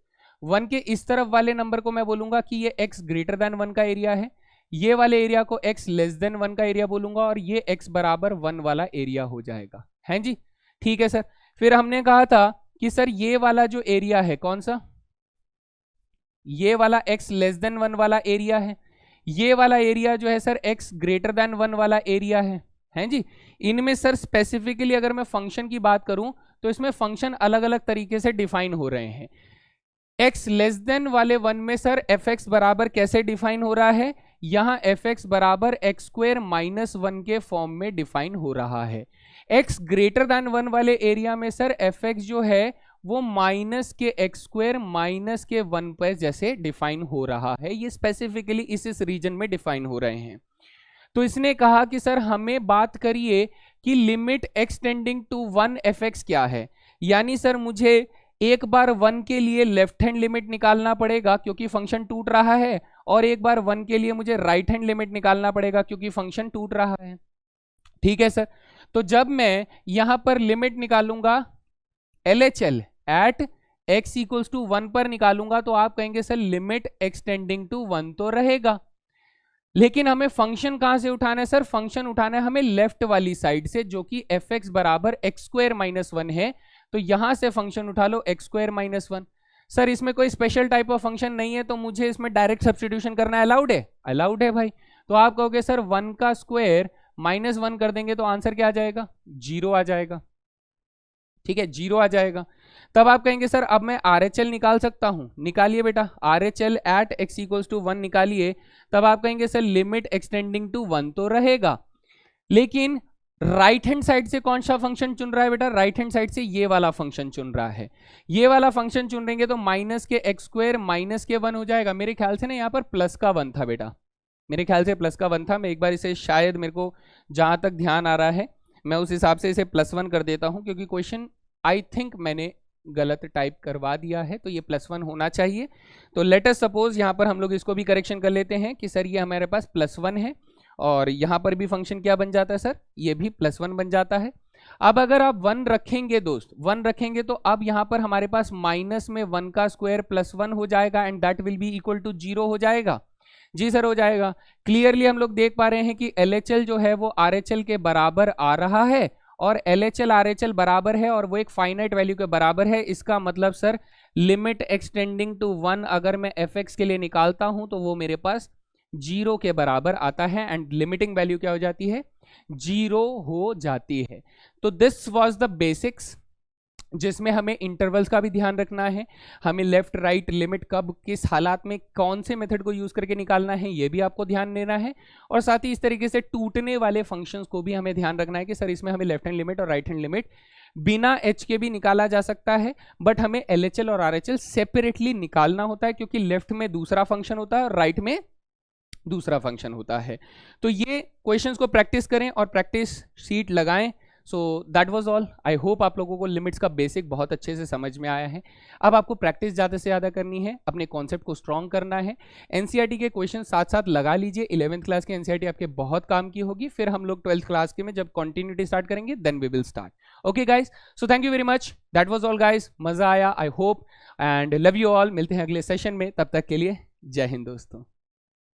1 के इस तरफ वाले नंबर को मैं बोलूंगा कि ये x ग्रेटर देन 1 का एरिया है, ये वाले एरिया को x लेस देन 1 का एरिया बोलूंगा, और ये x बराबर 1 वाला एरिया हो जाएगा। हैं जी, ठीक है सर। फिर हमने कहा था कि सर ये वाला जो एरिया है कौन सा, ये वाला x लेस देन 1 वाला एरिया है, ये वाला एरिया जो है सर x ग्रेटर देन 1 वाला एरिया है। हैं जी, इनमें सर स्पेसिफिकली अगर मैं फंक्शन की बात करूं तो इसमें फंक्शन अलग अलग तरीके से डिफाइन हो रहे हैं। x लेस देन वाले 1 में सर fx बराबर कैसे डिफाइन हो रहा है, यहां fx बराबर x स्क्वायर -1 के फॉर्म में डिफाइन हो रहा है। x ग्रेटर देन 1 वाले एरिया में सर fx जो है वो माइनस के x स्क्वायर -1 पर जैसे डिफाइन हो रहा है। ये स्पेसिफिकली इस रीजन में डिफाइन हो रहे हैं। तो इसने कहा कि सर हमें बात करिए कि limit x tending to 1 fx क्या है, यानी सर मुझे एक बार 1 के लिए लेफ्ट हैंड लिमिट निकालना पड़ेगा क्योंकि फंक्शन टूट रहा है, और एक बार 1 के लिए मुझे राइट हैंड लिमिट निकालना पड़ेगा क्योंकि फंक्शन टूट रहा है। ठीक है सर। तो जब मैं यहां पर लिमिट निकालूंगा LHL at x equals to 1 पर निकालूंगा, तो आप कहेंगे sir limit x tending to 1 तो रहेगा, लेकिन हमें फंक्शन कहां से उठाना है सर, फंक्शन उठाना है हमें लेफ्ट वाली साइड से, जो कि fx बराबर x स्क्वायर -1 है। तो यहां से फंक्शन उठा लो x स्क्वायर -1। सर इसमें कोई स्पेशल टाइप ऑफ फंक्शन नहीं है तो मुझे इसमें डायरेक्ट सब्स्टिट्यूशन करना अलाउड है? अलाउड है भाई। तो आप कहोगे सर 1 का स्क्वायर -1 कर देंगे तो आंसर क्या आ जाएगा? 0 आ जाएगा। ठीक है, 0 आ जाएगा। तब आप कहेंगे सर अब मैं RHL निकाल सकता हूं। निकालिए बेटा, RHL एट x = 1 निकालिए। तब आप कहेंगे सर लिमिट एक्सटेंडिंग टू 1 तो रहेगा, लेकिन राइट हैंड साइड से कौन सा फंक्शन चुन रहा है बेटा? राइट हैंड साइड से ये वाला फंक्शन चुन रहा है। ये वाला फंक्शन चुन रहेंगे तो -(x²) -(1) हो जाएगा। मेरे ख्याल से ना यहाँ पर प्लस का 1 था बेटा, मेरे ख्याल से प्लस का 1 था। मैं एक बार इसे, शायद मेरे को जहां तक ध्यान आ रहा है मैं उस हिसाब से इसे +1 कर देता हूं, क्योंकि क्वेश्चन आई थिंक मैंने गलत टाइप करवा दिया है, तो ये +1 होना चाहिए। तो लेट अस सपोज यहाँ पर हम लोग इसको भी करेक्शन कर लेते हैं कि सर ये हमारे पास +1 है, और यहाँ पर भी फंक्शन क्या बन जाता है सर? ये भी +1 बन जाता है। अब अगर आप 1 रखेंगे दोस्त, 1 रखेंगे तो अब यहाँ पर हमारे पास माइनस में 1 का स्क्वायर +1 हो जाएगा and that will be equal to 0 हो जाएगा। जी सर हो जाएगा। क्लियरली हम लोग देख पा रहे हैं कि LHL जो है वो RHL के बराबर आ रहा है, और LHL RHL बराबर है और वो एक फाइनाइट वैल्यू के बराबर है। इसका मतलब सर लिमिट एक्सटेंडिंग टू 1 अगर मैं fx के लिए निकालता हूं तो वो मेरे पास 0 के बराबर आता है, एंड लिमिटिंग वैल्यू क्या हो जाती है? 0 हो जाती है। तो दिस वाज द बेसिक्स, जिसमें हमें इंटरवल्स का भी ध्यान रखना है, हमें लेफ्ट राइट लिमिट कब किस हालात में कौन से मेथड को यूज करके निकालना है ये भी आपको ध्यान देना है, और साथ ही इस तरीके से टूटने वाले फंक्शंस को भी हमें ध्यान रखना है कि सर इसमें हमें लेफ्ट हैंड लिमिट और राइट हैंड लिमिट बिना h के भी निकाला जा सकता है, बट हमें LHL और RHL सेपरेटली निकालना होता है, क्योंकि लेफ्ट में दूसरा फंक्शन होता है और राइट में दूसरा फंक्शन होता है। तो ये क्वेश्चंस को प्रैक्टिस करें और प्रैक्टिस शीट लगाएं। So that was all. I hope आप लोगों को लिमिट्स का बेसिक बहुत अच्छे से समझ में आया है। अब आपको प्रैक्टिस ज़्यादा से ज़्यादा करनी है, अपने कॉन्सेप्ट को स्ट्रॉन्ग करना है। एनसीईआरटी के क्वेश्चन साथ साथ लगा लीजिए। 11th क्लास की एनसीईआरटी आपके बहुत काम की होगी, फिर हम लोग 12th क्लास के में जब कंटिन्यूटी स्टार्ट करेंगे then we will start. Okay guys, so thank you very much. That was all guys, मज़ा आया I hope, and love you all. मिलते हैं अगले सेशन में, तब तक के लिए जय हिंद दोस्तों।